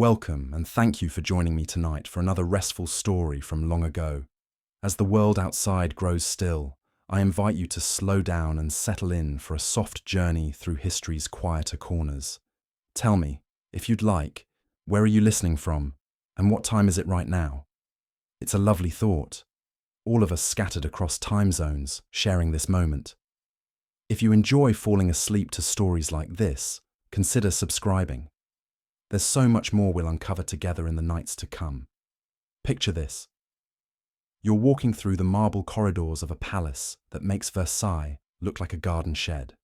Welcome and thank you for joining me tonight for another restful story from long ago. As the world outside grows still, I invite you to slow down and settle in for a soft journey through history's quieter corners. Tell me, if you'd like, where are you listening from and what time is it right now? It's a lovely thought. All of us scattered across time zones, sharing this moment. If you enjoy falling asleep to stories like this, consider subscribing. There's so much more we'll uncover together in the nights to come. Picture this. You're walking through the marble corridors of a palace that makes Versailles look like a garden shed.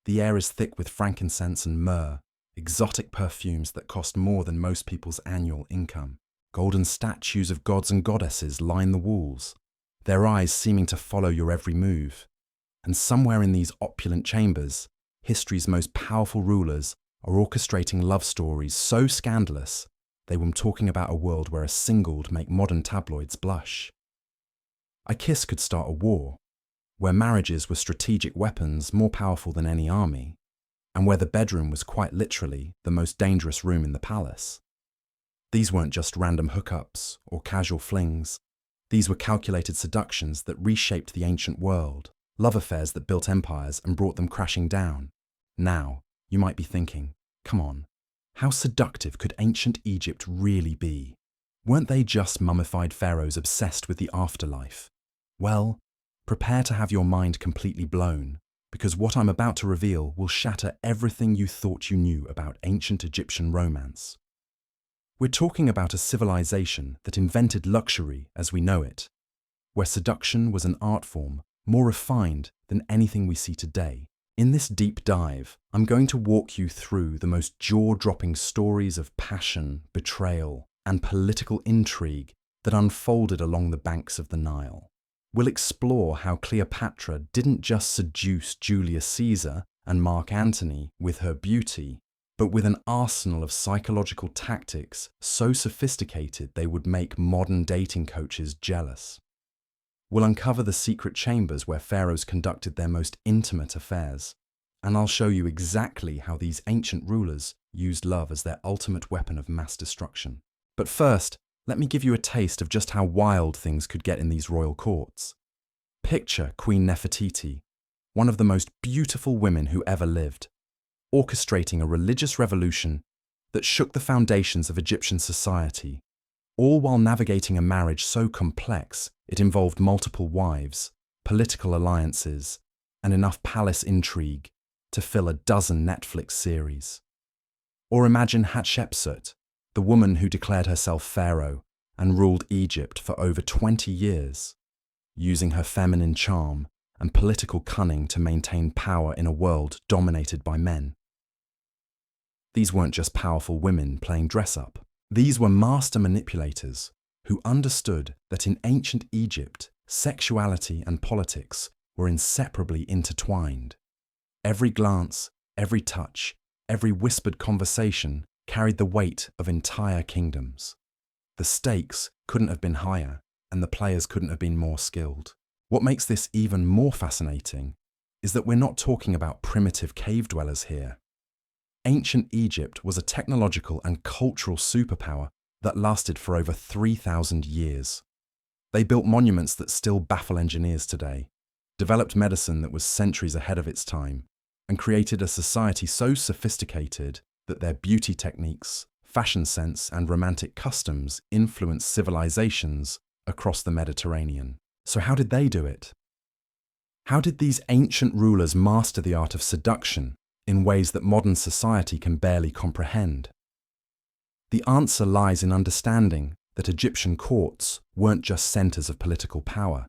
The air is thick with frankincense and myrrh, exotic perfumes that cost more than most people's annual income. Golden statues of gods and goddesses line the walls, their eyes seeming to follow your every move. And somewhere in these opulent chambers, history's most powerful rulers are orchestrating love stories so scandalous they were talking about a world where a single'd make modern tabloids blush. A kiss could start a war, where marriages were strategic weapons more powerful than any army, and where the bedroom was quite literally the most dangerous room in the palace. These weren't just random hookups or casual flings. These were calculated seductions that reshaped the ancient world, love affairs that built empires and brought them crashing down. Now, you might be thinking, come on, how seductive could ancient Egypt really be? Weren't they just mummified pharaohs obsessed with the afterlife? Well, prepare to have your mind completely blown, because what I'm about to reveal will shatter everything you thought you knew about ancient Egyptian romance. We're talking about a civilization that invented luxury as we know it, where seduction was an art form more refined than anything we see today. In this deep dive, I'm going to walk you through the most jaw-dropping stories of passion, betrayal, and political intrigue that unfolded along the banks of the Nile. We'll explore how Cleopatra didn't just seduce Julius Caesar and Mark Antony with her beauty, but with an arsenal of psychological tactics so sophisticated they would make modern dating coaches jealous. We'll uncover the secret chambers where pharaohs conducted their most intimate affairs, and I'll show you exactly how these ancient rulers used love as their ultimate weapon of mass destruction. But first, let me give you a taste of just how wild things could get in these royal courts. Picture Queen Nefertiti, one of the most beautiful women who ever lived, orchestrating a religious revolution that shook the foundations of Egyptian society, all while navigating a marriage so complex it involved multiple wives, political alliances, and enough palace intrigue to fill a dozen Netflix series. Or imagine Hatshepsut, the woman who declared herself pharaoh and ruled Egypt for over 20 years, using her feminine charm and political cunning to maintain power in a world dominated by men. These weren't just powerful women playing dress-up. These were master manipulators who understood that in ancient Egypt, sexuality and politics were inseparably intertwined. Every glance, every touch, every whispered conversation carried the weight of entire kingdoms. The stakes couldn't have been higher, and the players couldn't have been more skilled. What makes this even more fascinating is that we're not talking about primitive cave dwellers here. Ancient Egypt was a technological and cultural superpower that lasted for over 3,000 years. They built monuments that still baffle engineers today, developed medicine that was centuries ahead of its time, and created a society so sophisticated that their beauty techniques, fashion sense, and romantic customs influenced civilizations across the Mediterranean. So how did they do it? How did these ancient rulers master the art of seduction in ways that modern society can barely comprehend? The answer lies in understanding that Egyptian courts weren't just centers of political power.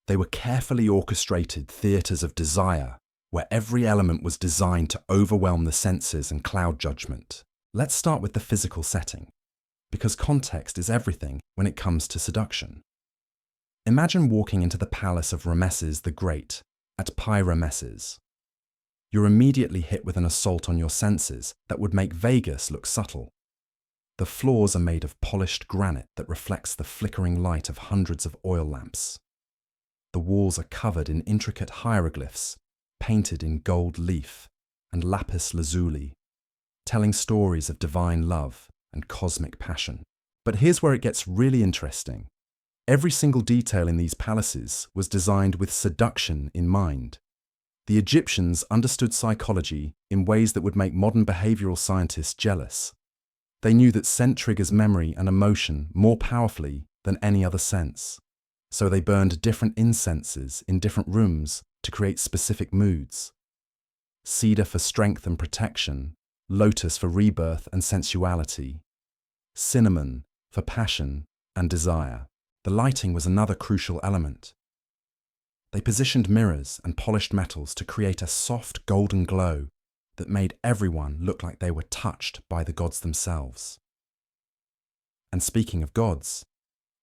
They were carefully orchestrated theaters of desire, where every element was designed to overwhelm the senses and cloud judgment. Let's start with the physical setting, because context is everything when it comes to seduction. Imagine walking into the palace of Ramesses the Great at Pi-Ramesses. You're immediately hit with an assault on your senses that would make Vegas look subtle. The floors are made of polished granite that reflects the flickering light of hundreds of oil lamps. The walls are covered in intricate hieroglyphs, painted in gold leaf and lapis lazuli, telling stories of divine love and cosmic passion. But here's where it gets really interesting. Every single detail in these palaces was designed with seduction in mind. The Egyptians understood psychology in ways that would make modern behavioral scientists jealous. They knew that scent triggers memory and emotion more powerfully than any other sense. So they burned different incenses in different rooms to create specific moods. Cedar for strength and protection, lotus for rebirth and sensuality, cinnamon for passion and desire. The lighting was another crucial element. They positioned mirrors and polished metals to create a soft golden glow that made everyone look like they were touched by the gods themselves. And speaking of gods,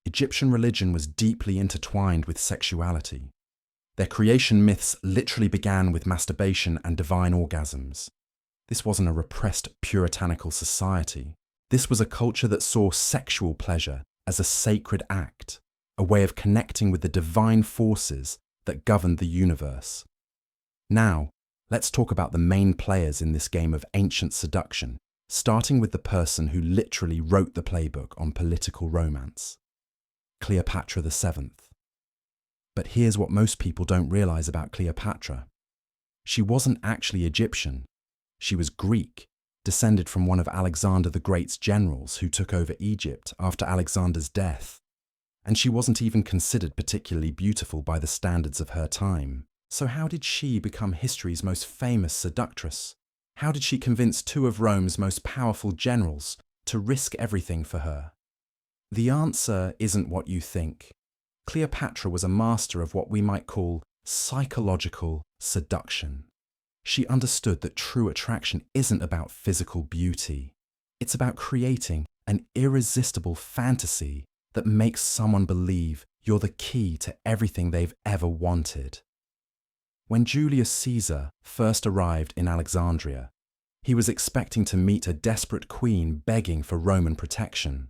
Egyptian religion was deeply intertwined with sexuality. Their creation myths literally began with masturbation and divine orgasms. This wasn't a repressed, puritanical society. This was a culture that saw sexual pleasure as a sacred act, a way of connecting with the divine forces that governed the universe. Now, let's talk about the main players in this game of ancient seduction, starting with the person who literally wrote the playbook on political romance, Cleopatra VII. But here's what most people don't realize about Cleopatra. She wasn't actually Egyptian. She was Greek, descended from one of Alexander the Great's generals who took over Egypt after Alexander's death. And she wasn't even considered particularly beautiful by the standards of her time. So how did she become history's most famous seductress? How did she convince two of Rome's most powerful generals to risk everything for her? The answer isn't what you think. Cleopatra was a master of what we might call psychological seduction. She understood that true attraction isn't about physical beauty. It's about creating an irresistible fantasy that makes someone believe you're the key to everything they've ever wanted. When Julius Caesar first arrived in Alexandria, he was expecting to meet a desperate queen begging for Roman protection.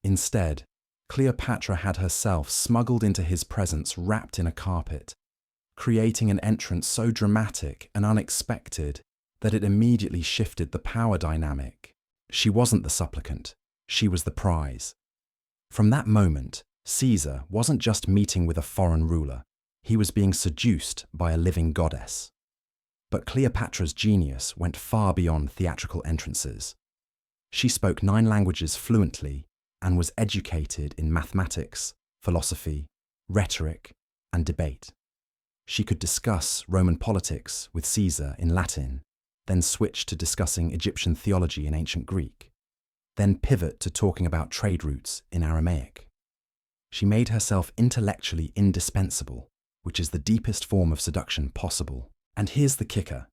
Instead, Cleopatra had herself smuggled into his presence wrapped in a carpet, creating an entrance so dramatic and unexpected that it immediately shifted the power dynamic. She wasn't the supplicant, she was the prize. From that moment, Caesar wasn't just meeting with a foreign ruler, he was being seduced by a living goddess. But Cleopatra's genius went far beyond theatrical entrances. She spoke 9 languages fluently and was educated in mathematics, philosophy, rhetoric, and debate. She could discuss Roman politics with Caesar in Latin, then switch to discussing Egyptian theology in ancient Greek, then pivot to talking about trade routes in Aramaic. She made herself intellectually indispensable, which is the deepest form of seduction possible. And here's the kicker.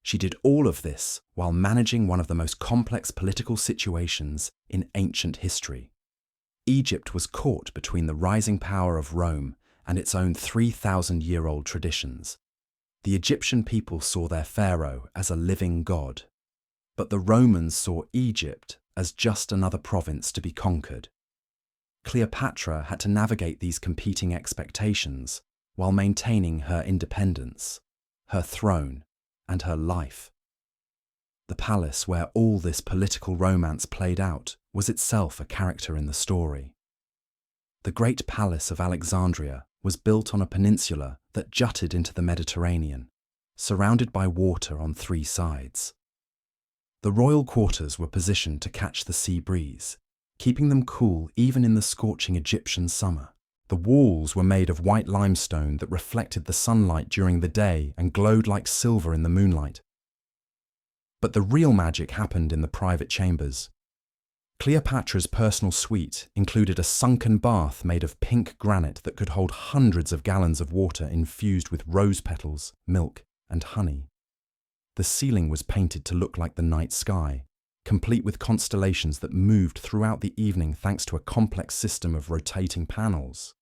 She did all of this while managing one of the most complex political situations in ancient history. Egypt was caught between the rising power of Rome and its own 3,000-year-old traditions. The Egyptian people saw their pharaoh as a living god, but the Romans saw Egypt as just another province to be conquered. Cleopatra had to navigate these competing expectations while maintaining her independence, her throne, and her life. The palace where all this political romance played out was itself a character in the story. The Great Palace of Alexandria was built on a peninsula that jutted into the Mediterranean, surrounded by water on 3 sides. The royal quarters were positioned to catch the sea breeze, keeping them cool even in the scorching Egyptian summer. The walls were made of white limestone that reflected the sunlight during the day and glowed like silver in the moonlight. But the real magic happened in the private chambers. Cleopatra's personal suite included a sunken bath made of pink granite that could hold hundreds of gallons of water infused with rose petals, milk, and honey. The ceiling was painted to look like the night sky, complete with constellations that moved throughout the evening thanks to a complex system of rotating panels.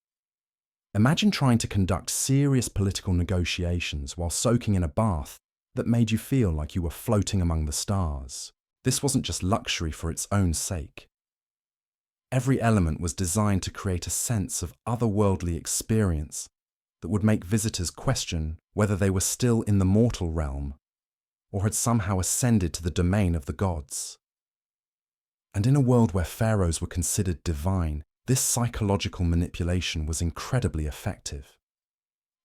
Imagine trying to conduct serious political negotiations while soaking in a bath that made you feel like you were floating among the stars. This wasn't just luxury for its own sake. Every element was designed to create a sense of otherworldly experience that would make visitors question whether they were still in the mortal realm or had somehow ascended to the domain of the gods. And in a world where pharaohs were considered divine, this psychological manipulation was incredibly effective.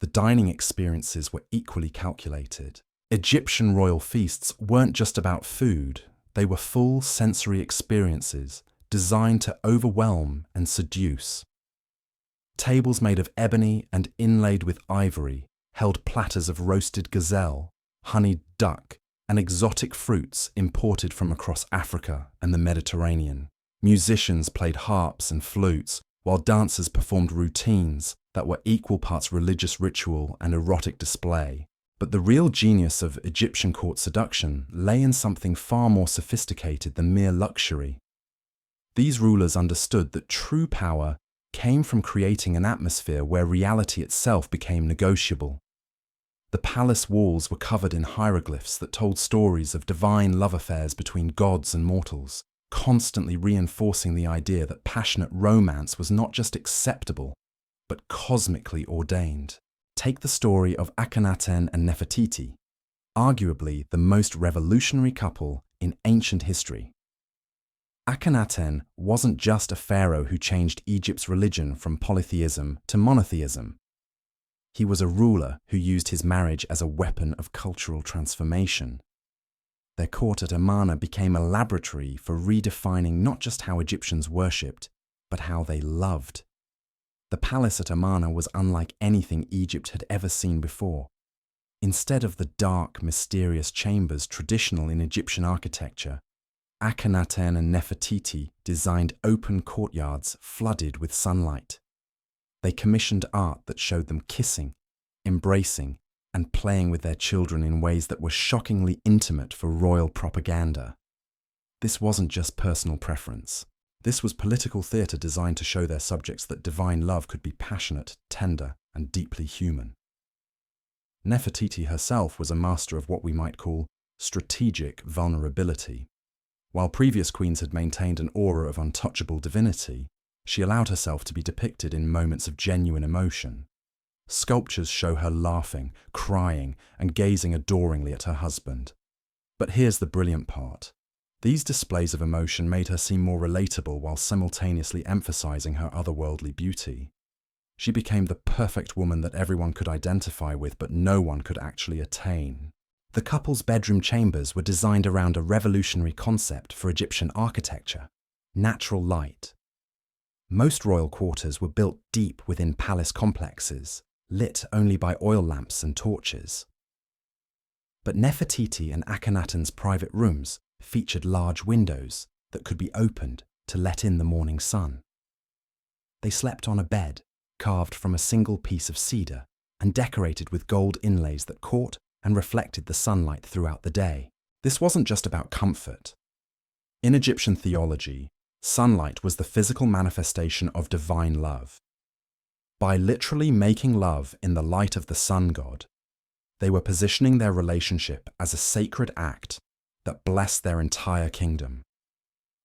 The dining experiences were equally calculated. Egyptian royal feasts weren't just about food, they were full sensory experiences designed to overwhelm and seduce. Tables made of ebony and inlaid with ivory held platters of roasted gazelle, honeyed duck, and exotic fruits imported from across Africa and the Mediterranean. Musicians played harps and flutes, while dancers performed routines that were equal parts religious ritual and erotic display. But the real genius of Egyptian court seduction lay in something far more sophisticated than mere luxury. These rulers understood that true power came from creating an atmosphere where reality itself became negotiable. The palace walls were covered in hieroglyphs that told stories of divine love affairs between gods and mortals, constantly reinforcing the idea that passionate romance was not just acceptable, but cosmically ordained. Take the story of Akhenaten and Nefertiti, arguably the most revolutionary couple in ancient history. Akhenaten wasn't just a pharaoh who changed Egypt's religion from polytheism to monotheism. He was a ruler who used his marriage as a weapon of cultural transformation. Their court at Amarna became a laboratory for redefining not just how Egyptians worshipped, but how they loved. The palace at Amarna was unlike anything Egypt had ever seen before. Instead of the dark, mysterious chambers traditional in Egyptian architecture, Akhenaten and Nefertiti designed open courtyards flooded with sunlight. They commissioned art that showed them kissing, embracing, and playing with their children in ways that were shockingly intimate for royal propaganda. This wasn't just personal preference. This was political theatre designed to show their subjects that divine love could be passionate, tender, and deeply human. Nefertiti herself was a master of what we might call strategic vulnerability. While previous queens had maintained an aura of untouchable divinity, she allowed herself to be depicted in moments of genuine emotion. Sculptures show her laughing, crying, and gazing adoringly at her husband. But here's the brilliant part. These displays of emotion made her seem more relatable while simultaneously emphasizing her otherworldly beauty. She became the perfect woman that everyone could identify with but no one could actually attain. The couple's bedroom chambers were designed around a revolutionary concept for Egyptian architecture: natural light. Most royal quarters were built deep within palace complexes, lit only by oil lamps and torches. But Nefertiti and Akhenaten's private rooms featured large windows that could be opened to let in the morning sun. They slept on a bed carved from a single piece of cedar and decorated with gold inlays that caught and reflected the sunlight throughout the day. This wasn't just about comfort. In Egyptian theology, sunlight was the physical manifestation of divine love. By literally making love in the light of the sun god, they were positioning their relationship as a sacred act that blessed their entire kingdom.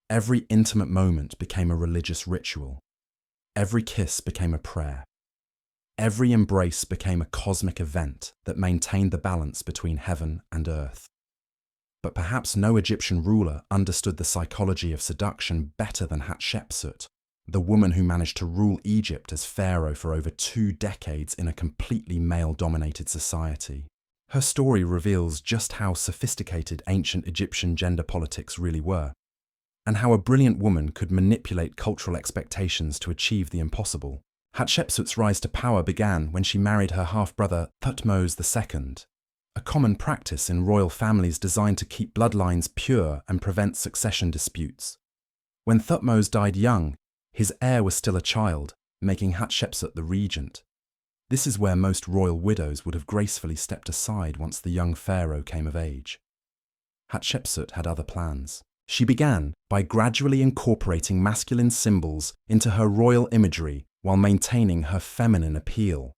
Every intimate moment became a religious ritual. Every kiss became a prayer. Every embrace became a cosmic event that maintained the balance between heaven and earth. But perhaps no Egyptian ruler understood the psychology of seduction better than Hatshepsut, the woman who managed to rule Egypt as pharaoh for over 2 decades in a completely male-dominated society. Her story reveals just how sophisticated ancient Egyptian gender politics really were, and how a brilliant woman could manipulate cultural expectations to achieve the impossible. Hatshepsut's rise to power began when she married her half-brother Thutmose II, a common practice in royal families designed to keep bloodlines pure and prevent succession disputes. When Thutmose died young, his heir was still a child, making Hatshepsut the regent. This is where most royal widows would have gracefully stepped aside once the young pharaoh came of age. Hatshepsut had other plans. She began by gradually incorporating masculine symbols into her royal imagery while maintaining her feminine appeal.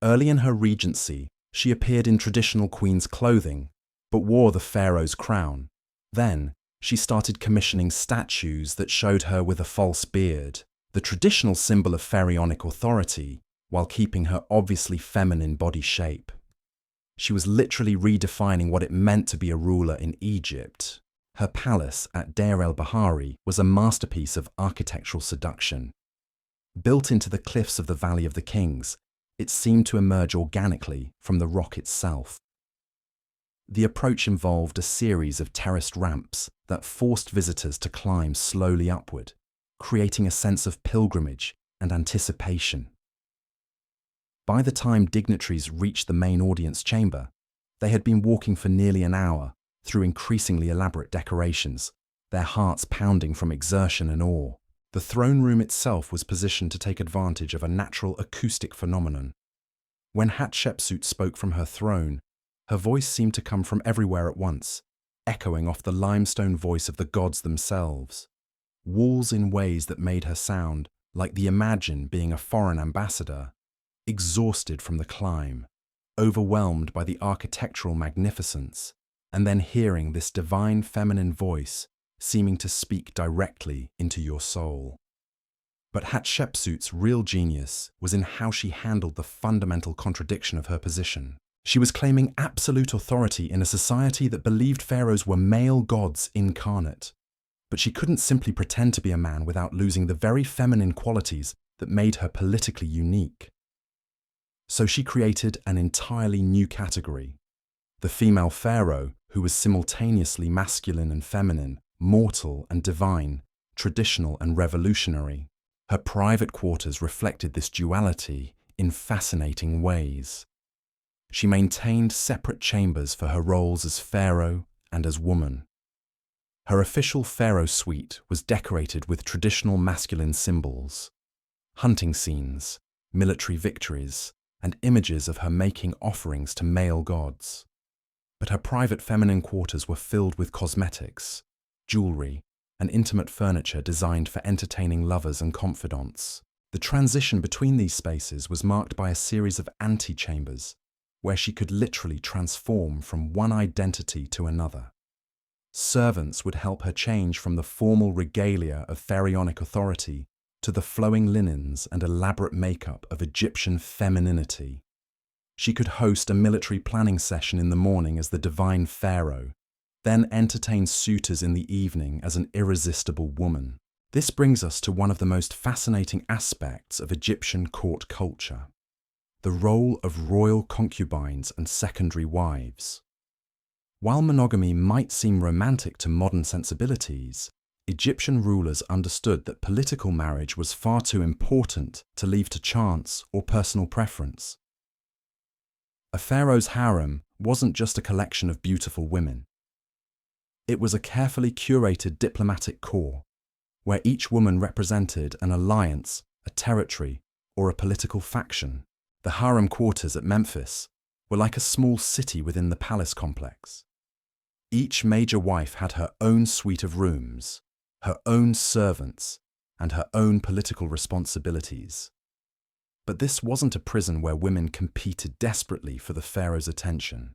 Early in her regency, she appeared in traditional queen's clothing, but wore the pharaoh's crown. Then, she started commissioning statues that showed her with a false beard, the traditional symbol of pharaonic authority, while keeping her obviously feminine body shape. She was literally redefining what it meant to be a ruler in Egypt. Her palace at Deir el-Bahari was a masterpiece of architectural seduction. Built into the cliffs of the Valley of the Kings, it seemed to emerge organically from the rock itself. The approach involved a series of terraced ramps that forced visitors to climb slowly upward, creating a sense of pilgrimage and anticipation. By the time dignitaries reached the main audience chamber, they had been walking for nearly an hour through increasingly elaborate decorations, their hearts pounding from exertion and awe. The throne room itself was positioned to take advantage of a natural acoustic phenomenon. When Hatshepsut spoke from her throne, her voice seemed to come from everywhere at once, echoing off the limestone voice of the gods themselves. Walls in ways that made her sound like the Imagine being a foreign ambassador, exhausted from the climb, overwhelmed by the architectural magnificence, and then hearing this divine feminine voice seeming to speak directly into your soul. But Hatshepsut's real genius was in how she handled the fundamental contradiction of her position. She was claiming absolute authority in a society that believed pharaohs were male gods incarnate. But she couldn't simply pretend to be a man without losing the very feminine qualities that made her politically unique. So she created an entirely new category, the female pharaoh, who was simultaneously masculine and feminine, mortal and divine, traditional and revolutionary. Her private quarters reflected this duality in fascinating ways. She maintained separate chambers for her roles as pharaoh and as woman. Her official pharaoh suite was decorated with traditional masculine symbols, hunting scenes, military victories, and images of her making offerings to male gods. But her private feminine quarters were filled with cosmetics, jewelry, and intimate furniture designed for entertaining lovers and confidants. The transition between these spaces was marked by a series of antechambers, where she could literally transform from one identity to another. Servants would help her change from the formal regalia of pharaonic authority to the flowing linens and elaborate makeup of Egyptian femininity. She could host a military planning session in the morning as the divine pharaoh, then entertain suitors in the evening as an irresistible woman. This brings us to one of the most fascinating aspects of Egyptian court culture: the role of royal concubines and secondary wives. While monogamy might seem romantic to modern sensibilities, Egyptian rulers understood that political marriage was far too important to leave to chance or personal preference. A pharaoh's harem wasn't just a collection of beautiful women. It was a carefully curated diplomatic corps, where each woman represented an alliance, a territory, or a political faction. The harem quarters at Memphis were like a small city within the palace complex. Each major wife had her own suite of rooms, her own servants, and her own political responsibilities. But this wasn't a prison where women competed desperately for the pharaoh's attention.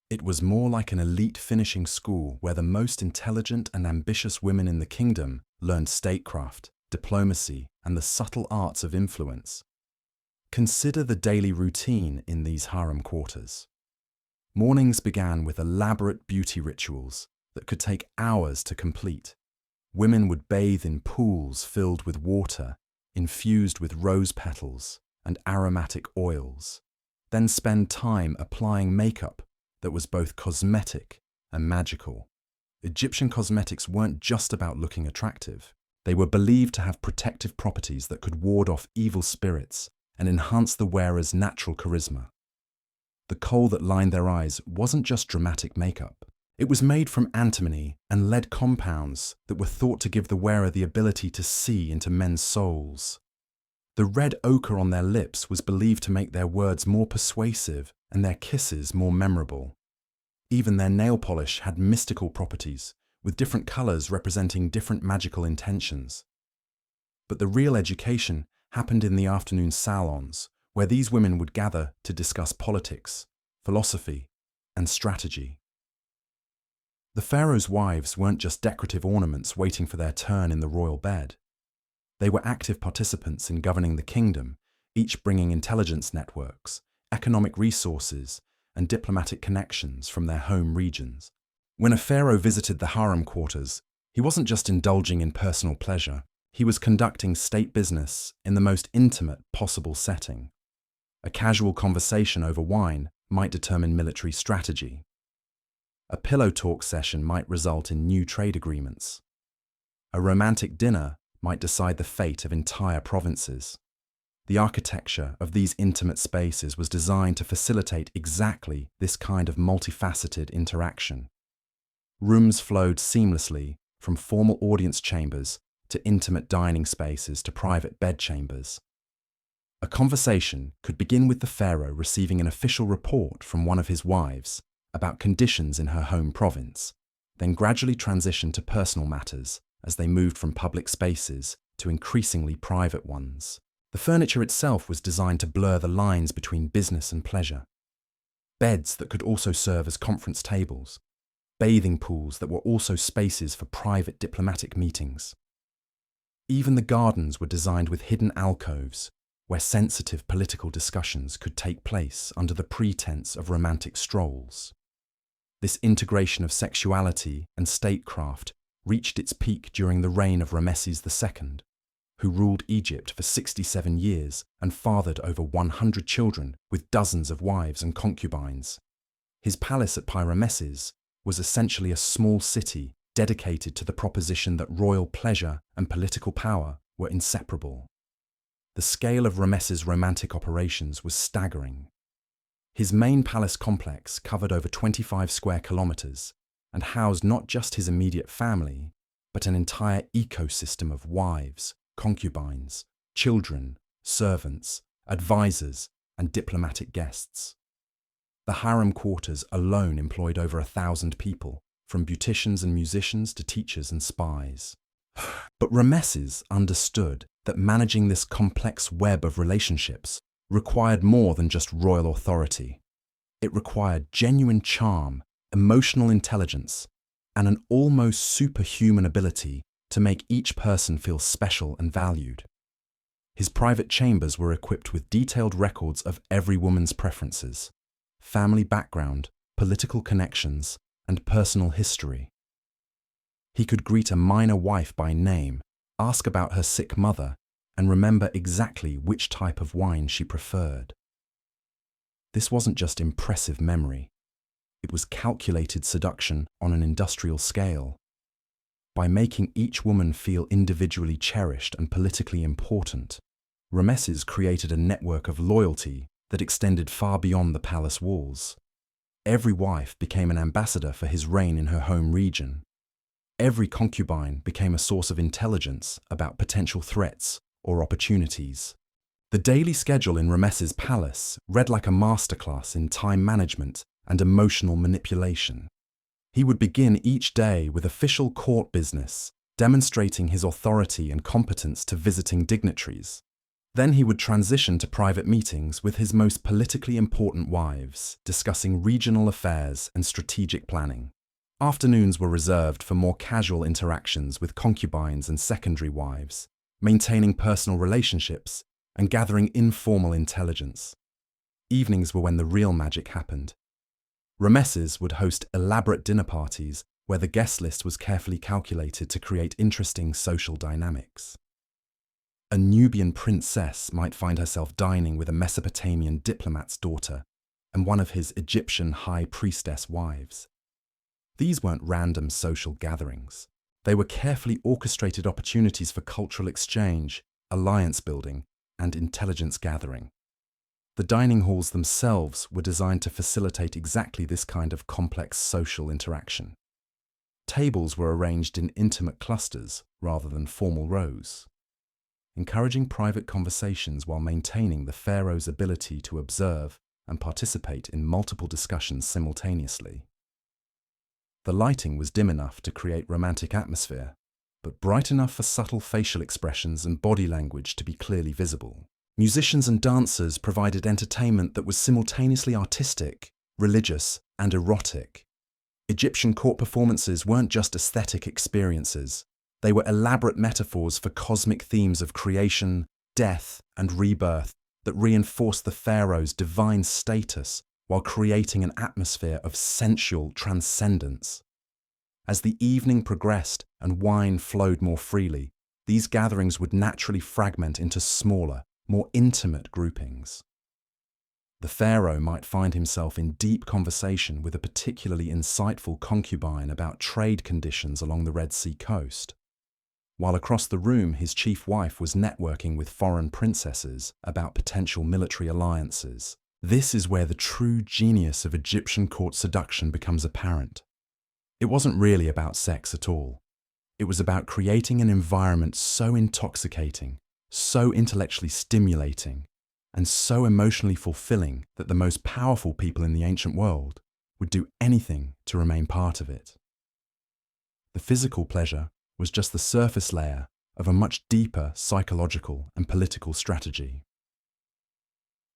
It was more like an elite finishing school where the most intelligent and ambitious women in the kingdom learned statecraft, diplomacy, and the subtle arts of influence. Consider the daily routine in these harem quarters. Mornings began with elaborate beauty rituals that could take hours to complete. Women would bathe in pools filled with water, infused with rose petals and aromatic oils, then spend time applying makeup that was both cosmetic and magical. Egyptian cosmetics weren't just about looking attractive. They were believed to have protective properties that could ward off evil spirits and enhance the wearer's natural charisma. The kohl that lined their eyes wasn't just dramatic makeup. It was made from antimony and lead compounds that were thought to give the wearer the ability to see into men's souls. The red ochre on their lips was believed to make their words more persuasive and their kisses more memorable. Even their nail polish had mystical properties, with different colors representing different magical intentions. But the real education happened in the afternoon salons, where these women would gather to discuss politics, philosophy, and strategy. The pharaoh's wives weren't just decorative ornaments waiting for their turn in the royal bed. They were active participants in governing the kingdom, each bringing intelligence networks, economic resources, and diplomatic connections from their home regions. When a pharaoh visited the harem quarters, he wasn't just indulging in personal pleasure, he was conducting state business in the most intimate possible setting. A casual conversation over wine might determine military strategy. A pillow talk session might result in new trade agreements. A romantic dinner might decide the fate of entire provinces. The architecture of these intimate spaces was designed to facilitate exactly this kind of multifaceted interaction. Rooms flowed seamlessly from formal audience chambers to intimate dining spaces to private bedchambers. A conversation could begin with the pharaoh receiving an official report from one of his wives about conditions in her home province, then gradually transition to personal matters as they moved from public spaces to increasingly private ones. The furniture itself was designed to blur the lines between business and pleasure. Beds that could also serve as conference tables, bathing pools that were also spaces for private diplomatic meetings. Even the gardens were designed with hidden alcoves where sensitive political discussions could take place under the pretense of romantic strolls. This integration of sexuality and statecraft reached its peak during the reign of Ramesses II, who ruled Egypt for 67 years and fathered over 100 children with dozens of wives and concubines. His palace at Pyramesses was essentially a small city dedicated to the proposition that royal pleasure and political power were inseparable. The scale of Ramesses' romantic operations was staggering. His main palace complex covered over 25 square kilometers and housed not just his immediate family, but an entire ecosystem of wives, concubines, children, servants, advisors, and diplomatic guests. The harem quarters alone employed over 1,000 people, from beauticians and musicians to teachers and spies. But Ramesses understood that managing this complex web of relationships required more than just royal authority. It required genuine charm, emotional intelligence, and an almost superhuman ability to make each person feel special and valued. His private chambers were equipped with detailed records of every woman's preferences, family background, political connections, and personal history. He could greet a minor wife by name, ask about her sick mother, and remember exactly which type of wine she preferred. This wasn't just impressive memory. It was calculated seduction on an industrial scale. By making each woman feel individually cherished and politically important, Ramesses created a network of loyalty that extended far beyond the palace walls. Every wife became an ambassador for his reign in her home region. Every concubine became a source of intelligence about potential threats or opportunities. The daily schedule in Ramesses' palace read like a masterclass in time management and emotional manipulation. He would begin each day with official court business, demonstrating his authority and competence to visiting dignitaries. Then he would transition to private meetings with his most politically important wives, discussing regional affairs and strategic planning. Afternoons were reserved for more casual interactions with concubines and secondary wives, maintaining personal relationships and gathering informal intelligence. Evenings were when the real magic happened. Ramesses would host elaborate dinner parties where the guest list was carefully calculated to create interesting social dynamics. A Nubian princess might find herself dining with a Mesopotamian diplomat's daughter and one of his Egyptian high priestess wives. These weren't random social gatherings. They were carefully orchestrated opportunities for cultural exchange, alliance building, and intelligence gathering. The dining halls themselves were designed to facilitate exactly this kind of complex social interaction. Tables were arranged in intimate clusters rather than formal rows, encouraging private conversations while maintaining the pharaoh's ability to observe and participate in multiple discussions simultaneously. The lighting was dim enough to create romantic atmosphere, but bright enough for subtle facial expressions and body language to be clearly visible. Musicians and dancers provided entertainment that was simultaneously artistic, religious, and erotic. Egyptian court performances weren't just aesthetic experiences. They were elaborate metaphors for cosmic themes of creation, death, and rebirth that reinforced the pharaoh's divine status while creating an atmosphere of sensual transcendence. As the evening progressed and wine flowed more freely, these gatherings would naturally fragment into smaller, more intimate groupings. The pharaoh might find himself in deep conversation with a particularly insightful concubine about trade conditions along the Red Sea coast, while across the room his chief wife was networking with foreign princesses about potential military alliances. This is where the true genius of Egyptian court seduction becomes apparent. It wasn't really about sex at all. It was about creating an environment so intoxicating, so intellectually stimulating, and so emotionally fulfilling that the most powerful people in the ancient world would do anything to remain part of it. The physical pleasure was just the surface layer of a much deeper psychological and political strategy.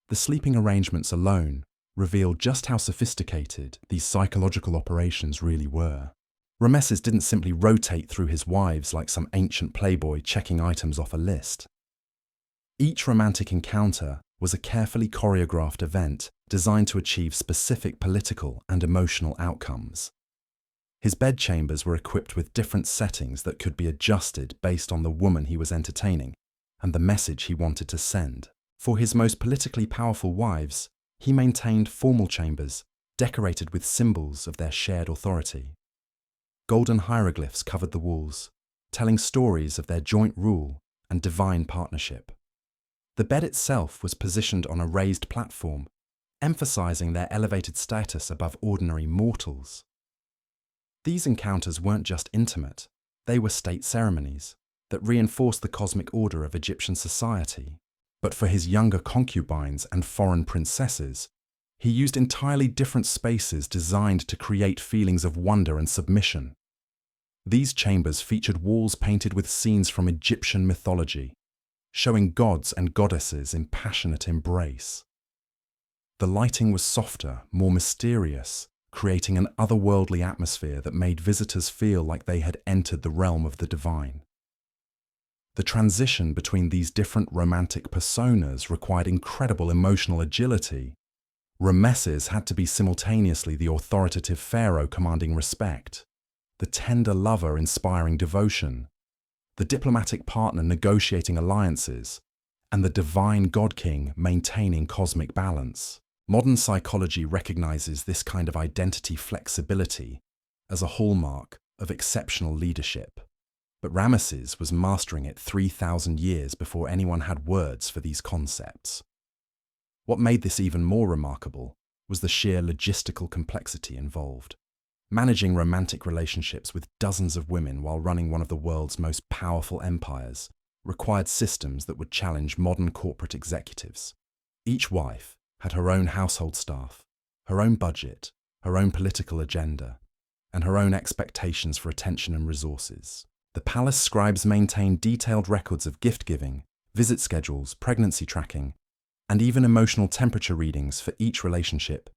The sleeping arrangements alone revealed just how sophisticated these psychological operations really were. Rameses didn't simply rotate through his wives like some ancient playboy checking items off a list. Each romantic encounter was a carefully choreographed event designed to achieve specific political and emotional outcomes. His bedchambers were equipped with different settings that could be adjusted based on the woman he was entertaining and the message he wanted to send. For his most politically powerful wives, he maintained formal chambers decorated with symbols of their shared authority. Golden hieroglyphs covered the walls, telling stories of their joint rule and divine partnership. The bed itself was positioned on a raised platform, emphasizing their elevated status above ordinary mortals. These encounters weren't just intimate, they were state ceremonies that reinforced the cosmic order of Egyptian society. But for his younger concubines and foreign princesses, he used entirely different spaces designed to create feelings of wonder and submission. These chambers featured walls painted with scenes from Egyptian mythology, showing gods and goddesses in passionate embrace. The lighting was softer, more mysterious, creating an otherworldly atmosphere that made visitors feel like they had entered the realm of the divine. The transition between these different romantic personas required incredible emotional agility. Rameses had to be simultaneously the authoritative pharaoh commanding respect, the tender lover inspiring devotion, the diplomatic partner negotiating alliances, and the divine god-king maintaining cosmic balance. Modern psychology recognizes this kind of identity flexibility as a hallmark of exceptional leadership. But Ramesses was mastering it 3,000 years before anyone had words for these concepts. What made this even more remarkable was the sheer logistical complexity involved. Managing romantic relationships with dozens of women while running one of the world's most powerful empires required systems that would challenge modern corporate executives. Each wife had her own household staff, her own budget, her own political agenda, and her own expectations for attention and resources. The palace scribes maintained detailed records of gift-giving, visit schedules, pregnancy tracking, and even emotional temperature readings for each relationship.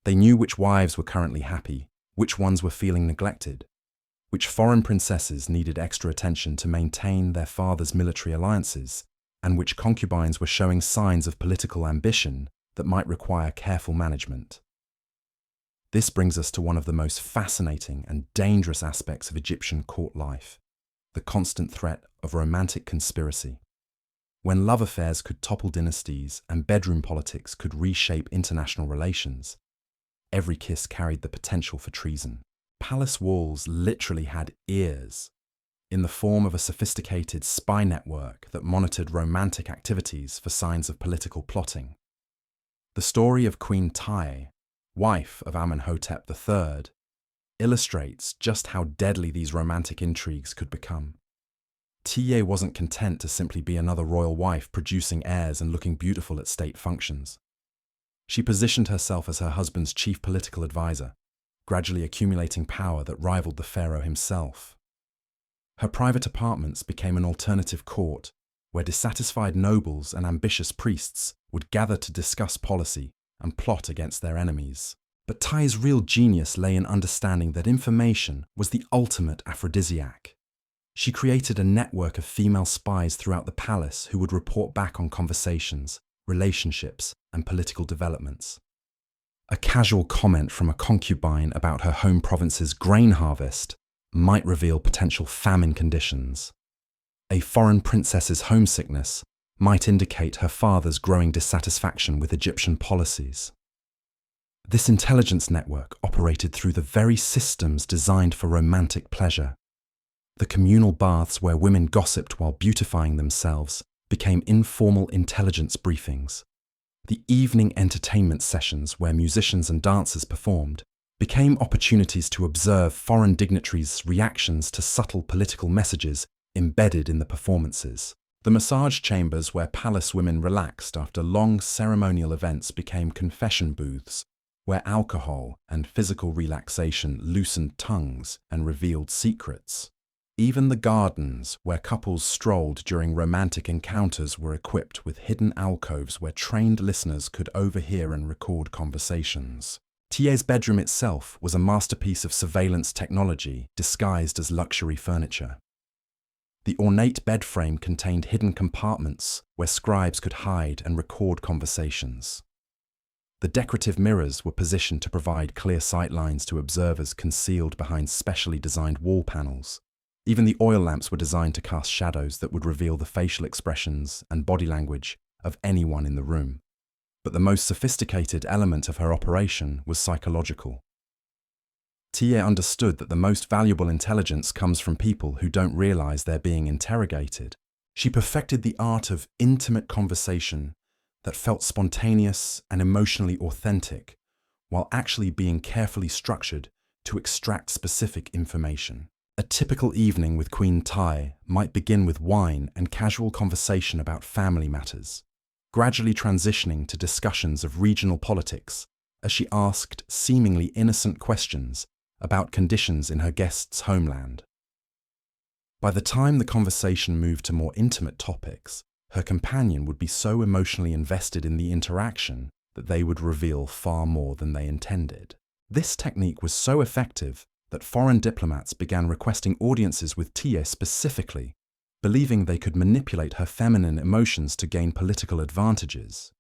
They knew which wives were currently happy, which ones were feeling neglected, which foreign princesses needed extra attention to maintain their father's military alliances, and which concubines were showing signs of political ambition that might require careful management. This brings us to one of the most fascinating and dangerous aspects of Egyptian court life, the constant threat of romantic conspiracy. When love affairs could topple dynasties and bedroom politics could reshape international relations, every kiss carried the potential for treason. Palace walls literally had ears, in the form of a sophisticated spy network that monitored romantic activities for signs of political plotting. The story of Queen Tai, wife of Amenhotep III, illustrates just how deadly these romantic intrigues could become. Tiye wasn't content to simply be another royal wife producing heirs and looking beautiful at state functions. She positioned herself as her husband's chief political advisor, gradually accumulating power that rivaled the pharaoh himself. Her private apartments became an alternative court where dissatisfied nobles and ambitious priests would gather to discuss policy and plot against their enemies. But Tai's real genius lay in understanding that information was the ultimate aphrodisiac. She created a network of female spies throughout the palace who would report back on conversations, relationships, and political developments. A casual comment from a concubine about her home province's grain harvest might reveal potential famine conditions. A foreign princess's homesickness might indicate her father's growing dissatisfaction with Egyptian policies. This intelligence network operated through the very systems designed for romantic pleasure. The communal baths where women gossiped while beautifying themselves became informal intelligence briefings. The evening entertainment sessions where musicians and dancers performed became opportunities to observe foreign dignitaries' reactions to subtle political messages embedded in the performances. The massage chambers where palace women relaxed after long ceremonial events became confession booths, where alcohol and physical relaxation loosened tongues and revealed secrets. Even the gardens where couples strolled during romantic encounters were equipped with hidden alcoves where trained listeners could overhear and record conversations. Thiers' bedroom itself was a masterpiece of surveillance technology disguised as luxury furniture. The ornate bed frame contained hidden compartments where scribes could hide and record conversations. The decorative mirrors were positioned to provide clear sightlines to observers concealed behind specially designed wall panels. Even the oil lamps were designed to cast shadows that would reveal the facial expressions and body language of anyone in the room. But the most sophisticated element of her operation was psychological. Thiers understood that the most valuable intelligence comes from people who don't realize they're being interrogated. She perfected the art of intimate conversation that felt spontaneous and emotionally authentic, while actually being carefully structured to extract specific information. A typical evening with Queen Tai might begin with wine and casual conversation about family matters, gradually transitioning to discussions of regional politics as she asked seemingly innocent questions about conditions in her guest's homeland. By the time the conversation moved to more intimate topics, her companion would be so emotionally invested in the interaction that they would reveal far more than they intended. This technique was so effective that foreign diplomats began requesting audiences with Thiers specifically, believing they could manipulate her feminine emotions to gain political advantages.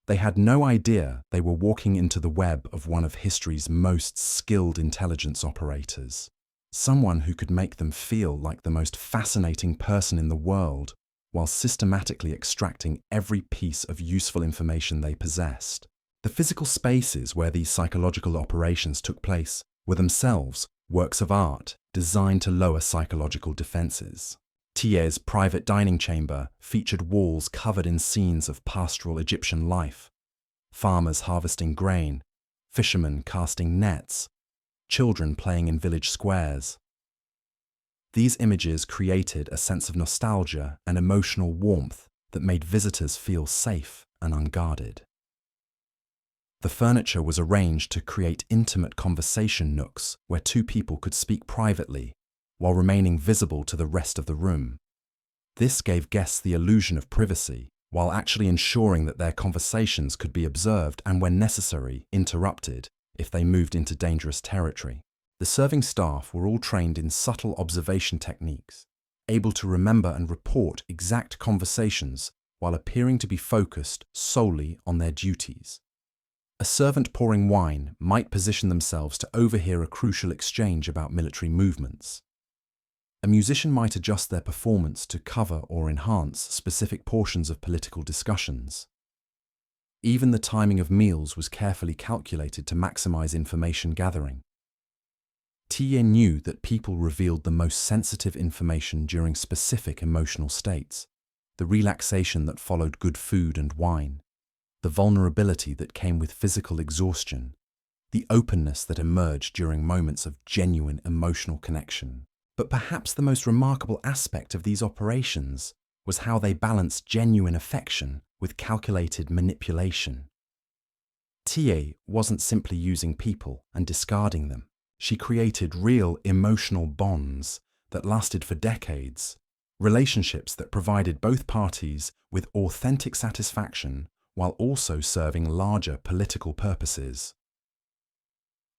They had no idea they were walking into the web of one of history's most skilled intelligence operators, someone who could make them feel like the most fascinating person in the world while systematically extracting every piece of useful information they possessed. The physical spaces where these psychological operations took place were themselves works of art designed to lower psychological defenses. Thiers' private dining chamber featured walls covered in scenes of pastoral Egyptian life, farmers harvesting grain, fishermen casting nets, children playing in village squares. These images created a sense of nostalgia and emotional warmth that made visitors feel safe and unguarded. The furniture was arranged to create intimate conversation nooks where two people could speak privately while remaining visible to the rest of the room. This gave guests the illusion of privacy, while actually ensuring that their conversations could be observed and, when necessary, interrupted if they moved into dangerous territory. The serving staff were all trained in subtle observation techniques, able to remember and report exact conversations while appearing to be focused solely on their duties. A servant pouring wine might position themselves to overhear a crucial exchange about military movements. A musician might adjust their performance to cover or enhance specific portions of political discussions. Even the timing of meals was carefully calculated to maximize information gathering. Thiers knew that people revealed the most sensitive information during specific emotional states, the relaxation that followed good food and wine, the vulnerability that came with physical exhaustion, the openness that emerged during moments of genuine emotional connection. But perhaps the most remarkable aspect of these operations was how they balanced genuine affection with calculated manipulation. Thiers wasn't simply using people and discarding them. She created real emotional bonds that lasted for decades, relationships that provided both parties with authentic satisfaction while also serving larger political purposes.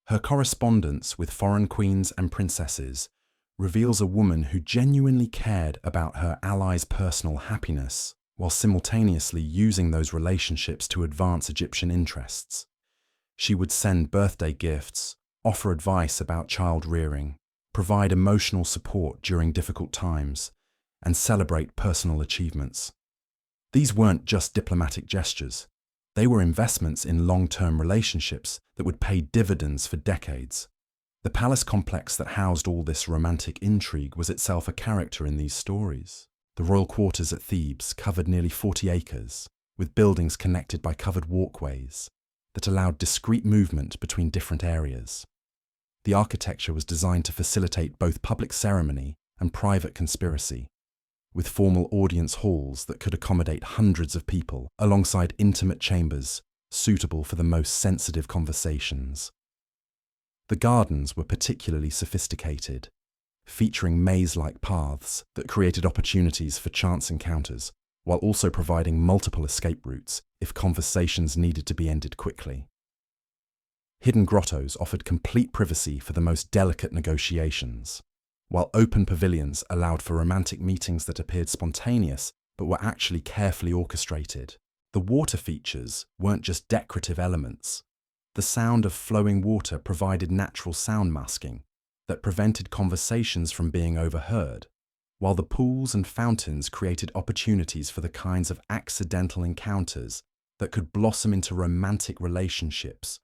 Her correspondence with foreign queens and princesses reveals a woman who genuinely cared about her allies' personal happiness, while simultaneously using those relationships to advance Egyptian interests. She would send birthday gifts, offer advice about child rearing, provide emotional support during difficult times, and celebrate personal achievements. These weren't just diplomatic gestures. They were investments in long-term relationships that would pay dividends for decades. The palace complex that housed all this romantic intrigue was itself a character in these stories. The royal quarters at Thebes covered nearly 40 acres, with buildings connected by covered walkways that allowed discrete movement between different areas. The architecture was designed to facilitate both public ceremony and private conspiracy, with formal audience halls that could accommodate hundreds of people, alongside intimate chambers suitable for the most sensitive conversations. The gardens were particularly sophisticated, featuring maze-like paths that created opportunities for chance encounters, while also providing multiple escape routes if conversations needed to be ended quickly. Hidden grottos offered complete privacy for the most delicate negotiations, while open pavilions allowed for romantic meetings that appeared spontaneous but were actually carefully orchestrated. The water features weren't just decorative elements. The sound of flowing water provided natural sound masking that prevented conversations from being overheard, while the pools and fountains created opportunities for the kinds of accidental encounters that could blossom into romantic relationships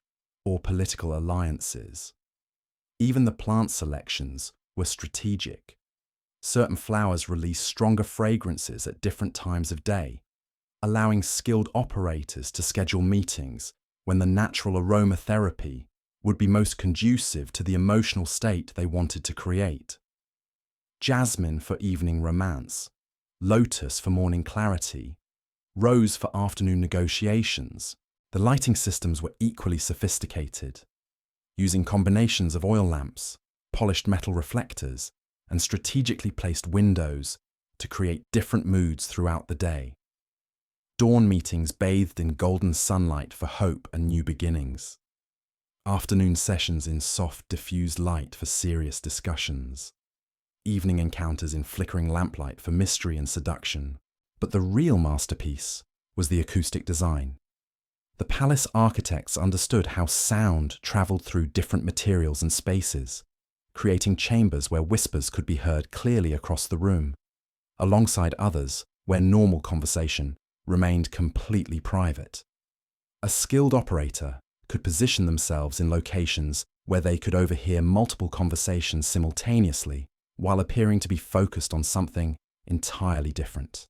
or political alliances. Even the plant selections were strategic. Certain flowers released stronger fragrances at different times of day, allowing skilled operators to schedule meetings when the natural aromatherapy would be most conducive to the emotional state they wanted to create. Jasmine for evening romance, lotus for morning clarity, rose for afternoon negotiations. The lighting systems were equally sophisticated, using combinations of oil lamps, polished metal reflectors, and strategically placed windows to create different moods throughout the day. Dawn meetings bathed in golden sunlight for hope and new beginnings. Afternoon sessions in soft, diffused light for serious discussions. Evening encounters in flickering lamplight for mystery and seduction. But the real masterpiece was the acoustic design. The palace architects understood how sound traveled through different materials and spaces, creating chambers where whispers could be heard clearly across the room, alongside others where normal conversation remained completely private. A skilled operator could position themselves in locations where they could overhear multiple conversations simultaneously while appearing to be focused on something entirely different.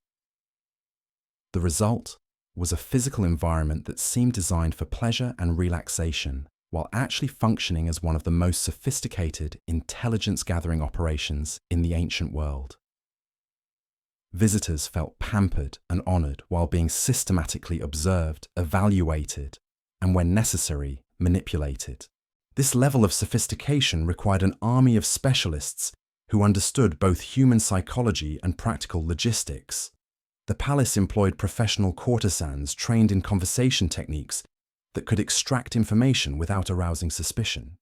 The result was a physical environment that seemed designed for pleasure and relaxation, while actually functioning as one of the most sophisticated intelligence-gathering operations in the ancient world. Visitors felt pampered and honored while being systematically observed, evaluated, and when necessary, manipulated. This level of sophistication required an army of specialists who understood both human psychology and practical logistics. The palace employed professional courtesans trained in conversation techniques that could extract information without arousing suspicion.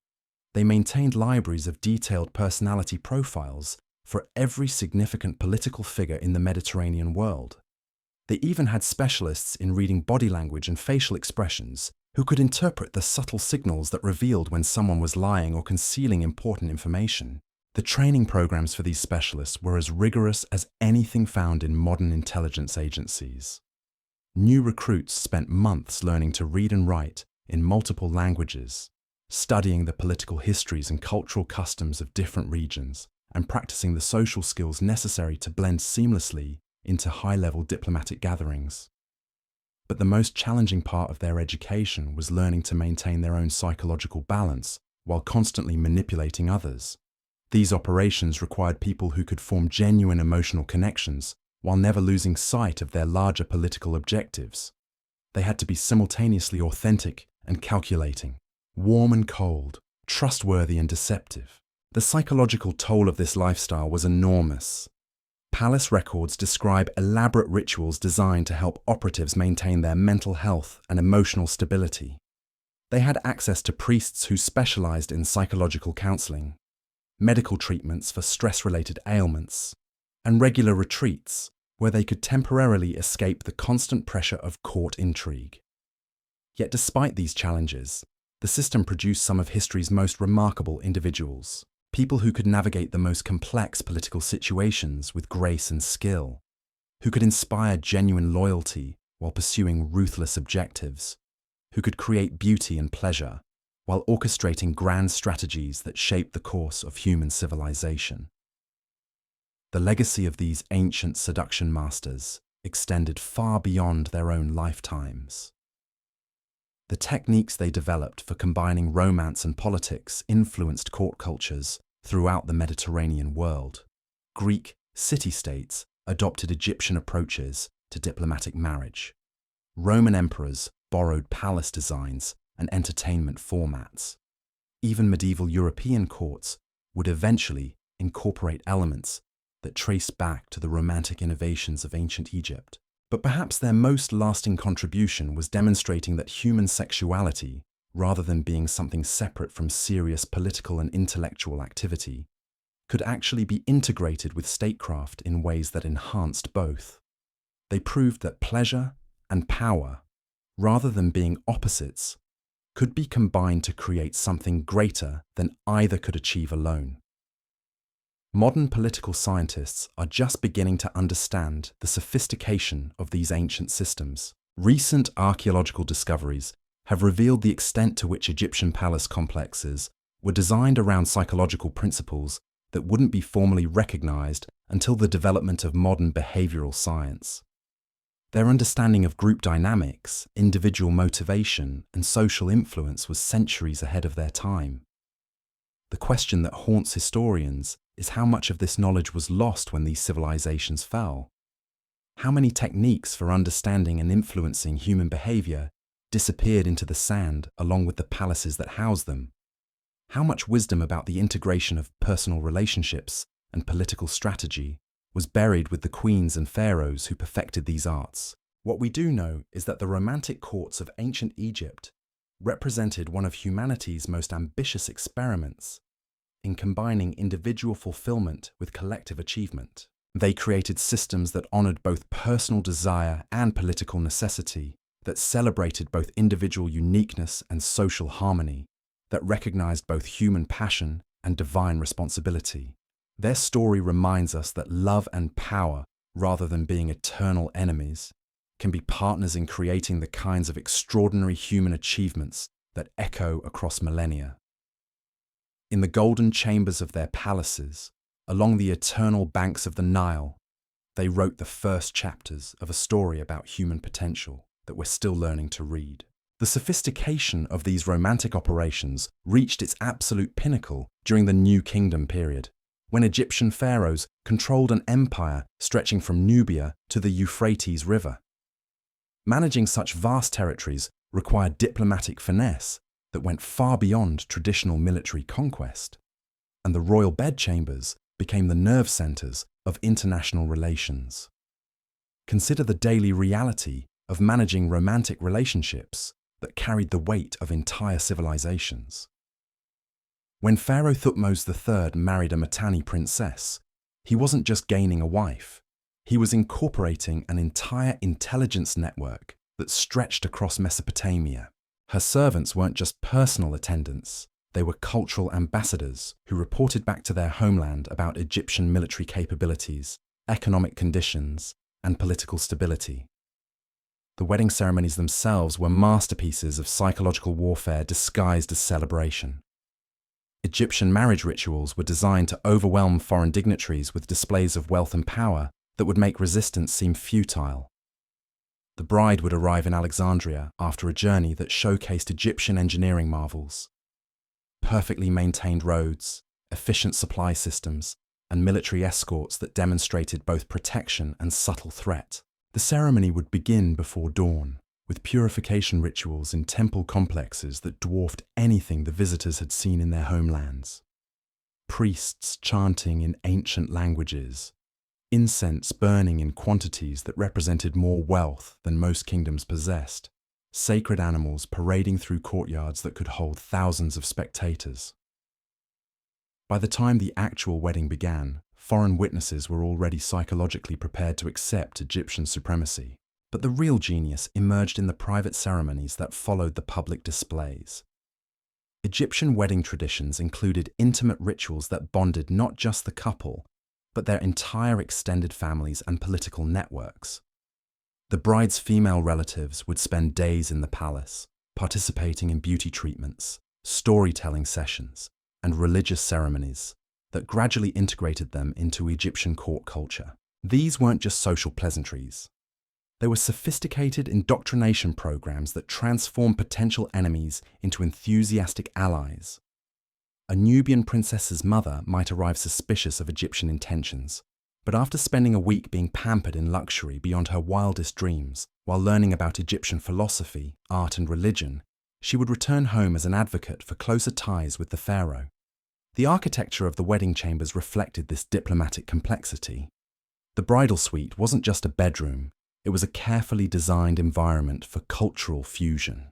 They maintained libraries of detailed personality profiles for every significant political figure in the Mediterranean world. They even had specialists in reading body language and facial expressions who could interpret the subtle signals that revealed when someone was lying or concealing important information. The training programs for these specialists were as rigorous as anything found in modern intelligence agencies. New recruits spent months learning to read and write in multiple languages, studying the political histories and cultural customs of different regions, and practicing the social skills necessary to blend seamlessly into high-level diplomatic gatherings. But the most challenging part of their education was learning to maintain their own psychological balance while constantly manipulating others. These operations required people who could form genuine emotional connections while never losing sight of their larger political objectives. They had to be simultaneously authentic and calculating, warm and cold, trustworthy and deceptive. The psychological toll of this lifestyle was enormous. Palace records describe elaborate rituals designed to help operatives maintain their mental health and emotional stability. They had access to priests who specialized in psychological counseling, medical treatments for stress-related ailments, and regular retreats where they could temporarily escape the constant pressure of court intrigue. Yet despite these challenges, The system produced some of history's most remarkable individuals, people who could navigate the most complex political situations with grace and skill, who could inspire genuine loyalty while pursuing ruthless objectives, who could create beauty and pleasure while orchestrating grand strategies that shaped the course of human civilization. The legacy of these ancient seduction masters extended far beyond their own lifetimes. The techniques they developed for combining romance and politics influenced court cultures throughout the Mediterranean world. Greek city-states adopted Egyptian approaches to diplomatic marriage. Roman emperors borrowed palace designs and entertainment formats. Even medieval European courts would eventually incorporate elements that trace back to the romantic innovations of ancient Egypt. But perhaps their most lasting contribution was demonstrating that human sexuality, rather than being something separate from serious political and intellectual activity, could actually be integrated with statecraft in ways that enhanced both. They proved that pleasure and power, rather than being opposites, could be combined to create something greater than either could achieve alone. Modern political scientists are just beginning to understand the sophistication of these ancient systems. Recent archaeological discoveries have revealed the extent to which Egyptian palace complexes were designed around psychological principles that wouldn't be formally recognized until the development of modern behavioral science. Their understanding of group dynamics, individual motivation, and social influence was centuries ahead of their time. The question that haunts historians is how much of this knowledge was lost when these civilizations fell. How many techniques for understanding and influencing human behavior disappeared into the sand along with the palaces that housed them? How much wisdom about the integration of personal relationships and political strategy was buried with the queens and pharaohs who perfected these arts? What we do know is that the romantic courts of ancient Egypt represented one of humanity's most ambitious experiments in combining individual fulfillment with collective achievement. They created systems that honored both personal desire and political necessity, that celebrated both individual uniqueness and social harmony, that recognized both human passion and divine responsibility. Their story reminds us that love and power, rather than being eternal enemies, can be partners in creating the kinds of extraordinary human achievements that echo across millennia. In the golden chambers of their palaces, along the eternal banks of the Nile, they wrote the first chapters of a story about human potential that we're still learning to read. The sophistication of these romantic operations reached its absolute pinnacle during the New Kingdom period, when Egyptian pharaohs controlled an empire stretching from Nubia to the Euphrates River. Managing such vast territories required diplomatic finesse that went far beyond traditional military conquest, and the royal bedchambers became the nerve centers of international relations. Consider the daily reality of managing romantic relationships that carried the weight of entire civilizations. When Pharaoh Thutmose III married a Mitanni princess, he wasn't just gaining a wife, he was incorporating an entire intelligence network that stretched across Mesopotamia. Her servants weren't just personal attendants, they were cultural ambassadors who reported back to their homeland about Egyptian military capabilities, economic conditions, and political stability. The wedding ceremonies themselves were masterpieces of psychological warfare disguised as celebration. Egyptian marriage rituals were designed to overwhelm foreign dignitaries with displays of wealth and power that would make resistance seem futile. The bride would arrive in Alexandria after a journey that showcased Egyptian engineering marvels. Perfectly maintained roads, efficient supply systems, and military escorts that demonstrated both protection and subtle threat. The ceremony would begin before dawn, with purification rituals in temple complexes that dwarfed anything the visitors had seen in their homelands. Priests chanting in ancient languages, incense burning in quantities that represented more wealth than most kingdoms possessed, sacred animals parading through courtyards that could hold thousands of spectators. By the time the actual wedding began, foreign witnesses were already psychologically prepared to accept Egyptian supremacy. But the real genius emerged in the private ceremonies that followed the public displays. Egyptian wedding traditions included intimate rituals that bonded not just the couple, but their entire extended families and political networks. The bride's female relatives would spend days in the palace, participating in beauty treatments, storytelling sessions, and religious ceremonies that gradually integrated them into Egyptian court culture. These weren't just social pleasantries. They were sophisticated indoctrination programs that transformed potential enemies into enthusiastic allies. A Nubian princess's mother might arrive suspicious of Egyptian intentions, but after spending a week being pampered in luxury beyond her wildest dreams, while learning about Egyptian philosophy, art, and religion, she would return home as an advocate for closer ties with the pharaoh. The architecture of the wedding chambers reflected this diplomatic complexity. The bridal suite wasn't just a bedroom, it was a carefully designed environment for cultural fusion.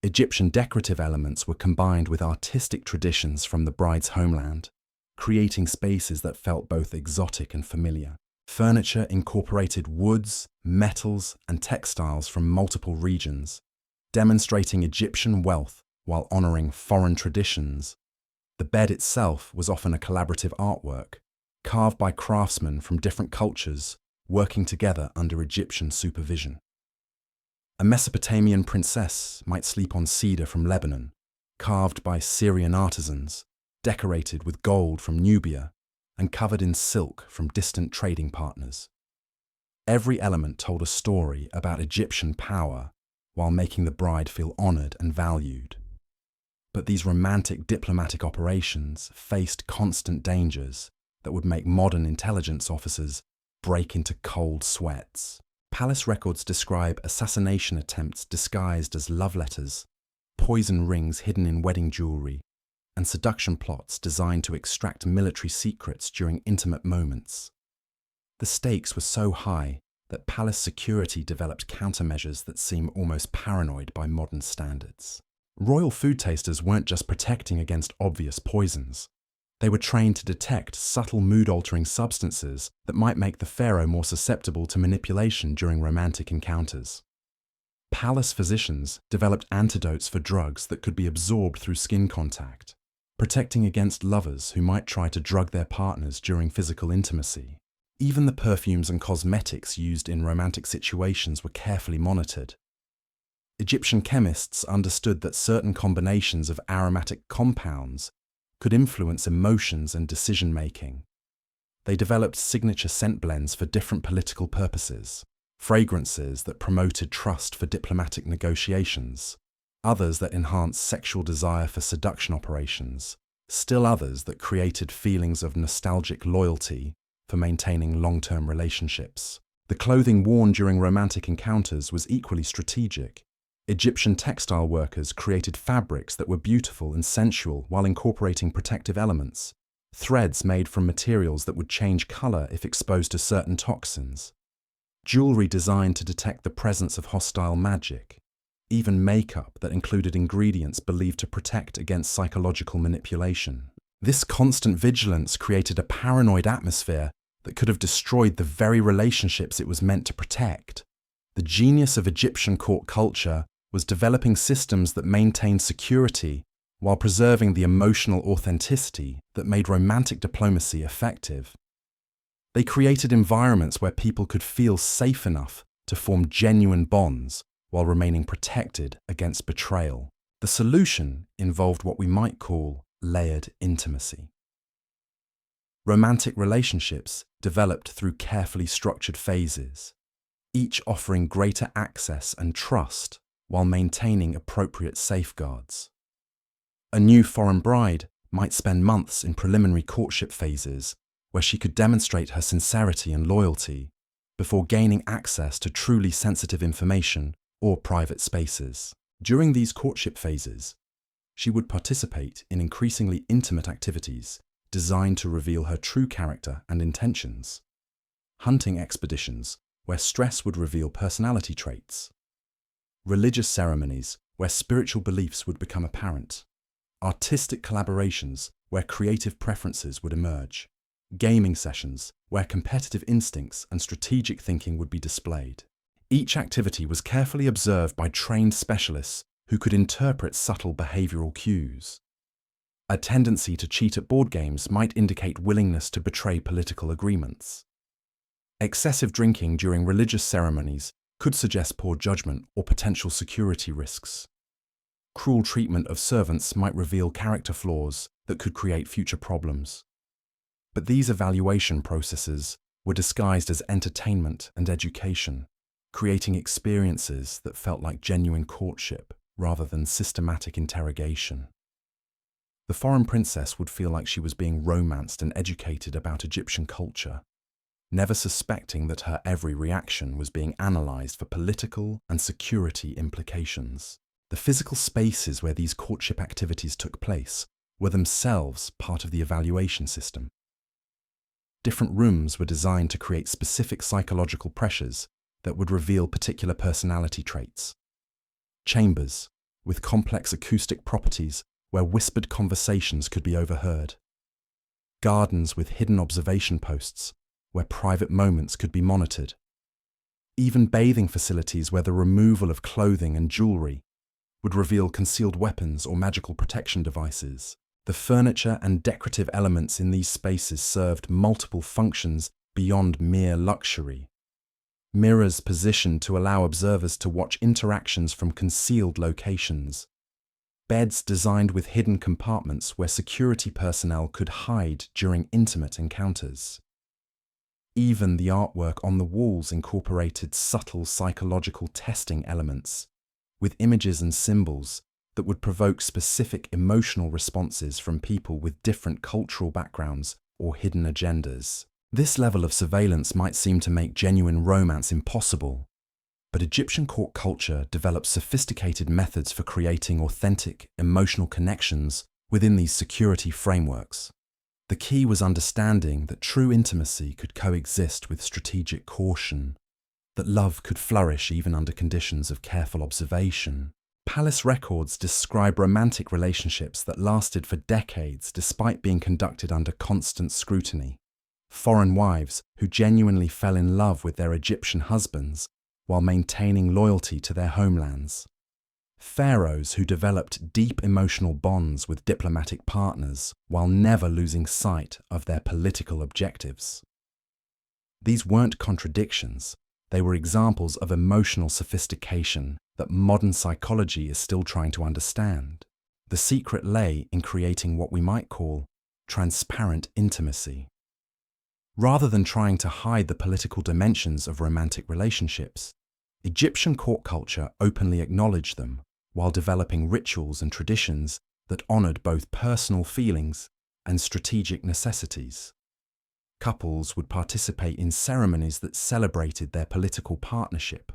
Egyptian decorative elements were combined with artistic traditions from the bride's homeland, creating spaces that felt both exotic and familiar. Furniture incorporated woods, metals, and textiles from multiple regions, demonstrating Egyptian wealth while honoring foreign traditions. The bed itself was often a collaborative artwork, carved by craftsmen from different cultures, working together under Egyptian supervision. A Mesopotamian princess might sleep on cedar from Lebanon, carved by Syrian artisans, decorated with gold from Nubia, and covered in silk from distant trading partners. Every element told a story about Egyptian power while making the bride feel honored and valued. But these romantic diplomatic operations faced constant dangers that would make modern intelligence officers break into cold sweats. Palace records describe assassination attempts disguised as love letters, poison rings hidden in wedding jewelry, and seduction plots designed to extract military secrets during intimate moments. The stakes were so high that palace security developed countermeasures that seem almost paranoid by modern standards. Royal food tasters weren't just protecting against obvious poisons. They were trained to detect subtle mood-altering substances that might make the pharaoh more susceptible to manipulation during romantic encounters. Palace physicians developed antidotes for drugs that could be absorbed through skin contact, protecting against lovers who might try to drug their partners during physical intimacy. Even the perfumes and cosmetics used in romantic situations were carefully monitored. Egyptian chemists understood that certain combinations of aromatic compounds could influence emotions and decision-making. They developed signature scent blends for different political purposes, fragrances that promoted trust for diplomatic negotiations, others that enhanced sexual desire for seduction operations, still others that created feelings of nostalgic loyalty for maintaining long-term relationships. The clothing worn during romantic encounters was equally strategic. Egyptian textile workers created fabrics that were beautiful and sensual while incorporating protective elements, threads made from materials that would change color if exposed to certain toxins, jewelry designed to detect the presence of hostile magic, even makeup that included ingredients believed to protect against psychological manipulation. This constant vigilance created a paranoid atmosphere that could have destroyed the very relationships it was meant to protect. The genius of Egyptian court culture was developing systems that maintained security while preserving the emotional authenticity that made romantic diplomacy effective. They created environments where people could feel safe enough to form genuine bonds while remaining protected against betrayal. The solution involved what we might call layered intimacy. Romantic relationships developed through carefully structured phases, each offering greater access and trust while maintaining appropriate safeguards. A new foreign bride might spend months in preliminary courtship phases where she could demonstrate her sincerity and loyalty before gaining access to truly sensitive information or private spaces. During these courtship phases, she would participate in increasingly intimate activities designed to reveal her true character and intentions. Hunting expeditions where stress would reveal personality traits. Religious ceremonies where spiritual beliefs would become apparent. Artistic collaborations where creative preferences would emerge. Gaming sessions where competitive instincts and strategic thinking would be displayed. Each activity was carefully observed by trained specialists who could interpret subtle behavioral cues. A tendency to cheat at board games might indicate willingness to betray political agreements. Excessive drinking during religious ceremonies could suggest poor judgment or potential security risks. Cruel treatment of servants might reveal character flaws that could create future problems. But these evaluation processes were disguised as entertainment and education, creating experiences that felt like genuine courtship rather than systematic interrogation. The foreign princess would feel like she was being romanced and educated about Egyptian culture, never suspecting that her every reaction was being analysed for political and security implications. The physical spaces where these courtship activities took place were themselves part of the evaluation system. Different rooms were designed to create specific psychological pressures that would reveal particular personality traits. Chambers, with complex acoustic properties where whispered conversations could be overheard. Gardens with hidden observation posts where private moments could be monitored. Even bathing facilities where the removal of clothing and jewellery would reveal concealed weapons or magical protection devices. The furniture and decorative elements in these spaces served multiple functions beyond mere luxury. Mirrors positioned to allow observers to watch interactions from concealed locations. Beds designed with hidden compartments where security personnel could hide during intimate encounters. Even the artwork on the walls incorporated subtle psychological testing elements, with images and symbols that would provoke specific emotional responses from people with different cultural backgrounds or hidden agendas. This level of surveillance might seem to make genuine romance impossible, but Egyptian court culture developed sophisticated methods for creating authentic, emotional connections within these security frameworks. The key was understanding that true intimacy could coexist with strategic caution, that love could flourish even under conditions of careful observation. Palace records describe romantic relationships that lasted for decades despite being conducted under constant scrutiny. Foreign wives who genuinely fell in love with their Egyptian husbands while maintaining loyalty to their homelands. Pharaohs who developed deep emotional bonds with diplomatic partners while never losing sight of their political objectives. These weren't contradictions, they were examples of emotional sophistication that modern psychology is still trying to understand. The secret lay in creating what we might call transparent intimacy. Rather than trying to hide the political dimensions of romantic relationships, Egyptian court culture openly acknowledged them while developing rituals and traditions that honored both personal feelings and strategic necessities. Couples would participate in ceremonies that celebrated their political partnership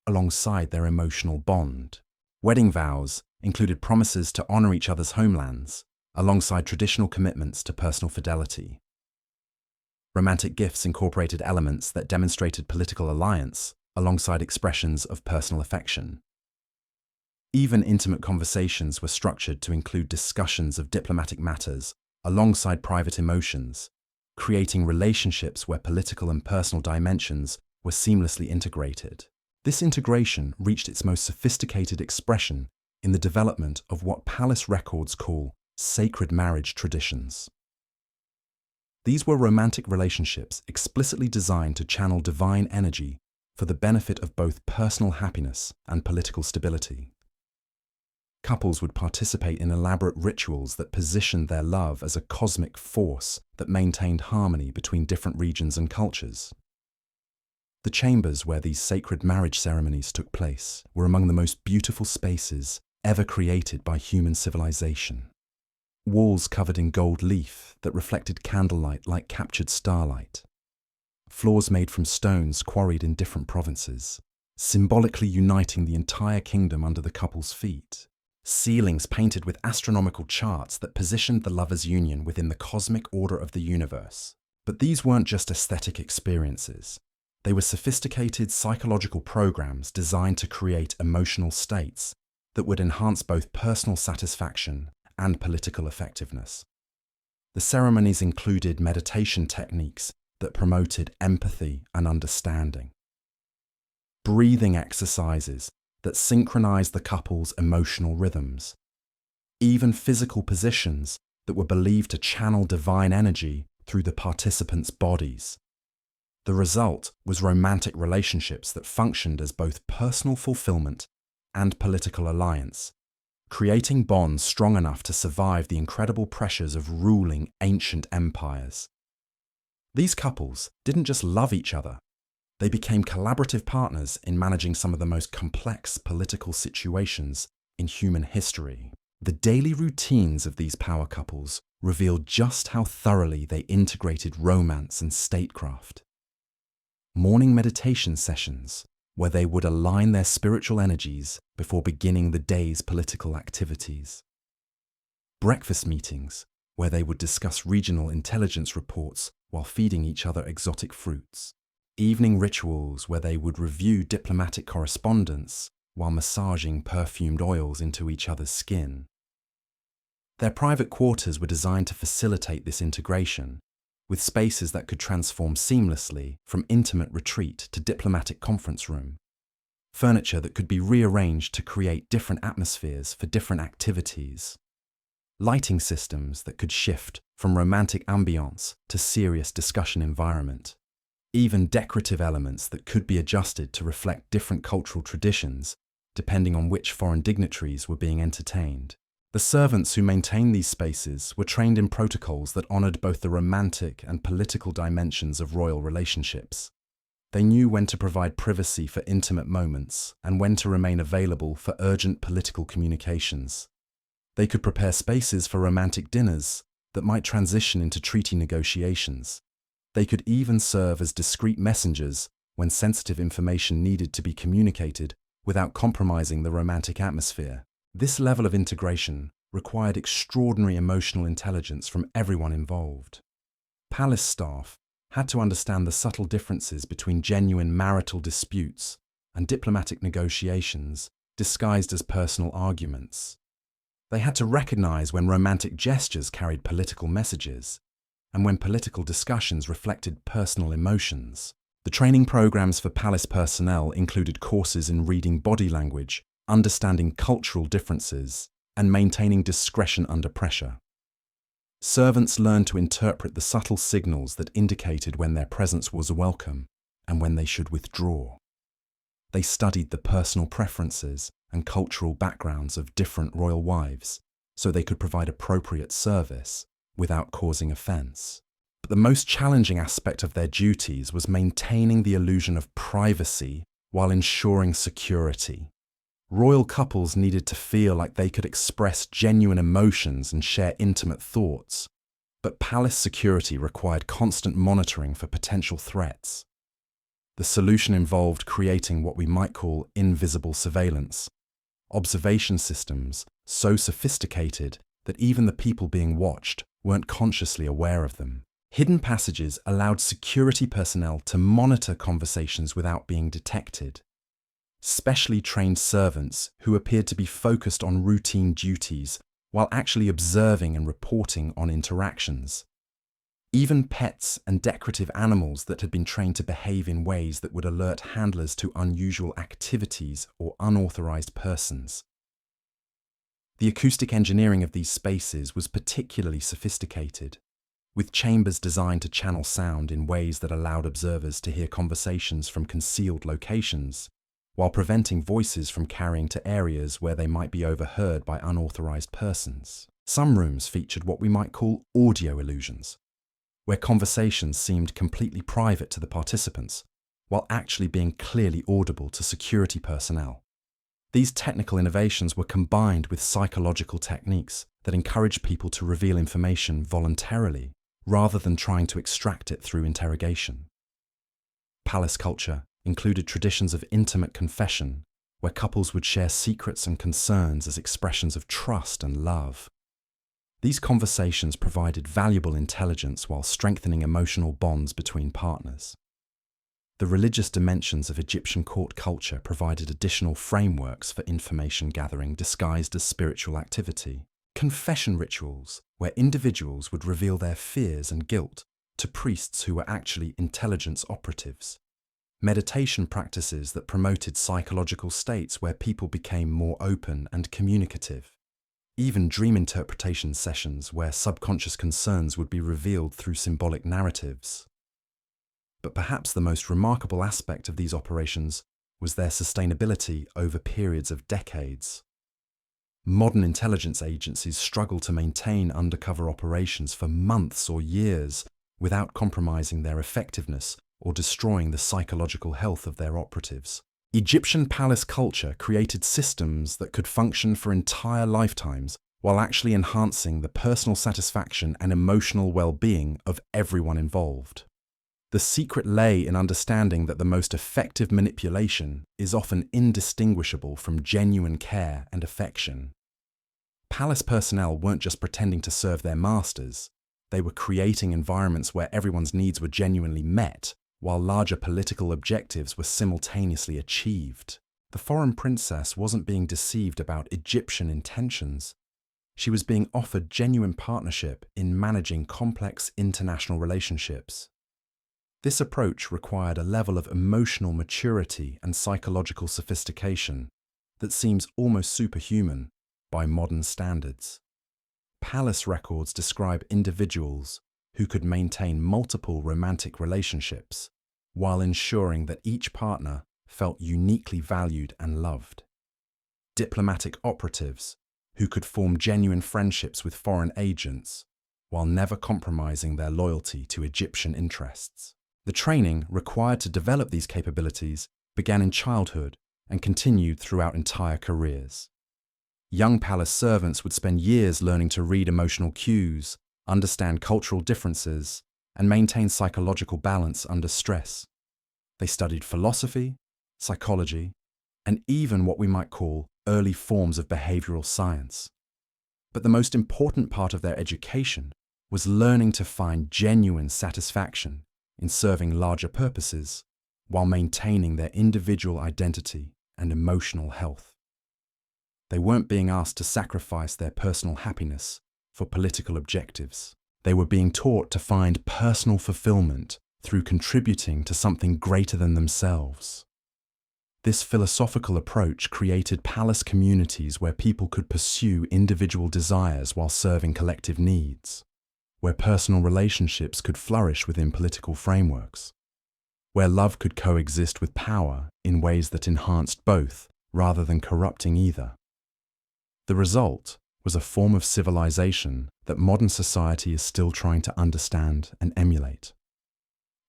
alongside their emotional bond. Wedding vows included promises to honor each other's homelands alongside traditional commitments to personal fidelity. Romantic gifts incorporated elements that demonstrated political alliance alongside expressions of personal affection. Even intimate conversations were structured to include discussions of diplomatic matters alongside private emotions, creating relationships where political and personal dimensions were seamlessly integrated. This integration reached its most sophisticated expression in the development of what palace records call sacred marriage traditions. These were romantic relationships explicitly designed to channel divine energy for the benefit of both personal happiness and political stability. Couples would participate in elaborate rituals that positioned their love as a cosmic force that maintained harmony between different regions and cultures. The chambers where these sacred marriage ceremonies took place were among the most beautiful spaces ever created by human civilization. Walls covered in gold leaf that reflected candlelight like captured starlight. Floors made from stones quarried in different provinces, symbolically uniting the entire kingdom under the couple's feet. Ceilings painted with astronomical charts that positioned the lovers' union within the cosmic order of the universe. But these weren't just aesthetic experiences. They were sophisticated psychological programs designed to create emotional states that would enhance both personal satisfaction and political effectiveness. The ceremonies included meditation techniques that promoted empathy and understanding, breathing exercises that synchronized the couple's emotional rhythms. Even physical positions that were believed to channel divine energy through the participants' bodies. The result was romantic relationships that functioned as both personal fulfillment and political alliance, creating bonds strong enough to survive the incredible pressures of ruling ancient empires. These couples didn't just love each other, they became collaborative partners in managing some of the most complex political situations in human history. The daily routines of these power couples revealed just how thoroughly they integrated romance and statecraft. Morning meditation sessions, where they would align their spiritual energies before beginning the day's political activities. Breakfast meetings, where they would discuss regional intelligence reports while feeding each other exotic fruits. Evening rituals, where they would review diplomatic correspondence while massaging perfumed oils into each other's skin. Their private quarters were designed to facilitate this integration, with spaces that could transform seamlessly from intimate retreat to diplomatic conference room. Furniture that could be rearranged to create different atmospheres for different activities. Lighting systems that could shift from romantic ambience to serious discussion environment. Even decorative elements that could be adjusted to reflect different cultural traditions, depending on which foreign dignitaries were being entertained. The servants who maintained these spaces were trained in protocols that honored both the romantic and political dimensions of royal relationships. They knew when to provide privacy for intimate moments and when to remain available for urgent political communications. They could prepare spaces for romantic dinners that might transition into treaty negotiations. They could even serve as discreet messengers when sensitive information needed to be communicated without compromising the romantic atmosphere. This level of integration required extraordinary emotional intelligence from everyone involved. Palace staff had to understand the subtle differences between genuine marital disputes and diplomatic negotiations disguised as personal arguments. They had to recognize when romantic gestures carried political messages and when political discussions reflected personal emotions. The training programs for palace personnel included courses in reading body language, understanding cultural differences, and maintaining discretion under pressure. Servants learned to interpret the subtle signals that indicated when their presence was welcome and when they should withdraw. They studied the personal preferences and cultural backgrounds of different royal wives so they could provide appropriate service without causing offense. But the most challenging aspect of their duties was maintaining the illusion of privacy while ensuring security. Royal couples needed to feel like they could express genuine emotions and share intimate thoughts, but palace security required constant monitoring for potential threats. The solution involved creating what we might call invisible surveillance, observation systems so sophisticated that even the people being watched weren't consciously aware of them. Hidden passages allowed security personnel to monitor conversations without being detected. Specially trained servants who appeared to be focused on routine duties while actually observing and reporting on interactions. Even pets and decorative animals that had been trained to behave in ways that would alert handlers to unusual activities or unauthorized persons. The acoustic engineering of these spaces was particularly sophisticated, with chambers designed to channel sound in ways that allowed observers to hear conversations from concealed locations, while preventing voices from carrying to areas where they might be overheard by unauthorized persons. Some rooms featured what we might call audio illusions, where conversations seemed completely private to the participants, while actually being clearly audible to security personnel. These technical innovations were combined with psychological techniques that encouraged people to reveal information voluntarily, rather than trying to extract it through interrogation. Palace culture included traditions of intimate confession, where couples would share secrets and concerns as expressions of trust and love. These conversations provided valuable intelligence while strengthening emotional bonds between partners. The religious dimensions of Egyptian court culture provided additional frameworks for information gathering disguised as spiritual activity. Confession rituals, where individuals would reveal their fears and guilt to priests who were actually intelligence operatives. meditation practices that promoted psychological states where people became more open and communicative, even dream interpretation sessions where subconscious concerns would be revealed through symbolic narratives. But perhaps the most remarkable aspect of these operations was their sustainability over periods of decades. Modern intelligence agencies struggle to maintain undercover operations for months or years without compromising their effectiveness or destroying the psychological health of their operatives. Egyptian palace culture created systems that could function for entire lifetimes while actually enhancing the personal satisfaction and emotional well-being of everyone involved. The secret lay in understanding that the most effective manipulation is often indistinguishable from genuine care and affection. Palace personnel weren't just pretending to serve their masters, they were creating environments where everyone's needs were genuinely met, while larger political objectives were simultaneously achieved. The foreign princess wasn't being deceived about Egyptian intentions. She was being offered genuine partnership in managing complex international relationships. This approach required a level of emotional maturity and psychological sophistication that seems almost superhuman by modern standards. Palace records describe individuals who could maintain multiple romantic relationships while ensuring that each partner felt uniquely valued and loved. Diplomatic operatives who could form genuine friendships with foreign agents while never compromising their loyalty to Egyptian interests. The training required to develop these capabilities began in childhood and continued throughout entire careers. Young palace servants would spend years learning to read emotional cues, understand cultural differences, and maintain psychological balance under stress. They studied philosophy, psychology, and even what we might call early forms of behavioral science. But the most important part of their education was learning to find genuine satisfaction in serving larger purposes while maintaining their individual identity and emotional health. They weren't being asked to sacrifice their personal happiness for political objectives. They were being taught to find personal fulfillment through contributing to something greater than themselves. This philosophical approach created palace communities where people could pursue individual desires while serving collective needs, where personal relationships could flourish within political frameworks, where love could coexist with power in ways that enhanced both rather than corrupting either. The result was a form of civilization that modern society is still trying to understand and emulate.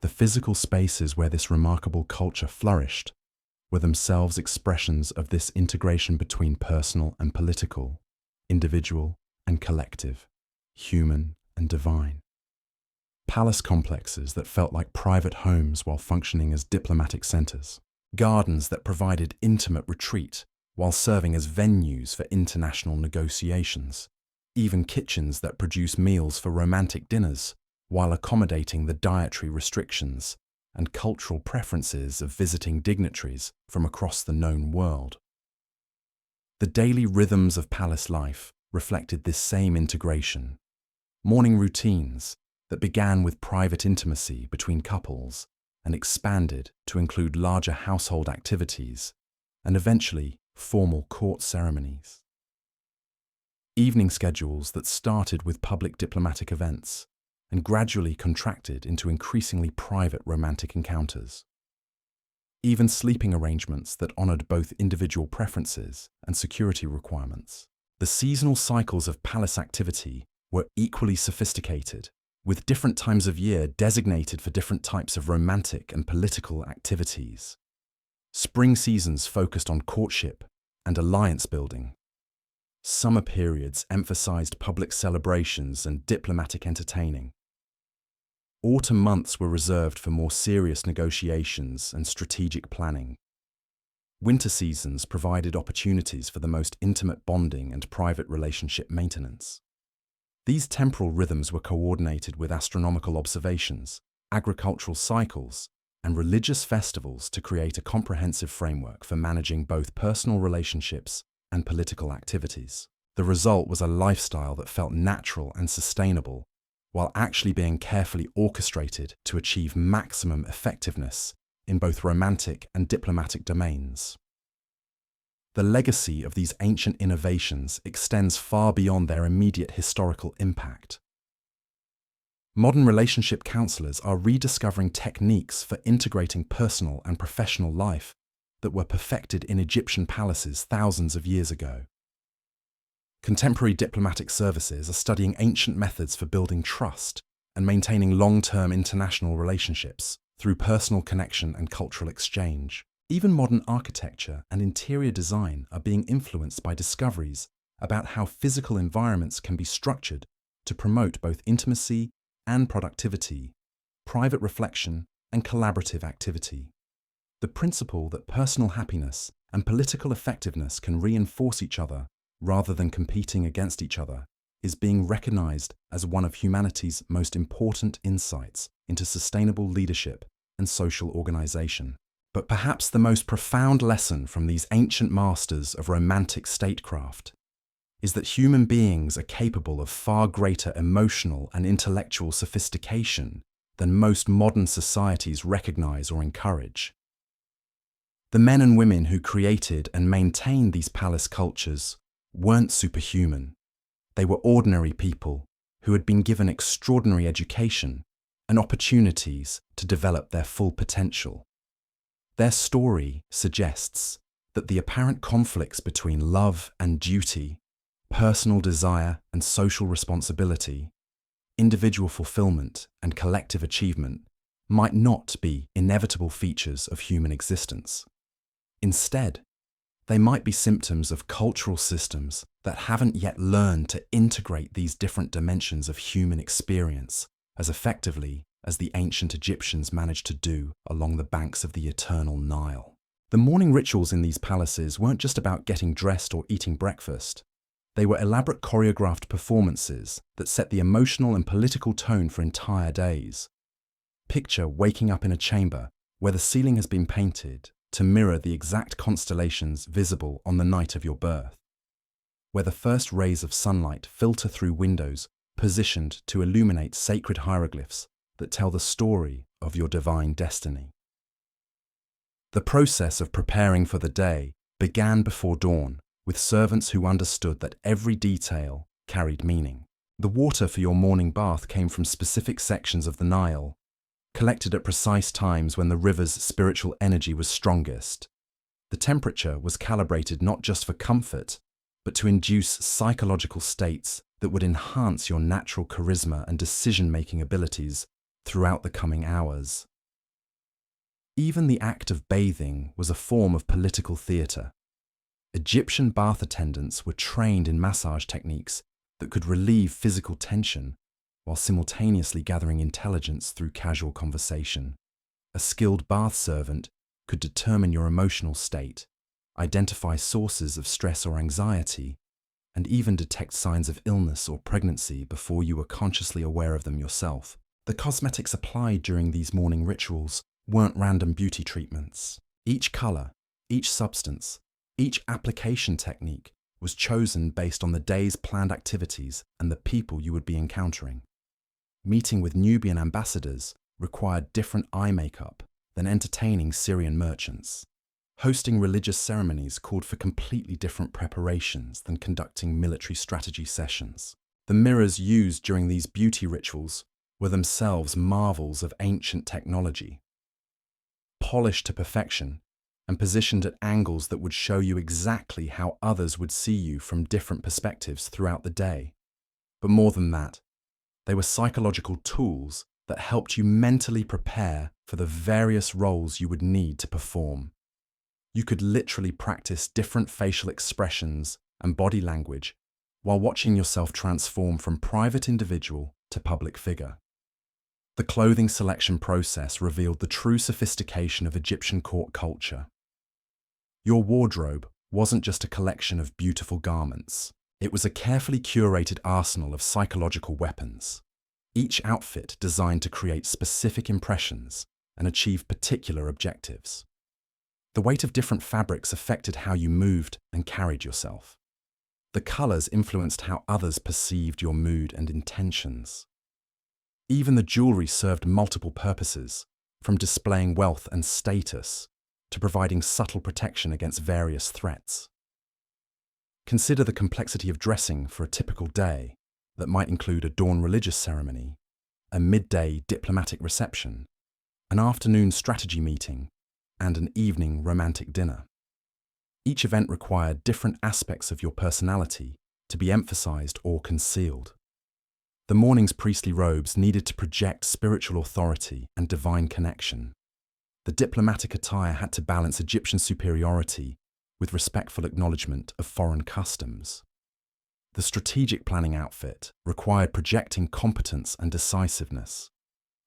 The physical spaces where this remarkable culture flourished were themselves expressions of this integration between personal and political, individual and collective, human and divine. Palace complexes that felt like private homes while functioning as diplomatic centers, gardens that provided intimate retreat while serving as venues for international negotiations, even kitchens that produce meals for romantic dinners while accommodating the dietary restrictions and cultural preferences of visiting dignitaries from across the known world. The daily rhythms of palace life reflected this same integration. Morning routines that began with private intimacy between couples and expanded to include larger household activities and eventually formal court ceremonies. Evening schedules that started with public diplomatic events and gradually contracted into increasingly private romantic encounters. Even sleeping arrangements that honored both individual preferences and security requirements. The seasonal cycles of palace activity were equally sophisticated, with different times of year designated for different types of romantic and political activities. Spring seasons focused on courtship and alliance building. Summer periods emphasized public celebrations and diplomatic entertaining. Autumn months were reserved for more serious negotiations and strategic planning. Winter seasons provided opportunities for the most intimate bonding and private relationship maintenance. These temporal rhythms were coordinated with astronomical observations, agricultural cycles, and religious festivals to create a comprehensive framework for managing both personal relationships and political activities. The result was a lifestyle that felt natural and sustainable, while actually being carefully orchestrated to achieve maximum effectiveness in both romantic and diplomatic domains. The legacy of these ancient innovations extends far beyond their immediate historical impact. Modern relationship counselors are rediscovering techniques for integrating personal and professional life that were perfected in Egyptian palaces thousands of years ago. Contemporary diplomatic services are studying ancient methods for building trust and maintaining long-term international relationships through personal connection and cultural exchange. Even modern architecture and interior design are being influenced by discoveries about how physical environments can be structured to promote both intimacy and productivity, private reflection, and collaborative activity. The principle that personal happiness and political effectiveness can reinforce each other rather than competing against each other is being recognized as one of humanity's most important insights into sustainable leadership and social organization. But perhaps the most profound lesson from these ancient masters of romantic statecraft is that human beings are capable of far greater emotional and intellectual sophistication than most modern societies recognize or encourage. The men and women who created and maintained these palace cultures weren't superhuman. They were ordinary people who had been given extraordinary education and opportunities to develop their full potential. Their story suggests that the apparent conflicts between love and duty, personal desire and social responsibility, individual fulfillment and collective achievement might not be inevitable features of human existence. Instead, they might be symptoms of cultural systems that haven't yet learned to integrate these different dimensions of human experience as effectively as the ancient Egyptians managed to do along the banks of the eternal Nile. The morning rituals in these palaces weren't just about getting dressed or eating breakfast. They were elaborate choreographed performances that set the emotional and political tone for entire days. Picture waking up in a chamber where the ceiling has been painted to mirror the exact constellations visible on the night of your birth, where the first rays of sunlight filter through windows positioned to illuminate sacred hieroglyphs that tell the story of your divine destiny. The process of preparing for the day began before dawn, with servants who understood that every detail carried meaning. The water for your morning bath came from specific sections of the Nile, collected at precise times when the river's spiritual energy was strongest. The temperature was calibrated not just for comfort, but to induce psychological states that would enhance your natural charisma and decision-making abilities throughout the coming hours. Even the act of bathing was a form of political theatre. Egyptian bath attendants were trained in massage techniques that could relieve physical tension while simultaneously gathering intelligence through casual conversation. A skilled bath servant could determine your emotional state, identify sources of stress or anxiety, and even detect signs of illness or pregnancy before you were consciously aware of them yourself. The cosmetics applied during these morning rituals weren't random beauty treatments. Each color, each substance, each application technique was chosen based on the day's planned activities and the people you would be encountering. Meeting with Nubian ambassadors required different eye makeup than entertaining Syrian merchants. Hosting religious ceremonies called for completely different preparations than conducting military strategy sessions. The mirrors used during these beauty rituals were themselves marvels of ancient technology. Polished to perfection and positioned at angles that would show you exactly how others would see you from different perspectives throughout the day. But more than that, they were psychological tools that helped you mentally prepare for the various roles you would need to perform. You could literally practice different facial expressions and body language while watching yourself transform from private individual to public figure. The clothing selection process revealed the true sophistication of Egyptian court culture. Your wardrobe wasn't just a collection of beautiful garments. It was a carefully curated arsenal of psychological weapons, each outfit designed to create specific impressions and achieve particular objectives. The weight of different fabrics affected how you moved and carried yourself. The colors influenced how others perceived your mood and intentions. Even the jewelry served multiple purposes, from displaying wealth and status to providing subtle protection against various threats. Consider the complexity of dressing for a typical day that might include a dawn religious ceremony, a midday diplomatic reception, an afternoon strategy meeting, and an evening romantic dinner. Each event required different aspects of your personality to be emphasized or concealed. The morning's priestly robes needed to project spiritual authority and divine connection. The diplomatic attire had to balance Egyptian superiority with respectful acknowledgement of foreign customs. The strategic planning outfit required projecting competence and decisiveness.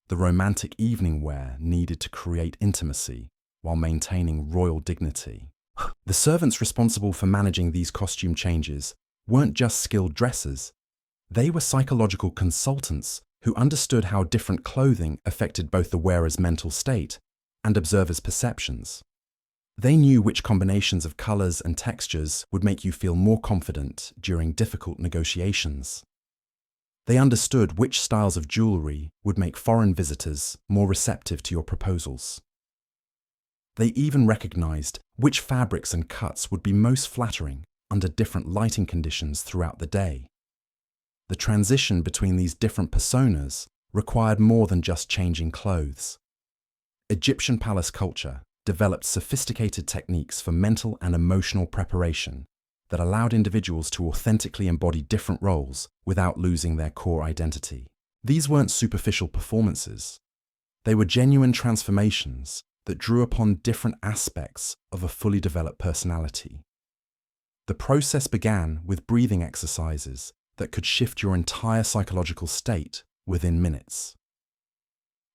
The romantic evening wear needed to create intimacy while maintaining royal dignity. The servants responsible for managing these costume changes weren't just skilled dressers. They were psychological consultants who understood how different clothing affected both the wearer's mental state and observers' perceptions. They knew which combinations of colors and textures would make you feel more confident during difficult negotiations. They understood which styles of jewelry would make foreign visitors more receptive to your proposals. They even recognized which fabrics and cuts would be most flattering under different lighting conditions throughout the day. The transition between these different personas required more than just changing clothes. Egyptian palace culture developed sophisticated techniques for mental and emotional preparation that allowed individuals to authentically embody different roles without losing their core identity. These weren't superficial performances. They were genuine transformations that drew upon different aspects of a fully developed personality. The process began with breathing exercises that could shift your entire psychological state within minutes.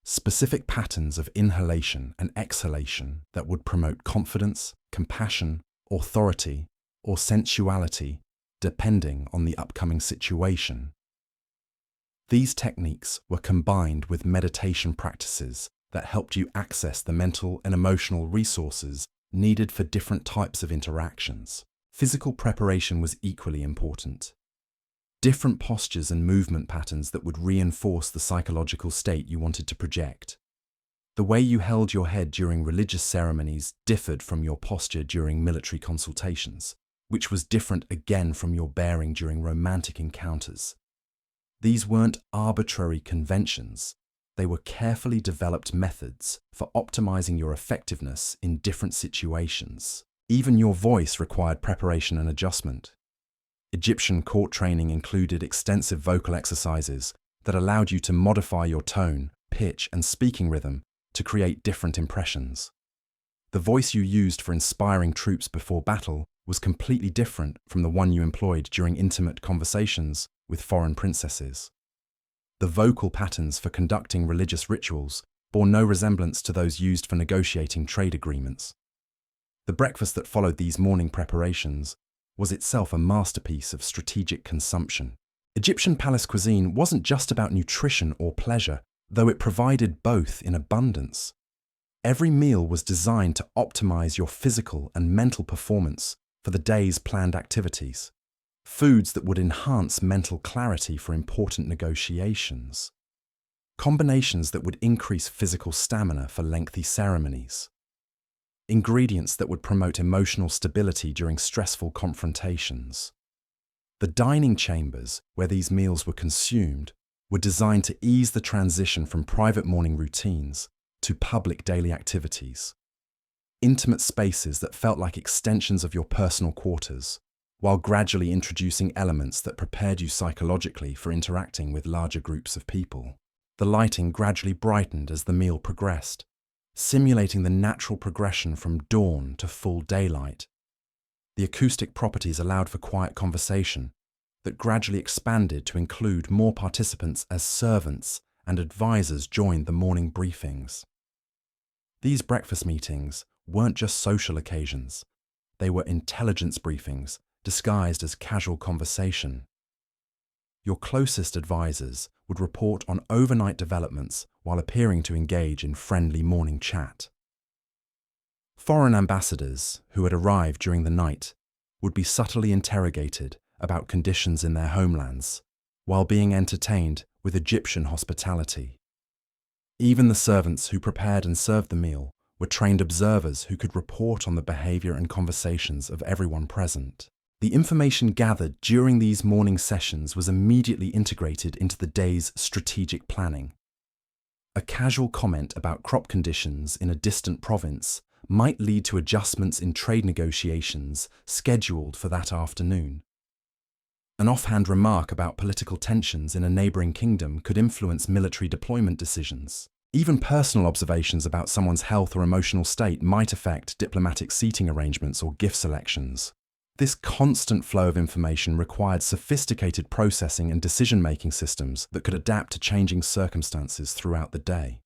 Specific patterns of inhalation and exhalation that would promote confidence, compassion, authority, or sensuality, depending on the upcoming situation. These techniques were combined with meditation practices that helped you access the mental and emotional resources needed for different types of interactions. Physical preparation was equally important. Different postures and movement patterns that would reinforce the psychological state you wanted to project. The way you held your head during religious ceremonies differed from your posture during military consultations, which was different again from your bearing during romantic encounters. These weren't arbitrary conventions. They were carefully developed methods for optimizing your effectiveness in different situations. Even your voice required preparation and adjustment. Egyptian court training included extensive vocal exercises that allowed you to modify your tone, pitch, and speaking rhythm to create different impressions. The voice you used for inspiring troops before battle was completely different from the one you employed during intimate conversations with foreign princesses. The vocal patterns for conducting religious rituals bore no resemblance to those used for negotiating trade agreements. The breakfast that followed these morning preparations was itself a masterpiece of strategic consumption. Egyptian palace cuisine wasn't just about nutrition or pleasure, though it provided both in abundance. Every meal was designed to optimize your physical and mental performance for the day's planned activities. Foods that would enhance mental clarity for important negotiations. Combinations that would increase physical stamina for lengthy ceremonies. Ingredients that would promote emotional stability during stressful confrontations. The dining chambers, where these meals were consumed, were designed to ease the transition from private morning routines to public daily activities. Intimate spaces that felt like extensions of your personal quarters, while gradually introducing elements that prepared you psychologically for interacting with larger groups of people. The lighting gradually brightened as the meal progressed, simulating the natural progression from dawn to full daylight. The acoustic properties allowed for quiet conversation that gradually expanded to include more participants as servants and advisors joined the morning briefings. These breakfast meetings weren't just social occasions. They were intelligence briefings disguised as casual conversation. Your closest advisors would report on overnight developments while appearing to engage in friendly morning chat. Foreign ambassadors who had arrived during the night would be subtly interrogated about conditions in their homelands, while being entertained with Egyptian hospitality. Even the servants who prepared and served the meal were trained observers who could report on the behavior and conversations of everyone present. The information gathered during these morning sessions was immediately integrated into the day's strategic planning. A casual comment about crop conditions in a distant province might lead to adjustments in trade negotiations scheduled for that afternoon. An offhand remark about political tensions in a neighbouring kingdom could influence military deployment decisions. Even personal observations about someone's health or emotional state might affect diplomatic seating arrangements or gift selections. This constant flow of information required sophisticated processing and decision-making systems that could adapt to changing circumstances throughout the day.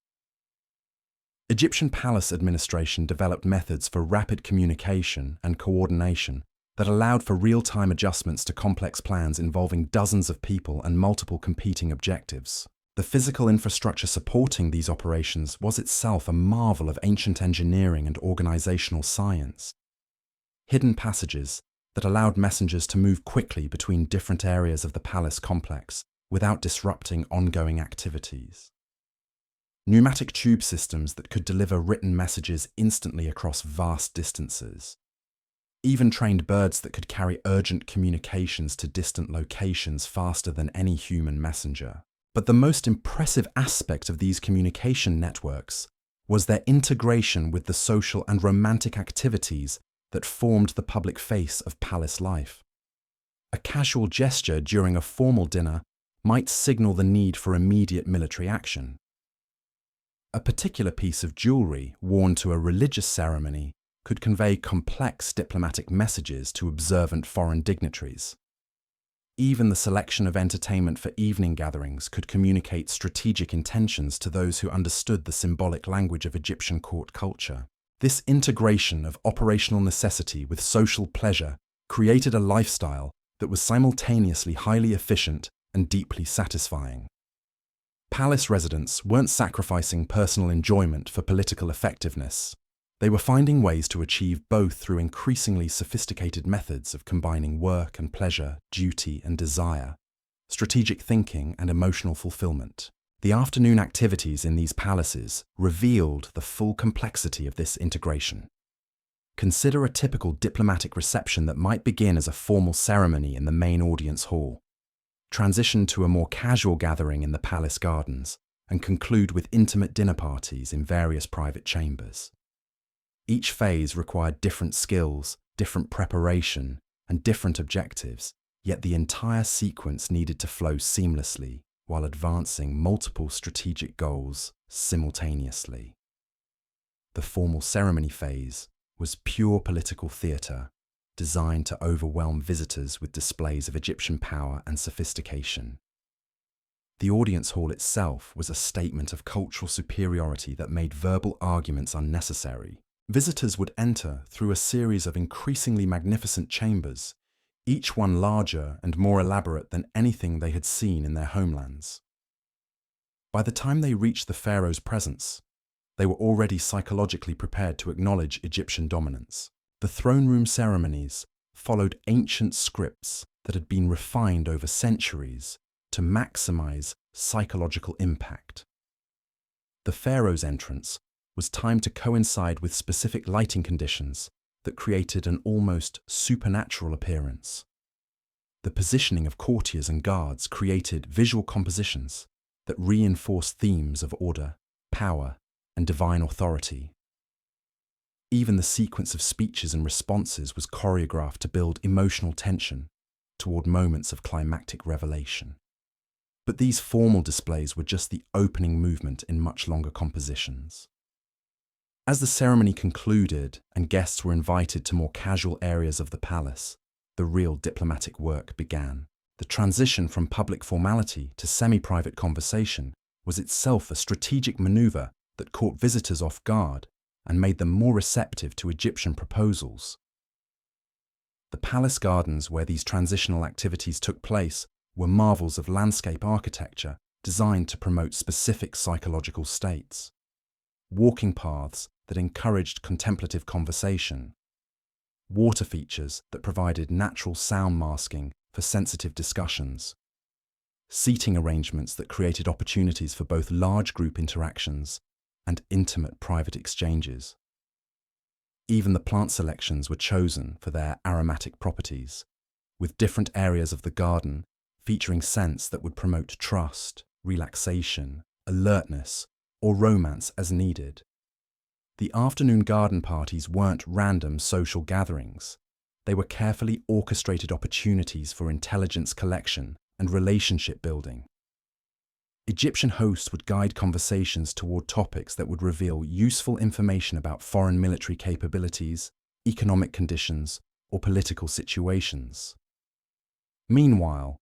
Egyptian palace administration developed methods for rapid communication and coordination that allowed for real-time adjustments to complex plans involving dozens of people and multiple competing objectives. The physical infrastructure supporting these operations was itself a marvel of ancient engineering and organizational science. Hidden passages that allowed messengers to move quickly between different areas of the palace complex without disrupting ongoing activities. Pneumatic tube systems that could deliver written messages instantly across vast distances. Even trained birds that could carry urgent communications to distant locations faster than any human messenger. But the most impressive aspect of these communication networks was their integration with the social and romantic activities that formed the public face of palace life. A casual gesture during a formal dinner might signal the need for immediate military action. A particular piece of jewelry worn to a religious ceremony could convey complex diplomatic messages to observant foreign dignitaries. Even the selection of entertainment for evening gatherings could communicate strategic intentions to those who understood the symbolic language of Egyptian court culture. This integration of operational necessity with social pleasure created a lifestyle that was simultaneously highly efficient and deeply satisfying. Palace residents weren't sacrificing personal enjoyment for political effectiveness. They were finding ways to achieve both through increasingly sophisticated methods of combining work and pleasure, duty and desire, strategic thinking and emotional fulfillment. The afternoon activities in these palaces revealed the full complexity of this integration. Consider a typical diplomatic reception that might begin as a formal ceremony in the main audience hall, transition to a more casual gathering in the palace gardens, and conclude with intimate dinner parties in various private chambers. Each phase required different skills, different preparation, and different objectives, yet the entire sequence needed to flow seamlessly while advancing multiple strategic goals simultaneously. The formal ceremony phase was pure political theatre, designed to overwhelm visitors with displays of Egyptian power and sophistication. The audience hall itself was a statement of cultural superiority that made verbal arguments unnecessary. Visitors would enter through a series of increasingly magnificent chambers, each one larger and more elaborate than anything they had seen in their homelands. By the time they reached the pharaoh's presence, they were already psychologically prepared to acknowledge Egyptian dominance. The throne room ceremonies followed ancient scripts that had been refined over centuries to maximize psychological impact. The pharaoh's entrance was timed to coincide with specific lighting conditions that created an almost supernatural appearance. The positioning of courtiers and guards created visual compositions that reinforced themes of order, power, and divine authority. Even the sequence of speeches and responses was choreographed to build emotional tension toward moments of climactic revelation. But these formal displays were just the opening movement in much longer compositions. As the ceremony concluded and guests were invited to more casual areas of the palace, the real diplomatic work began. The transition from public formality to semi-private conversation was itself a strategic maneuver that caught visitors off guard and made them more receptive to Egyptian proposals. The palace gardens where these transitional activities took place were marvels of landscape architecture designed to promote specific psychological states. Walking paths that encouraged contemplative conversation, water features that provided natural sound masking for sensitive discussions, seating arrangements that created opportunities for both large group interactions and intimate private exchanges. Even the plant selections were chosen for their aromatic properties, with different areas of the garden featuring scents that would promote trust, relaxation, alertness, or romance as needed. The afternoon garden parties weren't random social gatherings. They were carefully orchestrated opportunities for intelligence collection and relationship building. Egyptian hosts would guide conversations toward topics that would reveal useful information about foreign military capabilities, economic conditions, or political situations. Meanwhile,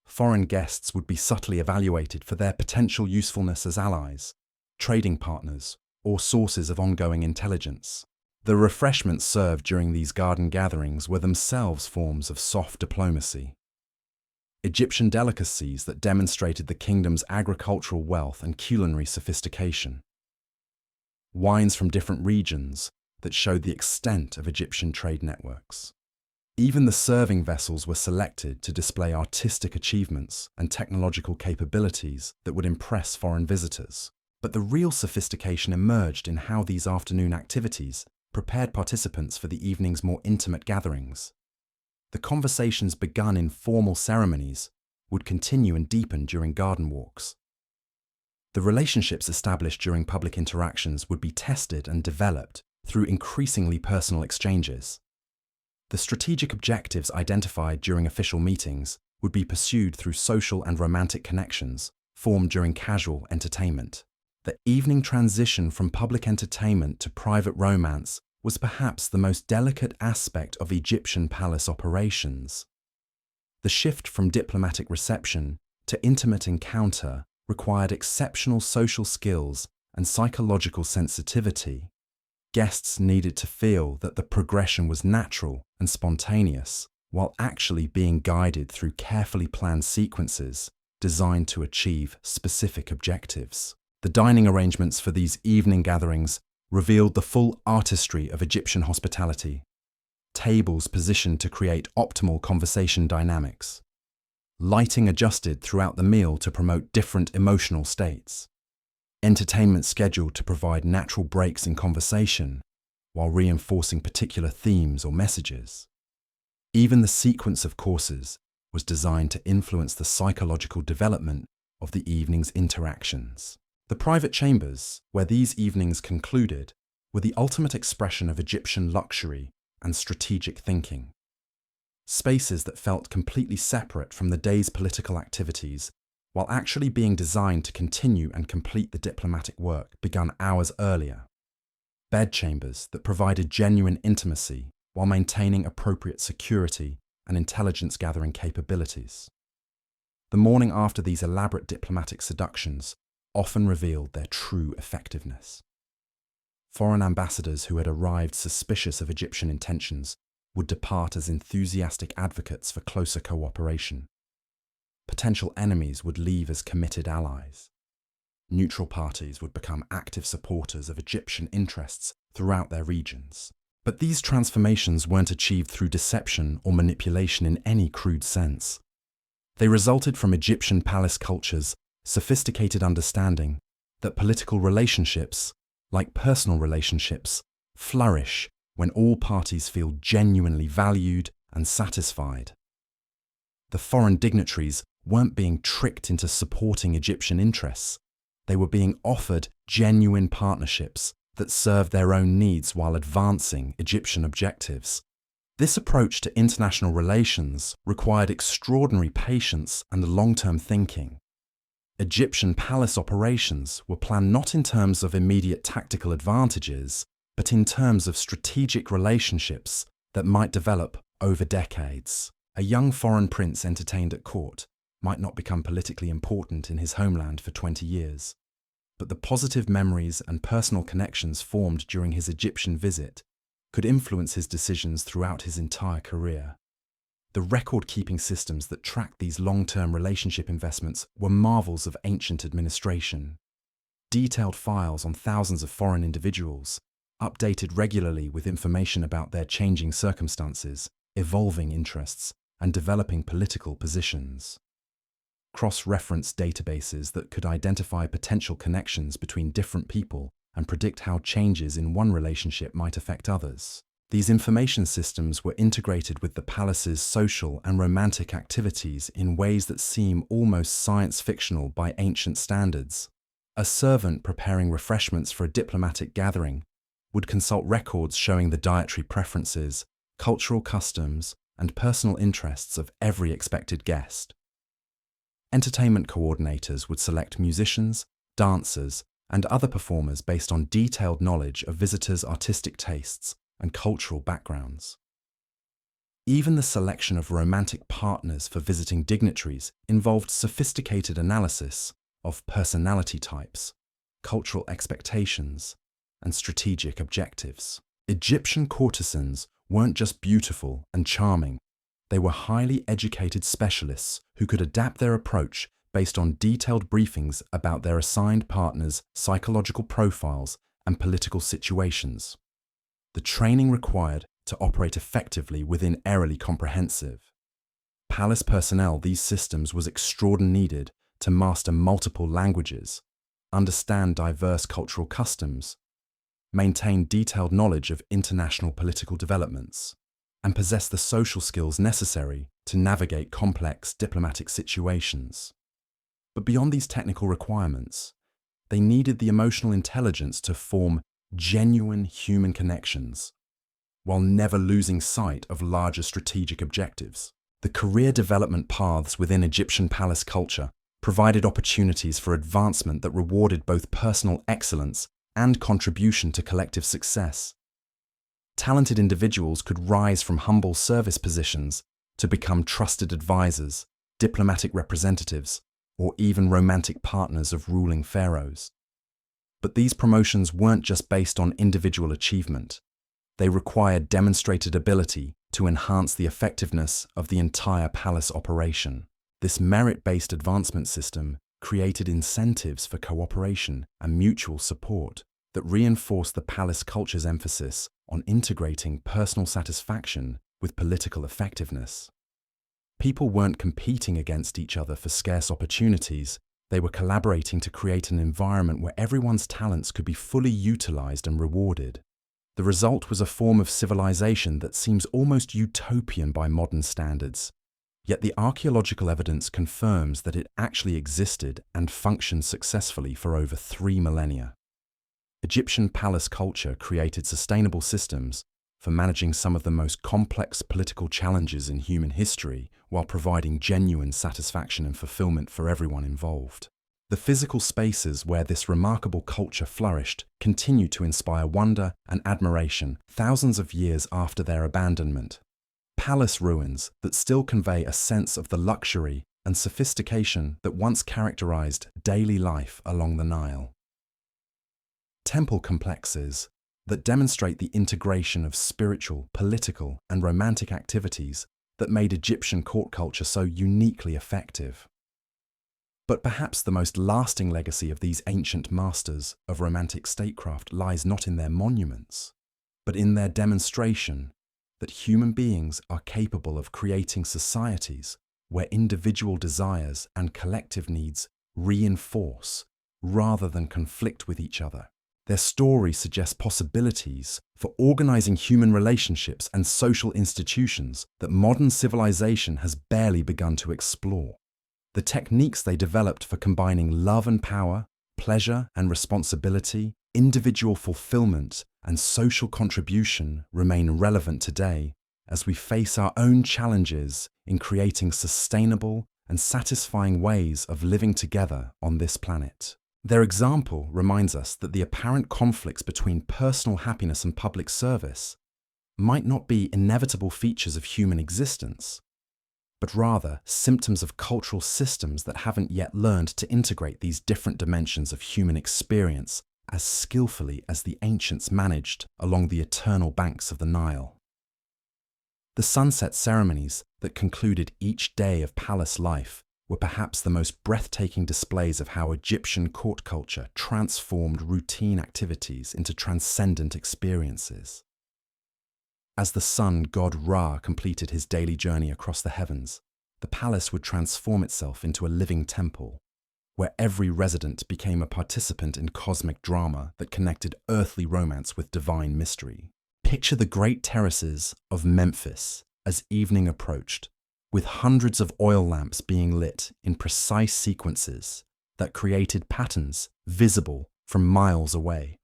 foreign guests would be subtly evaluated for their potential usefulness as allies, trading partners, or sources of ongoing intelligence. The refreshments served during these garden gatherings were themselves forms of soft diplomacy. Egyptian delicacies that demonstrated the kingdom's agricultural wealth and culinary sophistication. Wines from different regions that showed the extent of Egyptian trade networks. Even the serving vessels were selected to display artistic achievements and technological capabilities that would impress foreign visitors. But the real sophistication emerged in how these afternoon activities prepared participants for the evening's more intimate gatherings. The conversations begun in formal ceremonies would continue and deepen during garden walks. The relationships established during public interactions would be tested and developed through increasingly personal exchanges. The strategic objectives identified during official meetings would be pursued through social and romantic connections formed during casual entertainment. The evening transition from public entertainment to private romance was perhaps the most delicate aspect of Egyptian palace operations. The shift from diplomatic reception to intimate encounter required exceptional social skills and psychological sensitivity. Guests needed to feel that the progression was natural and spontaneous, while actually being guided through carefully planned sequences designed to achieve specific objectives. The dining arrangements for these evening gatherings revealed the full artistry of Egyptian hospitality. Tables positioned to create optimal conversation dynamics. Lighting adjusted throughout the meal to promote different emotional states. Entertainment scheduled to provide natural breaks in conversation while reinforcing particular themes or messages. Even the sequence of courses was designed to influence the psychological development of the evening's interactions. The private chambers, where these evenings concluded, were the ultimate expression of Egyptian luxury and strategic thinking. Spaces that felt completely separate from the day's political activities, while actually being designed to continue and complete the diplomatic work begun hours earlier. Bedchambers that provided genuine intimacy while maintaining appropriate security and intelligence gathering capabilities. The morning after these elaborate diplomatic seductions often revealed their true effectiveness. Foreign ambassadors who had arrived suspicious of Egyptian intentions would depart as enthusiastic advocates for closer cooperation. Potential enemies would leave as committed allies. Neutral parties would become active supporters of Egyptian interests throughout their regions. But these transformations weren't achieved through deception or manipulation in any crude sense. They resulted from Egyptian palace culture's sophisticated understanding that political relationships, like personal relationships, flourish when all parties feel genuinely valued and satisfied. The foreign dignitaries weren't being tricked into supporting Egyptian interests. They were being offered genuine partnerships that served their own needs while advancing Egyptian objectives. This approach to international relations required extraordinary patience and long-term thinking. Egyptian palace operations were planned not in terms of immediate tactical advantages, but in terms of strategic relationships that might develop over decades. A young foreign prince entertained at court might not become politically important in his homeland for 20 years, but the positive memories and personal connections formed during his Egyptian visit could influence his decisions throughout his entire career. The record-keeping systems that tracked these long-term relationship investments were marvels of ancient administration. Detailed files on thousands of foreign individuals, updated regularly with information about their changing circumstances, evolving interests, and developing political positions. cross-reference databases that could identify potential connections between different people and predict how changes in one relationship might affect others. These information systems were integrated with the palace's social and romantic activities in ways that seem almost science-fictional by ancient standards. A servant preparing refreshments for a diplomatic gathering would consult records showing the dietary preferences, cultural customs, and personal interests of every expected guest. Entertainment coordinators would select musicians, dancers, and other performers based on detailed knowledge of visitors' artistic tastes and cultural backgrounds. Even the selection of romantic partners for visiting dignitaries involved sophisticated analysis of personality types, cultural expectations, and strategic objectives. Egyptian courtesans weren't just beautiful and charming, they were highly educated specialists who could adapt their approach based on detailed briefings about their assigned partners' psychological profiles and political situations. The training required to operate effectively within airily comprehensive. Palace personnel, these systems was extraordinarily needed to master multiple languages, understand diverse cultural customs, maintain detailed knowledge of international political developments, and possess the social skills necessary to navigate complex diplomatic situations. But beyond these technical requirements, they needed the emotional intelligence to form genuine human connections, while never losing sight of larger strategic objectives. The career development paths within Egyptian palace culture provided opportunities for advancement that rewarded both personal excellence and contribution to collective success. Talented individuals could rise from humble service positions to become trusted advisors, diplomatic representatives, or even romantic partners of ruling pharaohs. But these promotions weren't just based on individual achievement. They required demonstrated ability to enhance the effectiveness of the entire palace operation. This merit-based advancement system created incentives for cooperation and mutual support that reinforced the palace culture's emphasis on integrating personal satisfaction with political effectiveness. People weren't competing against each other for scarce opportunities, they were collaborating to create an environment where everyone's talents could be fully utilized and rewarded. The result was a form of civilization that seems almost utopian by modern standards, yet the archaeological evidence confirms that it actually existed and functioned successfully for over 3 millennia. Egyptian palace culture created sustainable systems for managing some of the most complex political challenges in human history while providing genuine satisfaction and fulfillment for everyone involved. The physical spaces where this remarkable culture flourished continue to inspire wonder and admiration thousands of years after their abandonment. Palace ruins that still convey a sense of the luxury and sophistication that once characterized daily life along the Nile. Temple complexes that demonstrate the integration of spiritual, political, and romantic activities that made Egyptian court culture so uniquely effective. But perhaps the most lasting legacy of these ancient masters of romantic statecraft lies not in their monuments, but in their demonstration that human beings are capable of creating societies where individual desires and collective needs reinforce rather than conflict with each other. Their story suggests possibilities for organizing human relationships and social institutions that modern civilization has barely begun to explore. The techniques they developed for combining love and power, pleasure and responsibility, individual fulfillment, and social contribution remain relevant today as we face our own challenges in creating sustainable and satisfying ways of living together on this planet. Their example reminds us that the apparent conflicts between personal happiness and public service might not be inevitable features of human existence, but rather symptoms of cultural systems that haven't yet learned to integrate these different dimensions of human experience as skillfully as the ancients managed along the eternal banks of the Nile. The sunset ceremonies that concluded each day of palace life were perhaps the most breathtaking displays of how Egyptian court culture transformed routine activities into transcendent experiences. As the sun god Ra completed his daily journey across the heavens, the palace would transform itself into a living temple, where every resident became a participant in cosmic drama that connected earthly romance with divine mystery. Picture the great terraces of Memphis as evening approached, with hundreds of oil lamps being lit in precise sequences that created patterns visible from miles away.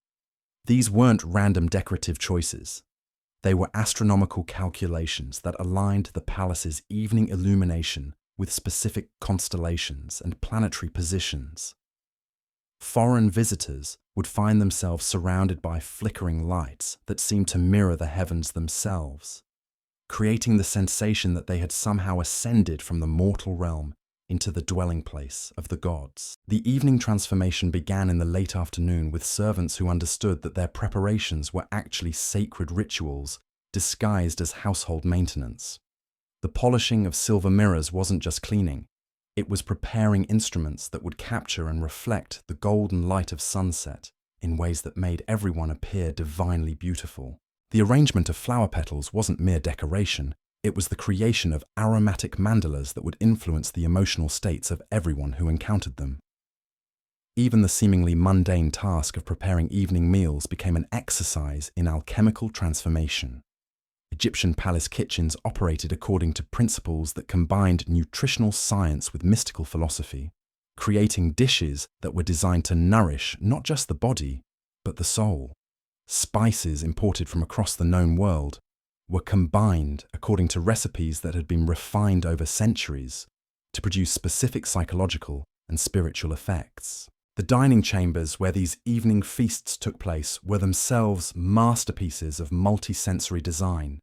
These weren't random decorative choices. They were astronomical calculations that aligned the palace's evening illumination with specific constellations and planetary positions. Foreign visitors would find themselves surrounded by flickering lights that seemed to mirror the heavens themselves, creating the sensation that they had somehow ascended from the mortal realm into the dwelling place of the gods. The evening transformation began in the late afternoon with servants who understood that their preparations were actually sacred rituals disguised as household maintenance. The polishing of silver mirrors wasn't just cleaning, it was preparing instruments that would capture and reflect the golden light of sunset in ways that made everyone appear divinely beautiful. The arrangement of flower petals wasn't mere decoration, it was the creation of aromatic mandalas that would influence the emotional states of everyone who encountered them. Even the seemingly mundane task of preparing evening meals became an exercise in alchemical transformation. Egyptian palace kitchens operated according to principles that combined nutritional science with mystical philosophy, creating dishes that were designed to nourish not just the body, but the soul. Spices imported from across the known world were combined according to recipes that had been refined over centuries to produce specific psychological and spiritual effects. The dining chambers where these evening feasts took place were themselves masterpieces of multi-sensory design.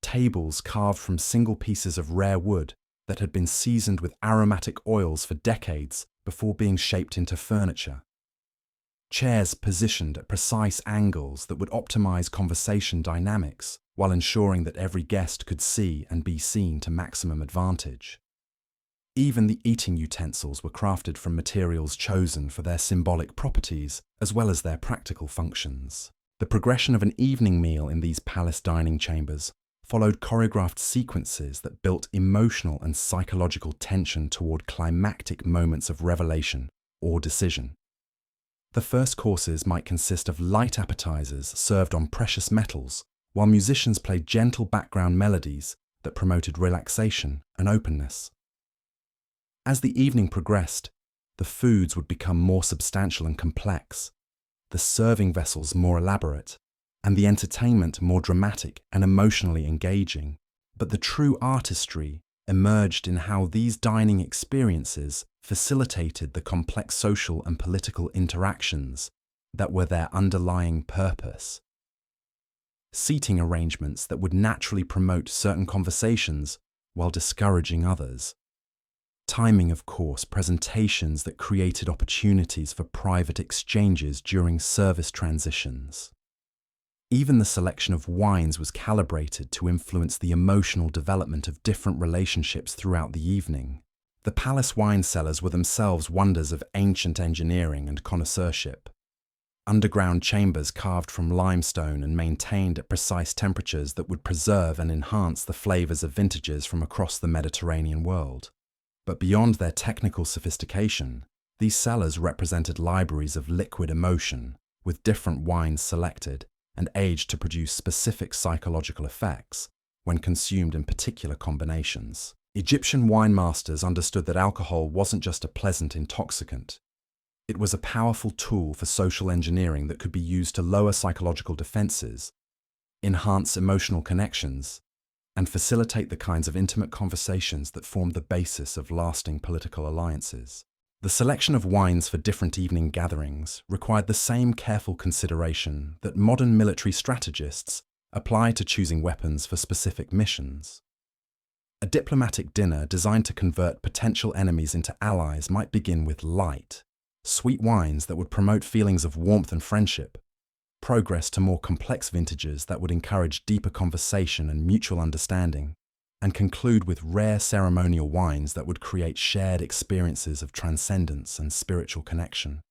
Tables carved from single pieces of rare wood that had been seasoned with aromatic oils for decades before being shaped into furniture. Chairs positioned at precise angles that would optimize conversation dynamics while ensuring that every guest could see and be seen to maximum advantage. Even the eating utensils were crafted from materials chosen for their symbolic properties as well as their practical functions. The progression of an evening meal in these palace dining chambers followed choreographed sequences that built emotional and psychological tension toward climactic moments of revelation or decision. The first courses might consist of light appetizers served on precious metals, while musicians played gentle background melodies that promoted relaxation and openness. As the evening progressed, the foods would become more substantial and complex, the serving vessels more elaborate, and the entertainment more dramatic and emotionally engaging. But the true artistry emerged in how these dining experiences facilitated the complex social and political interactions that were their underlying purpose. Seating arrangements that would naturally promote certain conversations while discouraging others. Timing of course, presentations that created opportunities for private exchanges during service transitions. Even the selection of wines was calibrated to influence the emotional development of different relationships throughout the evening. The palace wine cellars were themselves wonders of ancient engineering and connoisseurship. Underground chambers carved from limestone and maintained at precise temperatures that would preserve and enhance the flavors of vintages from across the Mediterranean world. But beyond their technical sophistication, these cellars represented libraries of liquid emotion, with different wines selected and aged to produce specific psychological effects when consumed in particular combinations. Egyptian wine masters understood that alcohol wasn't just a pleasant intoxicant. It was a powerful tool for social engineering that could be used to lower psychological defenses, enhance emotional connections, and facilitate the kinds of intimate conversations that formed the basis of lasting political alliances. The selection of wines for different evening gatherings required the same careful consideration that modern military strategists apply to choosing weapons for specific missions. A diplomatic dinner designed to convert potential enemies into allies might begin with light, sweet wines that would promote feelings of warmth and friendship, progress to more complex vintages that would encourage deeper conversation and mutual understanding, and conclude with rare ceremonial wines that would create shared experiences of transcendence and spiritual connection.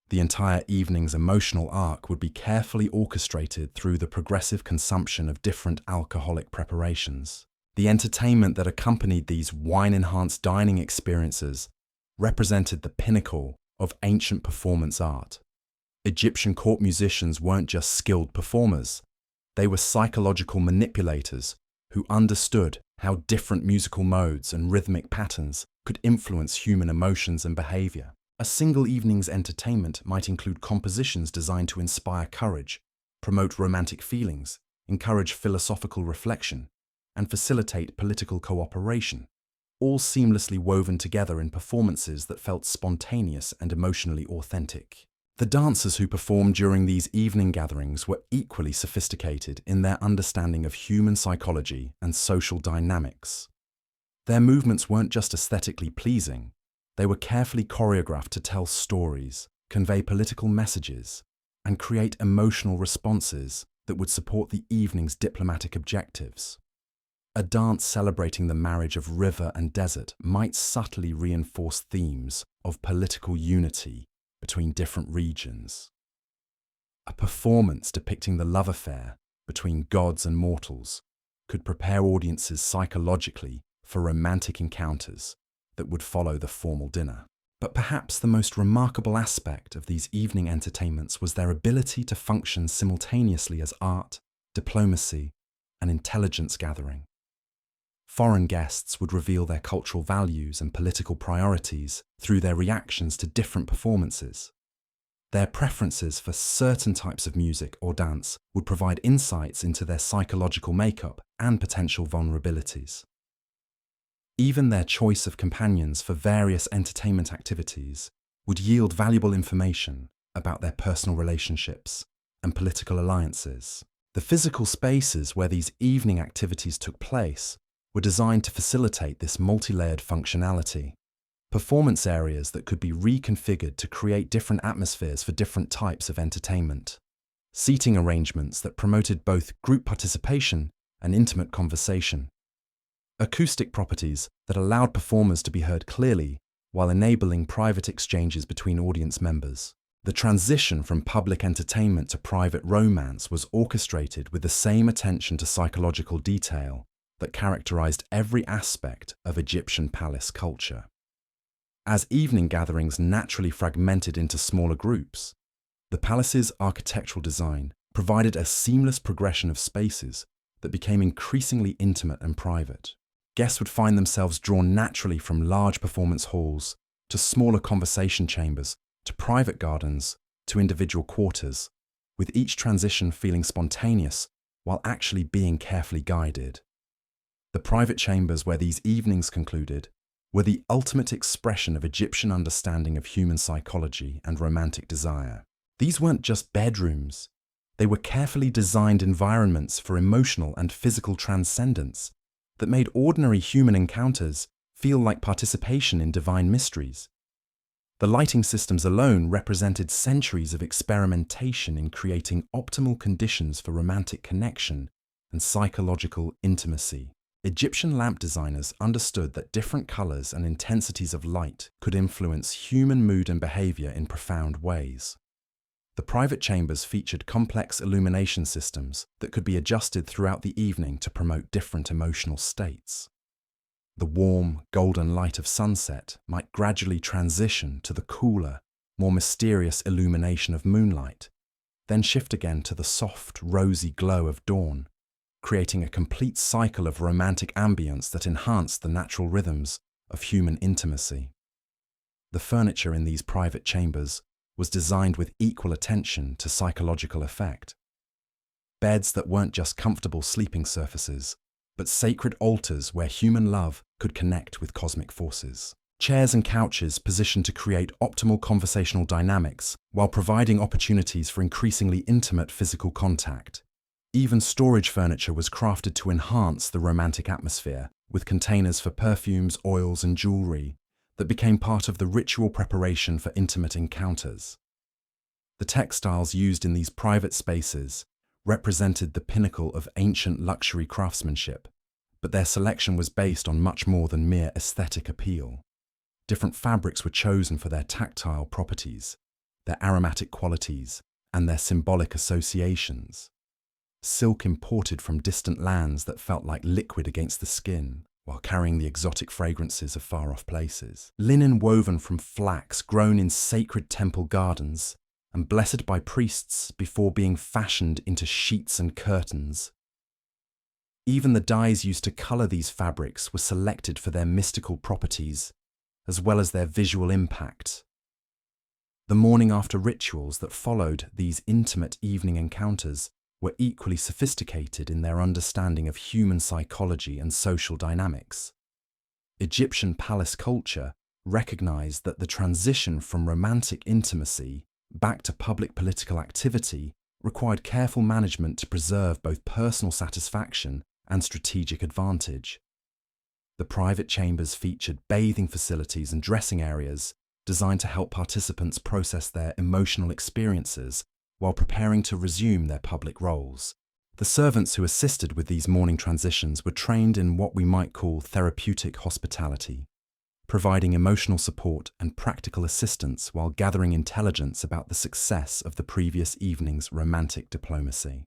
The entire evening's emotional arc would be carefully orchestrated through the progressive consumption of different alcoholic preparations. The entertainment that accompanied these wine-enhanced dining experiences represented the pinnacle of ancient performance art. Egyptian court musicians weren't just skilled performers, they were psychological manipulators who understood how different musical modes and rhythmic patterns could influence human emotions and behavior. A single evening's entertainment might include compositions designed to inspire courage, promote romantic feelings, encourage philosophical reflection, and facilitate political cooperation, all seamlessly woven together in performances that felt spontaneous and emotionally authentic. The dancers who performed during these evening gatherings were equally sophisticated in their understanding of human psychology and social dynamics. Their movements weren't just aesthetically pleasing, they were carefully choreographed to tell stories, convey political messages, and create emotional responses that would support the evening's diplomatic objectives. A dance celebrating the marriage of river and desert might subtly reinforce themes of political unity between different regions. A performance depicting the love affair between gods and mortals could prepare audiences psychologically for romantic encounters that would follow the formal dinner. But perhaps the most remarkable aspect of these evening entertainments was their ability to function simultaneously as art, diplomacy, and intelligence gathering. Foreign guests would reveal their cultural values and political priorities through their reactions to different performances. Their preferences for certain types of music or dance would provide insights into their psychological makeup and potential vulnerabilities. Even their choice of companions for various entertainment activities would yield valuable information about their personal relationships and political alliances. The physical spaces where these evening activities took place were designed to facilitate this multi-layered functionality. Performance areas that could be reconfigured to create different atmospheres for different types of entertainment. Seating arrangements that promoted both group participation and intimate conversation. Acoustic properties that allowed performers to be heard clearly while enabling private exchanges between audience members. The transition from public entertainment to private romance was orchestrated with the same attention to psychological detail that characterized every aspect of Egyptian palace culture. As evening gatherings naturally fragmented into smaller groups, the palace's architectural design provided a seamless progression of spaces that became increasingly intimate and private. Guests would find themselves drawn naturally from large performance halls to smaller conversation chambers to private gardens to individual quarters, with each transition feeling spontaneous while actually being carefully guided. The private chambers where these evenings concluded were the ultimate expression of Egyptian understanding of human psychology and romantic desire. These weren't just bedrooms, they were carefully designed environments for emotional and physical transcendence that made ordinary human encounters feel like participation in divine mysteries. The lighting systems alone represented centuries of experimentation in creating optimal conditions for romantic connection and psychological intimacy. Egyptian lamp designers understood that different colors and intensities of light could influence human mood and behavior in profound ways. The private chambers featured complex illumination systems that could be adjusted throughout the evening to promote different emotional states. The warm, golden light of sunset might gradually transition to the cooler, more mysterious illumination of moonlight, then shift again to the soft, rosy glow of dawn, creating a complete cycle of romantic ambience that enhanced the natural rhythms of human intimacy. The furniture in these private chambers was designed with equal attention to psychological effect. Beds that weren't just comfortable sleeping surfaces, but sacred altars where human love could connect with cosmic forces. Chairs and couches positioned to create optimal conversational dynamics while providing opportunities for increasingly intimate physical contact. Even storage furniture was crafted to enhance the romantic atmosphere, with containers for perfumes, oils, and jewelry that became part of the ritual preparation for intimate encounters. The textiles used in these private spaces represented the pinnacle of ancient luxury craftsmanship, but their selection was based on much more than mere aesthetic appeal. Different fabrics were chosen for their tactile properties, their aromatic qualities, and their symbolic associations. silk imported from distant lands that felt like liquid against the skin, while carrying the exotic fragrances of far-off places, linen woven from flax grown in sacred temple gardens and blessed by priests before being fashioned into sheets and curtains. Even the dyes used to colour these fabrics were selected for their mystical properties, as well as their visual impact. The morning after rituals that followed these intimate evening encounters were equally sophisticated in their understanding of human psychology and social dynamics. Egyptian palace culture recognized that the transition from romantic intimacy back to public political activity required careful management to preserve both personal satisfaction and strategic advantage. The private chambers featured bathing facilities and dressing areas designed to help participants process their emotional experiences while preparing to resume their public roles. The servants who assisted with these morning transitions were trained in what we might call therapeutic hospitality, providing emotional support and practical assistance while gathering intelligence about the success of the previous evening's romantic diplomacy.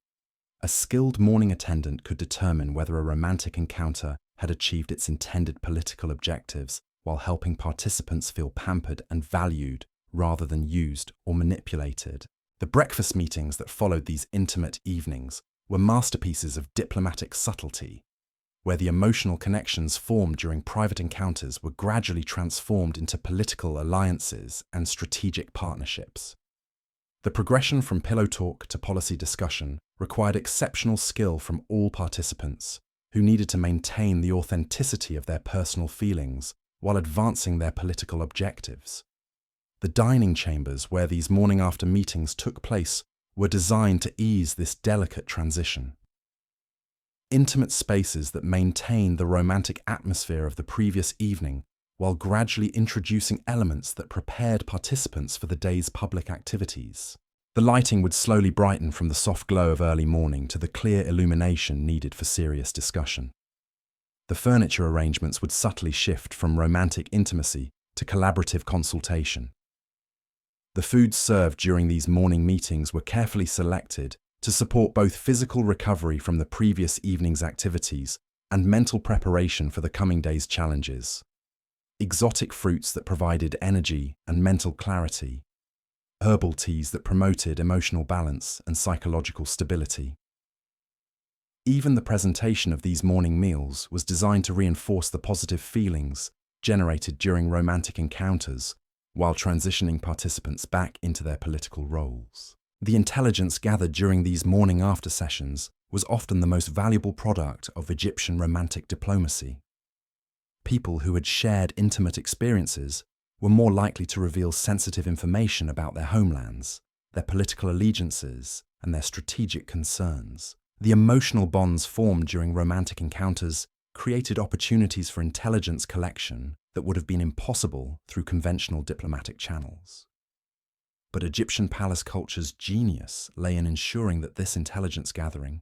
A skilled morning attendant could determine whether a romantic encounter had achieved its intended political objectives while helping participants feel pampered and valued rather than used or manipulated. The breakfast meetings that followed these intimate evenings were masterpieces of diplomatic subtlety, where the emotional connections formed during private encounters were gradually transformed into political alliances and strategic partnerships. The progression from pillow talk to policy discussion required exceptional skill from all participants, who needed to maintain the authenticity of their personal feelings while advancing their political objectives. The dining chambers where these morning-after meetings took place were designed to ease this delicate transition. Intimate spaces that maintained the romantic atmosphere of the previous evening while gradually introducing elements that prepared participants for the day's public activities. The lighting would slowly brighten from the soft glow of early morning to the clear illumination needed for serious discussion. The furniture arrangements would subtly shift from romantic intimacy to collaborative consultation. The foods served during these morning meetings were carefully selected to support both physical recovery from the previous evening's activities and mental preparation for the coming day's challenges. Exotic fruits that provided energy and mental clarity, herbal teas that promoted emotional balance and psychological stability. Even the presentation of these morning meals was designed to reinforce the positive feelings generated during romantic encounters while transitioning participants back into their political roles. The intelligence gathered during these morning after sessions was often the most valuable product of Egyptian romantic diplomacy. People who had shared intimate experiences were more likely to reveal sensitive information about their homelands, their political allegiances, and their strategic concerns. The emotional bonds formed during romantic encounters created opportunities for intelligence collection that would have been impossible through conventional diplomatic channels. But Egyptian palace culture's genius lay in ensuring that this intelligence gathering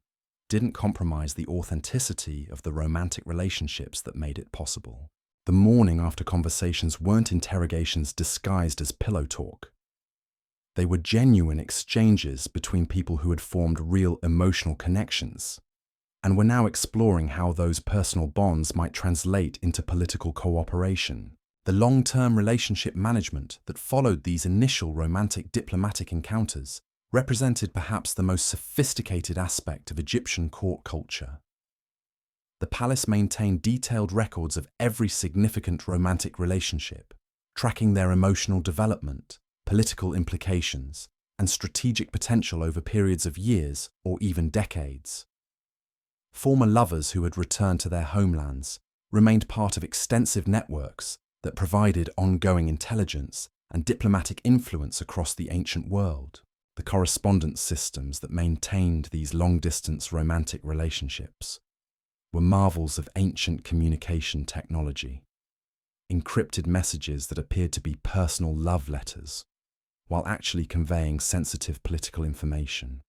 didn't compromise the authenticity of the romantic relationships that made it possible. The morning after conversations weren't interrogations disguised as pillow talk. They were genuine exchanges between people who had formed real emotional connections and were now exploring how those personal bonds might translate into political cooperation. The long-term relationship management that followed these initial romantic diplomatic encounters represented perhaps the most sophisticated aspect of Egyptian court culture. The palace maintained detailed records of every significant romantic relationship, tracking their emotional development, political implications, and strategic potential over periods of years or even decades. Former lovers who had returned to their homelands remained part of extensive networks that provided ongoing intelligence and diplomatic influence across the ancient world. The correspondence systems that maintained these long-distance romantic relationships were marvels of ancient communication technology, encrypted messages that appeared to be personal love letters, while actually conveying sensitive political information.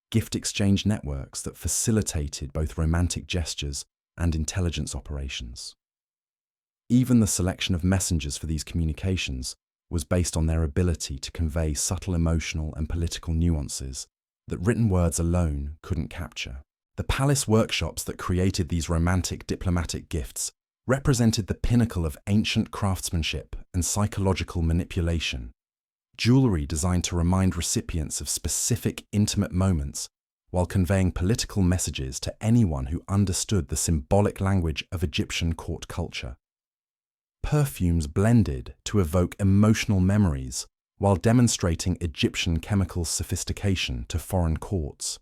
Gift exchange networks that facilitated both romantic gestures and intelligence operations. Even the selection of messengers for these communications was based on their ability to convey subtle emotional and political nuances that written words alone couldn't capture. The palace workshops that created these romantic diplomatic gifts represented the pinnacle of ancient craftsmanship and psychological manipulation. Jewelry designed to remind recipients of specific intimate moments while conveying political messages to anyone who understood the symbolic language of Egyptian court culture. Perfumes blended to evoke emotional memories while demonstrating Egyptian chemical sophistication to foreign courts.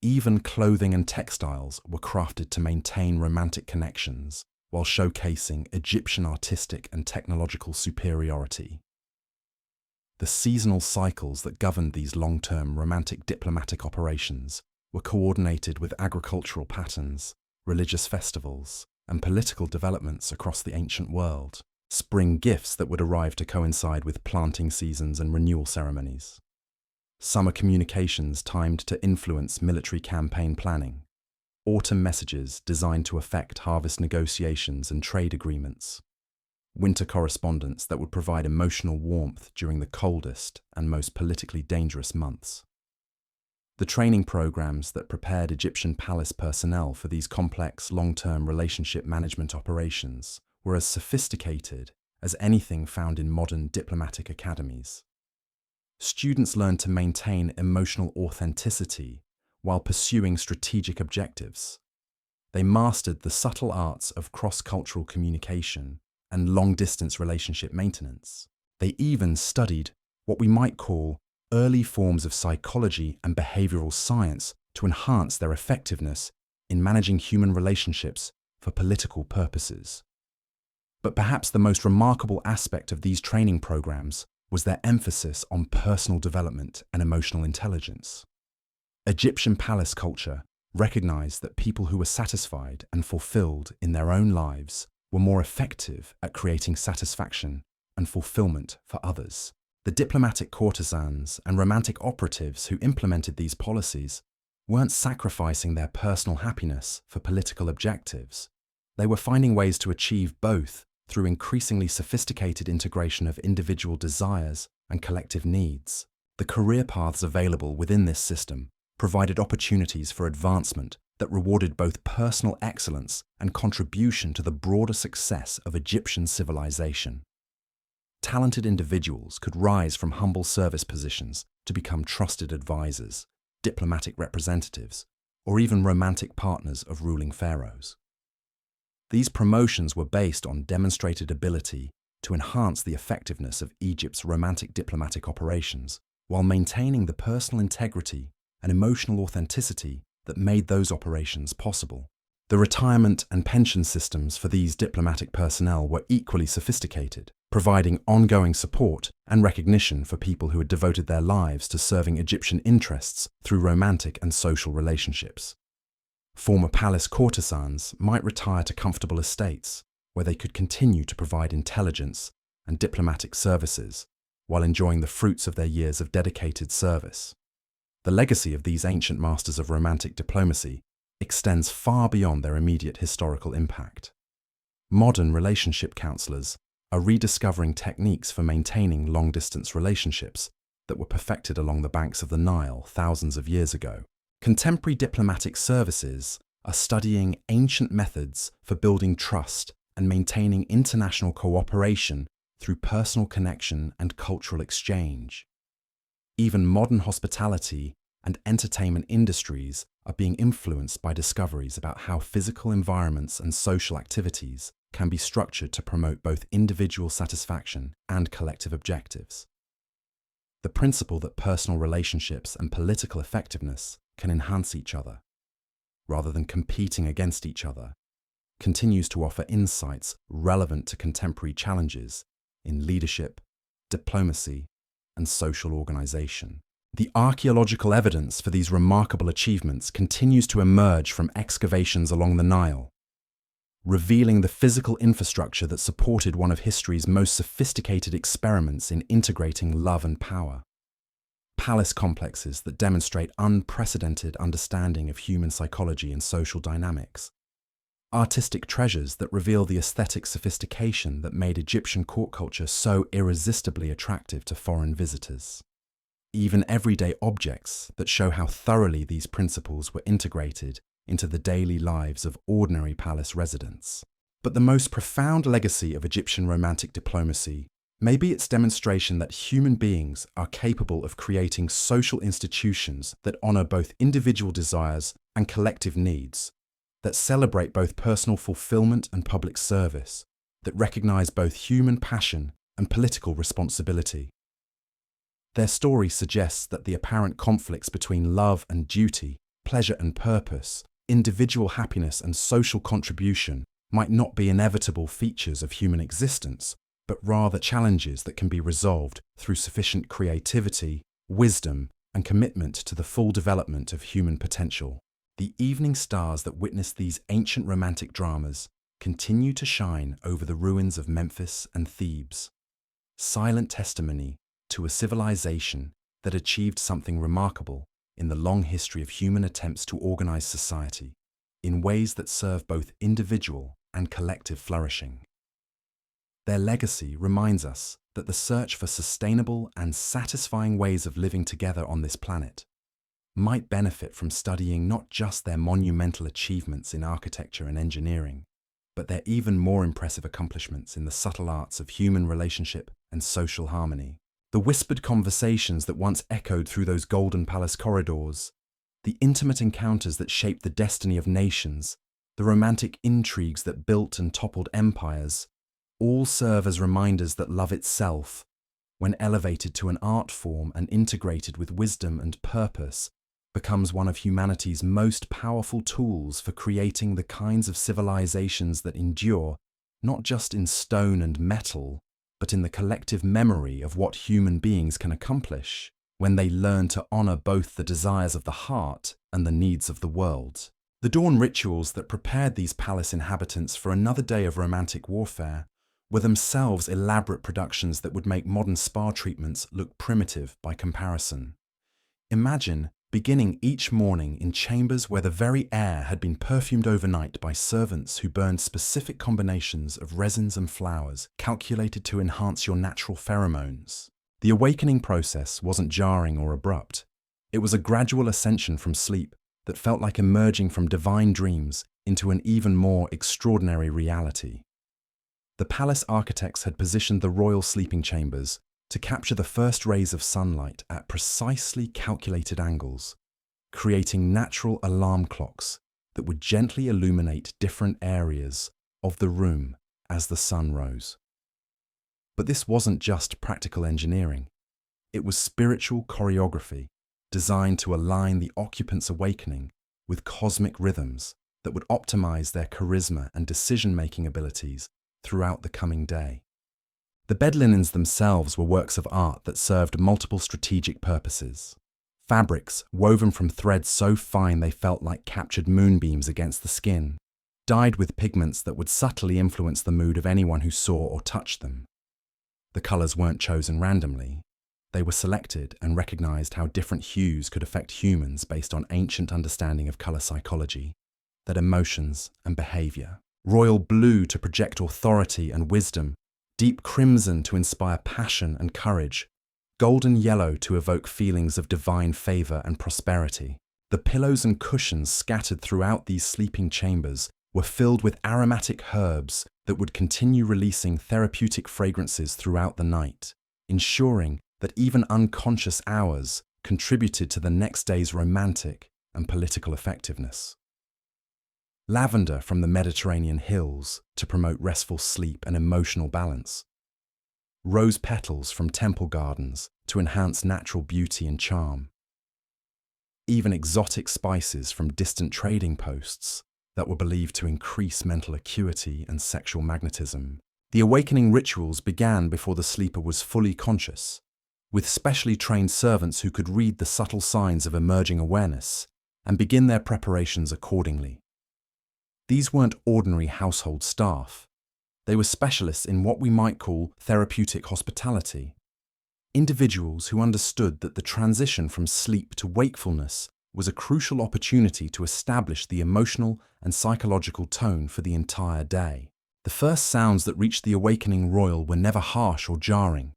Even clothing and textiles were crafted to maintain romantic connections while showcasing Egyptian artistic and technological superiority. The seasonal cycles that governed these long-term romantic diplomatic operations were coordinated with agricultural patterns, religious festivals, and political developments across the ancient world. Spring gifts that would arrive to coincide with planting seasons and renewal ceremonies. Summer communications timed to influence military campaign planning. Autumn messages designed to affect harvest negotiations and trade agreements. Winter correspondence that would provide emotional warmth during the coldest and most politically dangerous months. The training programs that prepared Egyptian palace personnel for these complex, long-term relationship management operations were as sophisticated as anything found in modern diplomatic academies. Students learned to maintain emotional authenticity while pursuing strategic objectives. They mastered the subtle arts of cross-cultural communication and long-distance relationship maintenance. They even studied what we might call early forms of psychology and behavioral science to enhance their effectiveness in managing human relationships for political purposes. But perhaps the most remarkable aspect of these training programs was their emphasis on personal development and emotional intelligence. Egyptian palace culture recognized that people who were satisfied and fulfilled in their own lives were more effective at creating satisfaction and fulfillment for others. The diplomatic courtesans and romantic operatives who implemented these policies weren't sacrificing their personal happiness for political objectives. They were finding ways to achieve both through increasingly sophisticated integration of individual desires and collective needs. The career paths available within this system provided opportunities for advancement that rewarded both personal excellence and contribution to the broader success of Egyptian civilization. Talented individuals could rise from humble service positions to become trusted advisors, diplomatic representatives, or even romantic partners of ruling pharaohs. These promotions were based on demonstrated ability to enhance the effectiveness of Egypt's romantic diplomatic operations while maintaining the personal integrity and emotional authenticity that made those operations possible. The retirement and pension systems for these diplomatic personnel were equally sophisticated, providing ongoing support and recognition for people who had devoted their lives to serving Egyptian interests through romantic and social relationships. Former palace courtesans might retire to comfortable estates where they could continue to provide intelligence and diplomatic services while enjoying the fruits of their years of dedicated service. The legacy of these ancient masters of romantic diplomacy extends far beyond their immediate historical impact. Modern relationship counselors are rediscovering techniques for maintaining long-distance relationships that were perfected along the banks of the Nile thousands of years ago. Contemporary diplomatic services are studying ancient methods for building trust and maintaining international cooperation through personal connection and cultural exchange. Even modern hospitality and entertainment industries are being influenced by discoveries about how physical environments and social activities can be structured to promote both individual satisfaction and collective objectives. The principle that personal relationships and political effectiveness can enhance each other, rather than competing against each other, continues to offer insights relevant to contemporary challenges in leadership, diplomacy, and social organization. The archaeological evidence for these remarkable achievements continues to emerge from excavations along the Nile, revealing the physical infrastructure that supported one of history's most sophisticated experiments in integrating love and power. Palace complexes that demonstrate unprecedented understanding of human psychology and social dynamics. Artistic treasures that reveal the aesthetic sophistication that made Egyptian court culture so irresistibly attractive to foreign visitors. even everyday objects that show how thoroughly these principles were integrated into the daily lives of ordinary palace residents. But the most profound legacy of Egyptian romantic diplomacy may be its demonstration that human beings are capable of creating social institutions that honor both individual desires and collective needs, that celebrate both personal fulfillment and public service, that recognize both human passion and political responsibility. Their story suggests that the apparent conflicts between love and duty, pleasure and purpose, individual happiness and social contribution might not be inevitable features of human existence, but rather challenges that can be resolved through sufficient creativity, wisdom, and commitment to the full development of human potential. The evening stars that witness these ancient romantic dramas continue to shine over the ruins of Memphis and Thebes, silent testimony to a civilization that achieved something remarkable in the long history of human attempts to organize society in ways that serve both individual and collective flourishing. Their legacy reminds us that the search for sustainable and satisfying ways of living together on this planet might benefit from studying not just their monumental achievements in architecture and engineering, but their even more impressive accomplishments in the subtle arts of human relationship and social harmony. The whispered conversations that once echoed through those golden palace corridors, the intimate encounters that shaped the destiny of nations, the romantic intrigues that built and toppled empires, all serve as reminders that love itself, when elevated to an art form and integrated with wisdom and purpose, becomes one of humanity's most powerful tools for creating the kinds of civilizations that endure, not just in stone and metal, but in the collective memory of what human beings can accomplish when they learn to honor both the desires of the heart and the needs of the world. The dawn rituals that prepared these palace inhabitants for another day of romantic warfare were themselves elaborate productions that would make modern spa treatments look primitive by comparison. Imagine beginning each morning in chambers where the very air had been perfumed overnight by servants who burned specific combinations of resins and flowers calculated to enhance your natural pheromones. The awakening process wasn't jarring or abrupt. It was a gradual ascension from sleep that felt like emerging from divine dreams into an even more extraordinary reality. The palace architects had positioned the royal sleeping chambers to capture the first rays of sunlight at precisely calculated angles, creating natural alarm clocks that would gently illuminate different areas of the room as the sun rose. But this wasn't just practical engineering. It was spiritual choreography designed to align the occupants' awakening with cosmic rhythms that would optimize their charisma and decision-making abilities throughout the coming day. The bed linens themselves were works of art that served multiple strategic purposes. Fabrics woven from threads so fine they felt like captured moonbeams against the skin, dyed with pigments that would subtly influence the mood of anyone who saw or touched them. The colors weren't chosen randomly. They were selected and recognized how different hues could affect humans based on ancient understanding of color psychology, their emotions and behavior. Royal blue to project authority and wisdom, deep crimson to inspire passion and courage, golden yellow to evoke feelings of divine favor and prosperity. The pillows and cushions scattered throughout these sleeping chambers were filled with aromatic herbs that would continue releasing therapeutic fragrances throughout the night, ensuring that even unconscious hours contributed to the next day's romantic and political effectiveness. Lavender from the Mediterranean hills to promote restful sleep and emotional balance. Rose petals from temple gardens to enhance natural beauty and charm. Even exotic spices from distant trading posts that were believed to increase mental acuity and sexual magnetism. The awakening rituals began before the sleeper was fully conscious, with specially trained servants who could read the subtle signs of emerging awareness and begin their preparations accordingly. These weren't ordinary household staff. They were specialists in what we might call therapeutic hospitality. Individuals who understood that the transition from sleep to wakefulness was a crucial opportunity to establish the emotional and psychological tone for the entire day. The first sounds that reached the awakening royal were never harsh or jarring.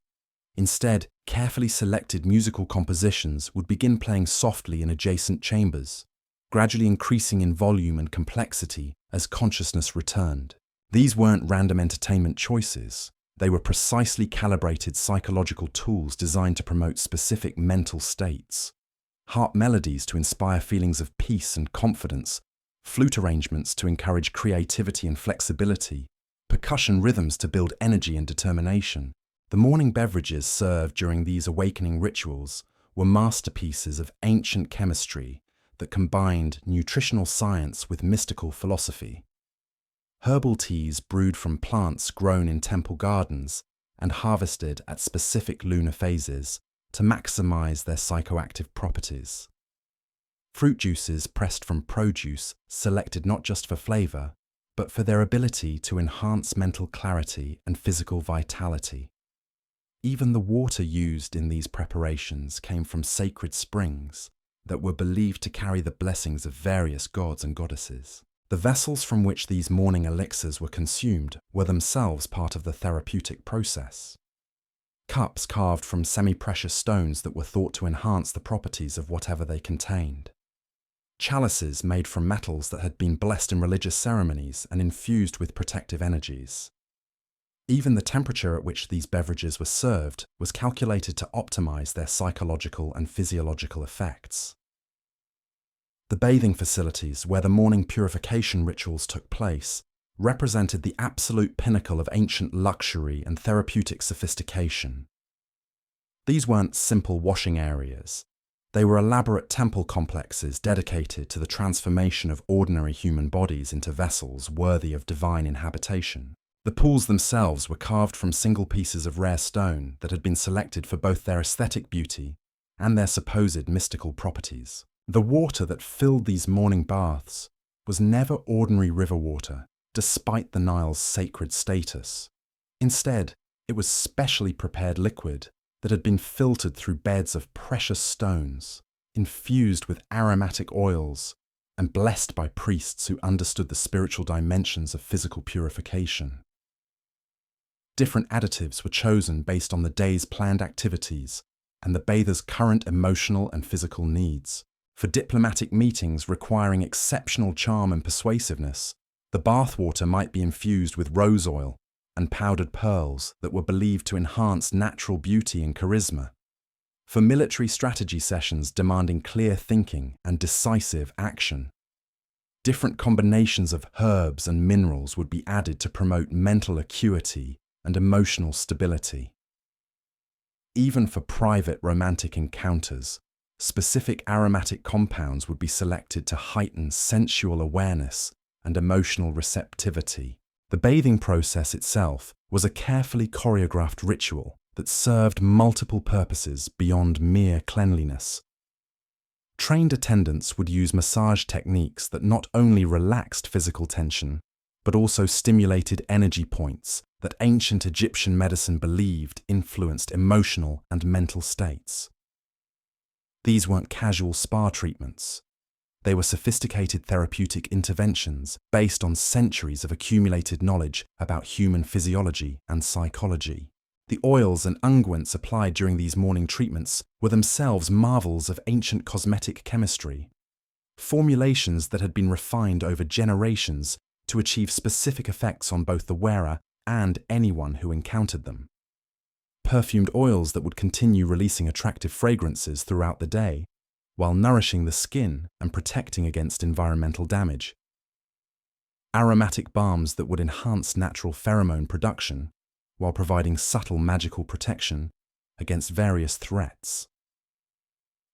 Instead, carefully selected musical compositions would begin playing softly in adjacent chambers, gradually increasing in volume and complexity as consciousness returned. These weren't random entertainment choices. They were precisely calibrated psychological tools designed to promote specific mental states. Harp melodies to inspire feelings of peace and confidence, flute arrangements to encourage creativity and flexibility, percussion rhythms to build energy and determination. The morning beverages served during these awakening rituals were masterpieces of ancient chemistry that combined nutritional science with mystical philosophy. Herbal teas brewed from plants grown in temple gardens and harvested at specific lunar phases to maximize their psychoactive properties. Fruit juices pressed from produce selected not just for flavor, but for their ability to enhance mental clarity and physical vitality. Even the water used in these preparations came from sacred springs that were believed to carry the blessings of various gods and goddesses. The vessels from which these morning elixirs were consumed were themselves part of the therapeutic process. Cups carved from semi-precious stones that were thought to enhance the properties of whatever they contained. Chalices made from metals that had been blessed in religious ceremonies and infused with protective energies. Even the temperature at which these beverages were served was calculated to optimize their psychological and physiological effects. The bathing facilities where the morning purification rituals took place represented the absolute pinnacle of ancient luxury and therapeutic sophistication. These weren't simple washing areas. They were elaborate temple complexes dedicated to the transformation of ordinary human bodies into vessels worthy of divine inhabitation. The pools themselves were carved from single pieces of rare stone that had been selected for both their aesthetic beauty and their supposed mystical properties. The water that filled these morning baths was never ordinary river water, despite the Nile's sacred status. Instead, it was specially prepared liquid that had been filtered through beds of precious stones, infused with aromatic oils, and blessed by priests who understood the spiritual dimensions of physical purification. Different additives were chosen based on the day's planned activities and the bather's current emotional and physical needs. For diplomatic meetings requiring exceptional charm and persuasiveness, the bathwater might be infused with rose oil and powdered pearls that were believed to enhance natural beauty and charisma. For military strategy sessions demanding clear thinking and decisive action, different combinations of herbs and minerals would be added to promote mental acuity and emotional stability. Even for private romantic encounters, specific aromatic compounds would be selected to heighten sensual awareness and emotional receptivity. The bathing process itself was a carefully choreographed ritual that served multiple purposes beyond mere cleanliness. Trained attendants would use massage techniques that not only relaxed physical tension, but also stimulated energy points that ancient Egyptian medicine believed influenced emotional and mental states. These weren't casual spa treatments. They were sophisticated therapeutic interventions based on centuries of accumulated knowledge about human physiology and psychology. The oils and unguents applied during these morning treatments were themselves marvels of ancient cosmetic chemistry, formulations that had been refined over generations to achieve specific effects on both the wearer and anyone who encountered them. Perfumed oils that would continue releasing attractive fragrances throughout the day, while nourishing the skin and protecting against environmental damage. Aromatic balms that would enhance natural pheromone production, while providing subtle magical protection against various threats.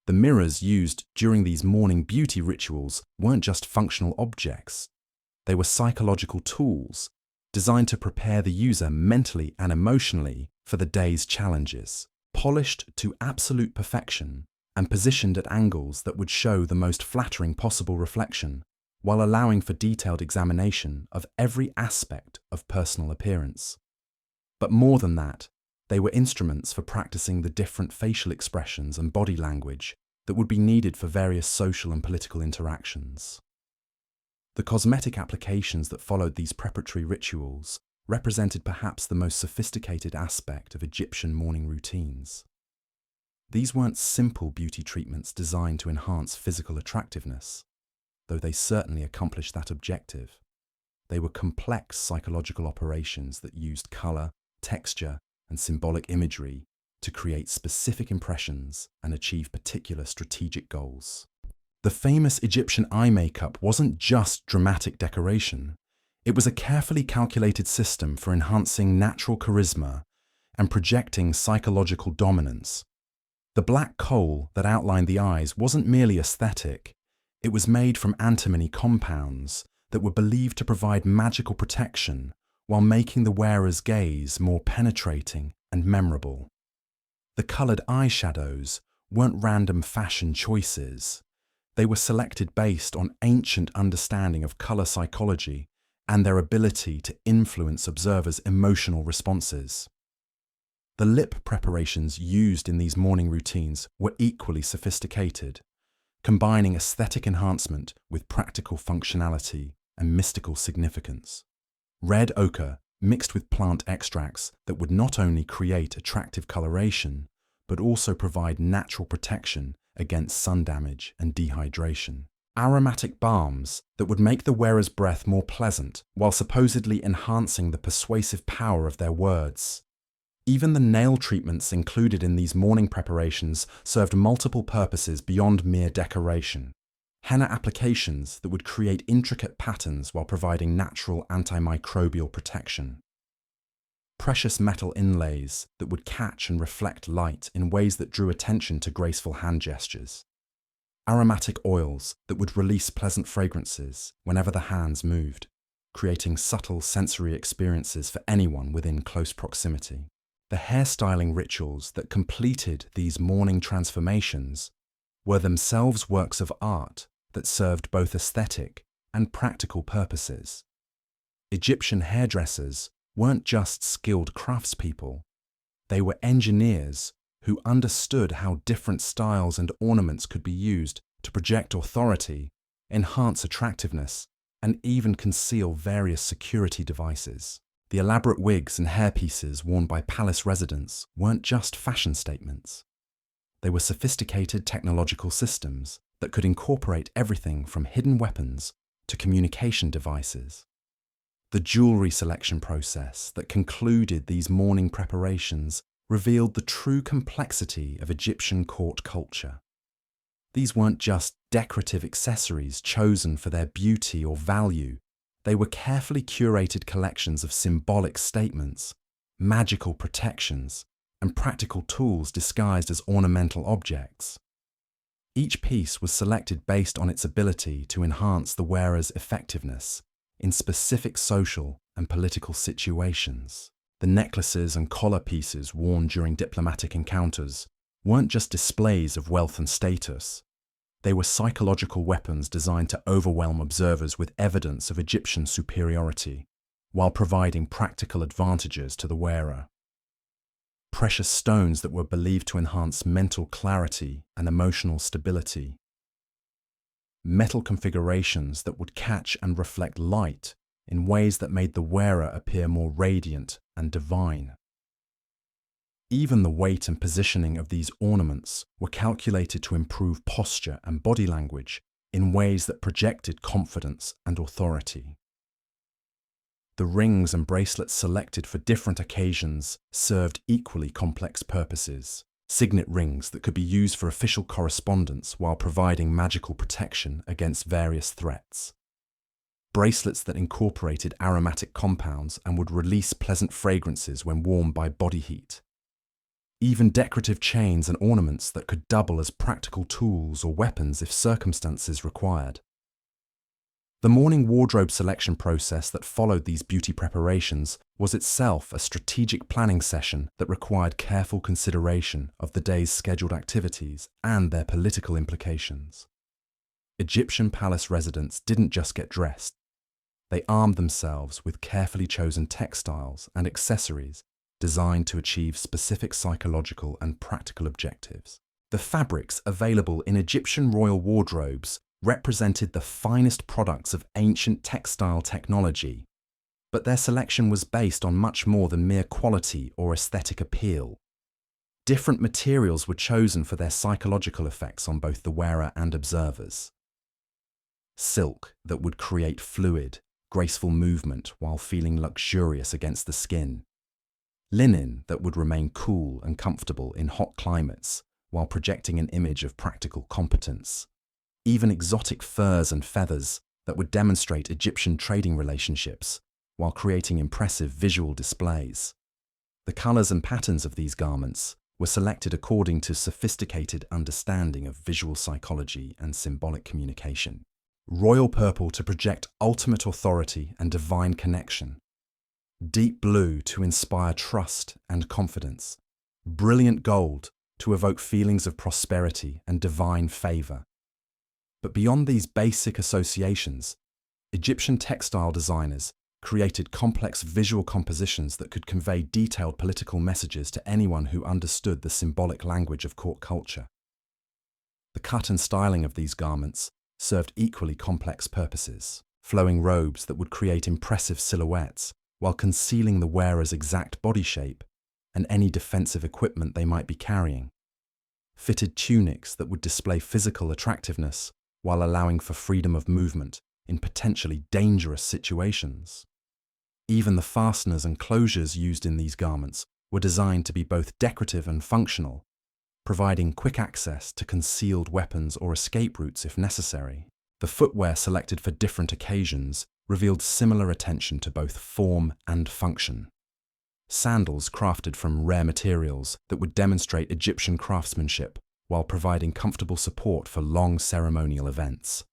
The mirrors used during these morning beauty rituals weren't just functional objects. They were psychological tools designed to prepare the user mentally and emotionally for the day's challenges. Polished to absolute perfection and positioned at angles that would show the most flattering possible reflection, while allowing for detailed examination of every aspect of personal appearance. But more than that, they were instruments for practicing the different facial expressions and body language that would be needed for various social and political interactions. The cosmetic applications that followed these preparatory rituals represented perhaps the most sophisticated aspect of Egyptian morning routines. These weren't simple beauty treatments designed to enhance physical attractiveness, though they certainly accomplished that objective. They were complex psychological operations that used color, texture, and symbolic imagery to create specific impressions and achieve particular strategic goals. The famous Egyptian eye makeup wasn't just dramatic decoration. It was a carefully calculated system for enhancing natural charisma and projecting psychological dominance. The black kohl that outlined the eyes wasn't merely aesthetic. It was made from antimony compounds that were believed to provide magical protection while making the wearer's gaze more penetrating and memorable. The colored eyeshadows weren't random fashion choices. They were selected based on ancient understanding of color psychology and their ability to influence observers' emotional responses. The lip preparations used in these morning routines were equally sophisticated, combining aesthetic enhancement with practical functionality and mystical significance. Red ochre mixed with plant extracts that would not only create attractive coloration, but also provide natural protection against sun damage and dehydration. Aromatic balms that would make the wearer's breath more pleasant while supposedly enhancing the persuasive power of their words. Even the nail treatments included in these morning preparations served multiple purposes beyond mere decoration. Henna applications that would create intricate patterns while providing natural antimicrobial protection. Precious metal inlays that would catch and reflect light in ways that drew attention to graceful hand gestures. Aromatic oils that would release pleasant fragrances whenever the hands moved, creating subtle sensory experiences for anyone within close proximity. The hairstyling rituals that completed these morning transformations were themselves works of art that served both aesthetic and practical purposes. Egyptian hairdressers weren't just skilled craftspeople. They were engineers who understood how different styles and ornaments could be used to project authority, enhance attractiveness, and even conceal various security devices. The elaborate wigs and hairpieces worn by palace residents weren't just fashion statements. They were sophisticated technological systems that could incorporate everything from hidden weapons to communication devices. The jewelry selection process that concluded these morning preparations revealed the true complexity of Egyptian court culture. These weren't just decorative accessories chosen for their beauty or value. They were carefully curated collections of symbolic statements, magical protections, and practical tools disguised as ornamental objects. Each piece was selected based on its ability to enhance the wearer's effectiveness in specific social and political situations. The necklaces and collar pieces worn during diplomatic encounters weren't just displays of wealth and status. They were psychological weapons designed to overwhelm observers with evidence of Egyptian superiority, while providing practical advantages to the wearer. Precious stones that were believed to enhance mental clarity and emotional stability. Metal configurations that would catch and reflect light in ways that made the wearer appear more radiant and divine. Even the weight and positioning of these ornaments were calculated to improve posture and body language in ways that projected confidence and authority. The rings and bracelets selected for different occasions served equally complex purposes. Signet rings that could be used for official correspondence while providing magical protection against various threats. Bracelets that incorporated aromatic compounds and would release pleasant fragrances when worn by body heat. Even decorative chains and ornaments that could double as practical tools or weapons if circumstances required. The morning wardrobe selection process that followed these beauty preparations was itself a strategic planning session that required careful consideration of the day's scheduled activities and their political implications. Egyptian palace residents didn't just get dressed. They armed themselves with carefully chosen textiles and accessories designed to achieve specific psychological and practical objectives. The fabrics available in Egyptian royal wardrobes represented the finest products of ancient textile technology. But their selection was based on much more than mere quality or aesthetic appeal. Different materials were chosen for their psychological effects on both the wearer and observers. Silk that would create fluid, graceful movement while feeling luxurious against the skin. Linen that would remain cool and comfortable in hot climates while projecting an image of practical competence. Even exotic furs and feathers that would demonstrate Egyptian trading relationships while creating impressive visual displays. The colors and patterns of these garments were selected according to sophisticated understanding of visual psychology and symbolic communication. Royal purple to project ultimate authority and divine connection. Deep blue to inspire trust and confidence. Brilliant gold to evoke feelings of prosperity and divine favor. But beyond these basic associations, Egyptian textile designers created complex visual compositions that could convey detailed political messages to anyone who understood the symbolic language of court culture. The cut and styling of these garments served equally complex purposes. Flowing robes that would create impressive silhouettes while concealing the wearer's exact body shape and any defensive equipment they might be carrying. Fitted tunics that would display physical attractiveness while allowing for freedom of movement in potentially dangerous situations. Even the fasteners and closures used in these garments were designed to be both decorative and functional, providing quick access to concealed weapons or escape routes if necessary. The footwear selected for different occasions revealed similar attention to both form and function. Sandals crafted from rare materials that would demonstrate Egyptian craftsmanship while providing comfortable support for long ceremonial events.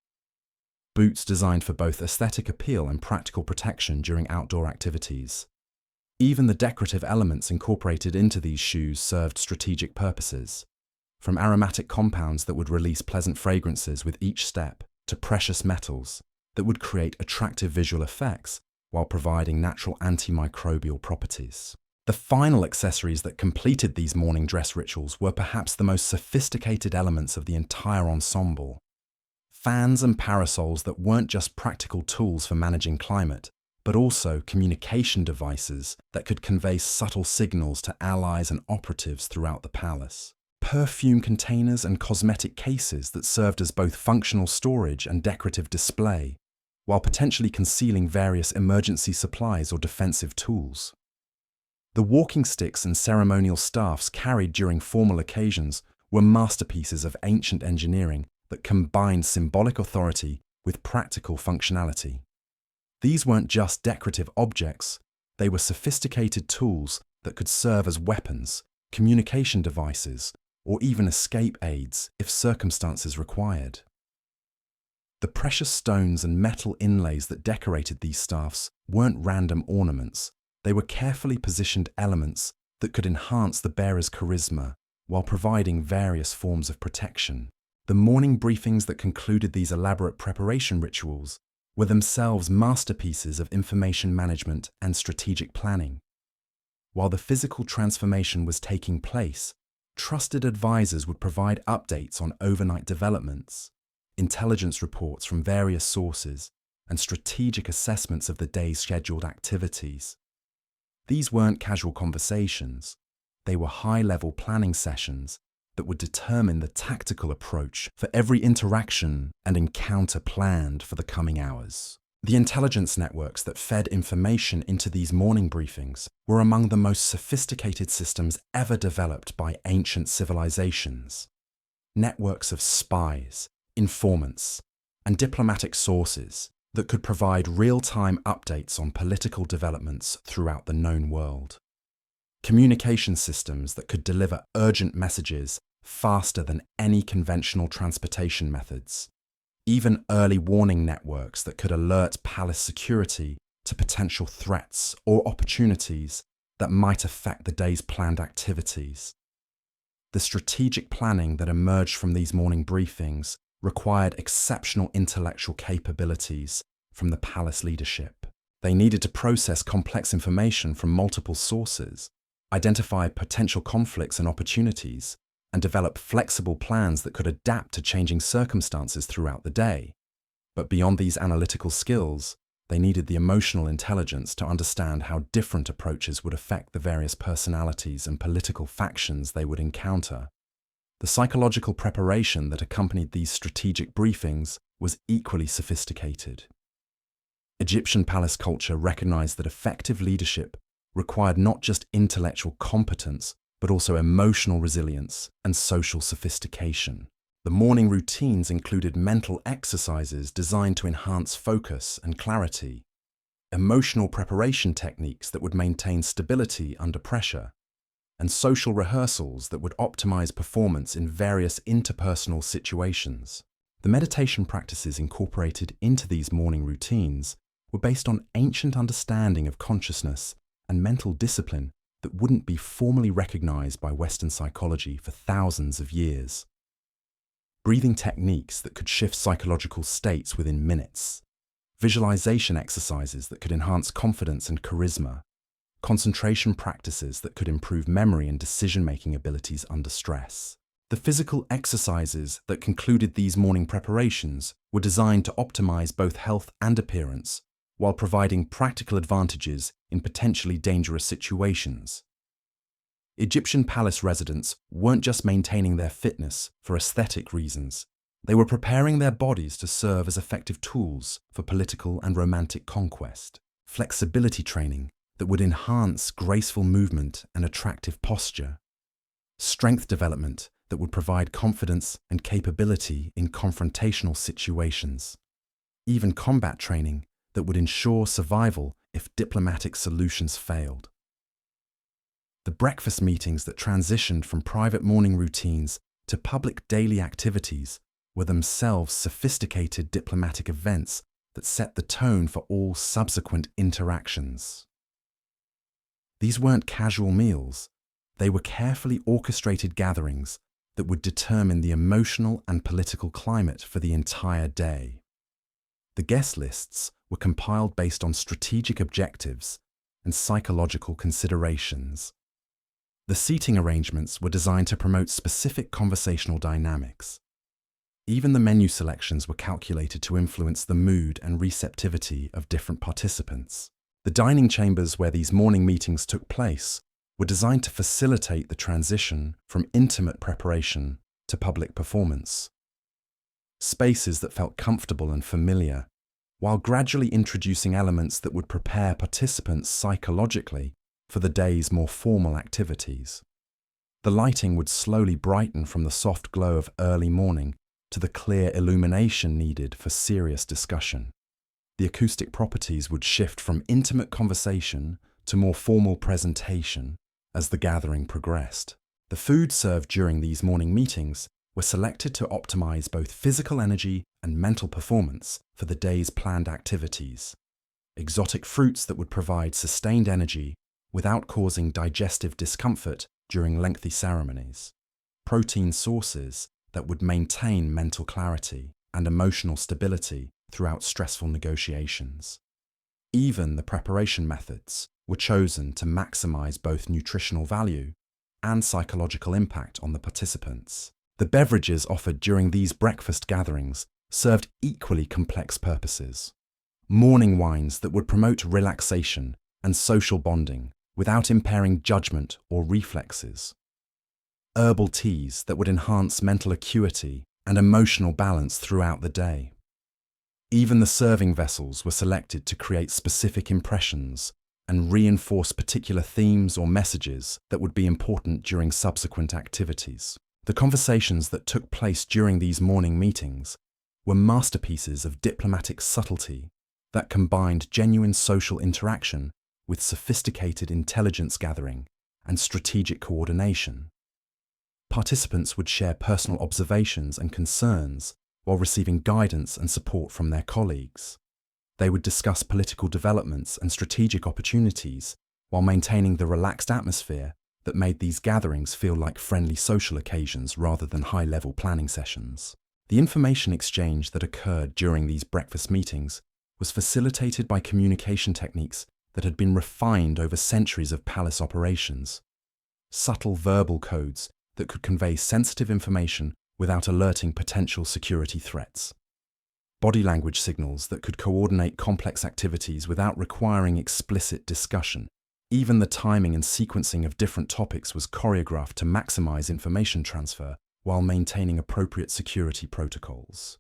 Boots designed for both aesthetic appeal and practical protection during outdoor activities. Even the decorative elements incorporated into these shoes served strategic purposes, from aromatic compounds that would release pleasant fragrances with each step to precious metals that would create attractive visual effects while providing natural antimicrobial properties. The final accessories that completed these morning dress rituals were perhaps the most sophisticated elements of the entire ensemble. Fans and parasols that weren't just practical tools for managing climate, but also communication devices that could convey subtle signals to allies and operatives throughout the palace. Perfume containers and cosmetic cases that served as both functional storage and decorative display, while potentially concealing various emergency supplies or defensive tools. The walking sticks and ceremonial staffs carried during formal occasions were masterpieces of ancient engineering that combined symbolic authority with practical functionality. These weren't just decorative objects, they were sophisticated tools that could serve as weapons, communication devices, or even escape aids if circumstances required. The precious stones and metal inlays that decorated these staffs weren't random ornaments, they were carefully positioned elements that could enhance the bearer's charisma while providing various forms of protection. The morning briefings that concluded these elaborate preparation rituals were themselves masterpieces of information management and strategic planning. While the physical transformation was taking place, trusted advisors would provide updates on overnight developments, intelligence reports from various sources, and strategic assessments of the day's scheduled activities. These weren't casual conversations, they were high-level planning sessions that would determine the tactical approach for every interaction and encounter planned for the coming hours. The intelligence networks that fed information into these morning briefings were among the most sophisticated systems ever developed by ancient civilizations. Networks of spies, informants, and diplomatic sources that could provide real-time updates on political developments throughout the known world. Communication systems that could deliver urgent messages faster than any conventional transportation methods. Even early warning networks that could alert palace security to potential threats or opportunities that might affect the day's planned activities. The strategic planning that emerged from these morning briefings required exceptional intellectual capabilities from the palace leadership. They needed to process complex information from multiple sources, identify potential conflicts and opportunities, and develop flexible plans that could adapt to changing circumstances throughout the day. But beyond these analytical skills, They needed the emotional intelligence to understand how different approaches would affect the various personalities and political factions they would encounter. The psychological preparation that accompanied these strategic briefings was equally sophisticated. Egyptian palace culture recognized that effective leadership required not just intellectual competence, but also emotional resilience and social sophistication. The morning routines included mental exercises designed to enhance focus and clarity, emotional preparation techniques that would maintain stability under pressure, and social rehearsals that would optimize performance in various interpersonal situations. The meditation practices incorporated into these morning routines were based on ancient understanding of consciousness and mental discipline that wouldn't be formally recognized by Western psychology for thousands of years. Breathing techniques that could shift psychological states within minutes, visualization exercises that could enhance confidence and charisma, concentration practices that could improve memory and decision-making abilities under stress. The physical exercises that concluded these morning preparations were designed to optimize both health and appearance, while providing practical advantages in potentially dangerous situations. Egyptian palace residents weren't just maintaining their fitness for aesthetic reasons. They were preparing their bodies to serve as effective tools for political and romantic conquest. Flexibility training that would enhance graceful movement and attractive posture. Strength development that would provide confidence and capability in confrontational situations. Even combat training that would ensure survival if diplomatic solutions failed. The breakfast meetings that transitioned from private morning routines to public daily activities were themselves sophisticated diplomatic events that set the tone for all subsequent interactions. These weren't casual meals, they were carefully orchestrated gatherings that would determine the emotional and political climate for the entire day. The guest lists were compiled based on strategic objectives and psychological considerations. The seating arrangements were designed to promote specific conversational dynamics. Even the menu selections were calculated to influence the mood and receptivity of different participants. The dining chambers where these morning meetings took place were designed to facilitate the transition from intimate preparation to public performance. Spaces that felt comfortable and familiar, while gradually introducing elements that would prepare participants psychologically for the day's more formal activities. The lighting would slowly brighten from the soft glow of early morning to the clear illumination needed for serious discussion. The acoustic properties would shift from intimate conversation to more formal presentation as the gathering progressed. The food served during these morning meetings were selected to optimize both physical energy and mental performance for the day's planned activities. Exotic fruits that would provide sustained energy without causing digestive discomfort during lengthy ceremonies. Protein sources that would maintain mental clarity and emotional stability throughout stressful negotiations. Even the preparation methods were chosen to maximize both nutritional value and psychological impact on the participants. The beverages offered during these breakfast gatherings served equally complex purposes. Morning wines that would promote relaxation and social bonding without impairing judgment or reflexes. Herbal teas that would enhance mental acuity and emotional balance throughout the day. Even the serving vessels were selected to create specific impressions and reinforce particular themes or messages that would be important during subsequent activities. The conversations that took place during these morning meetings were masterpieces of diplomatic subtlety that combined genuine social interaction with sophisticated intelligence gathering and strategic coordination. Participants would share personal observations and concerns while receiving guidance and support from their colleagues. They would discuss political developments and strategic opportunities while maintaining the relaxed atmosphere that made these gatherings feel like friendly social occasions rather than high-level planning sessions. The information exchange that occurred during these breakfast meetings was facilitated by communication techniques that had been refined over centuries of palace operations. Subtle verbal codes that could convey sensitive information without alerting potential security threats. body language signals that could coordinate complex activities without requiring explicit discussion. Even the timing and sequencing of different topics was choreographed to maximize information transfer while maintaining appropriate security protocols.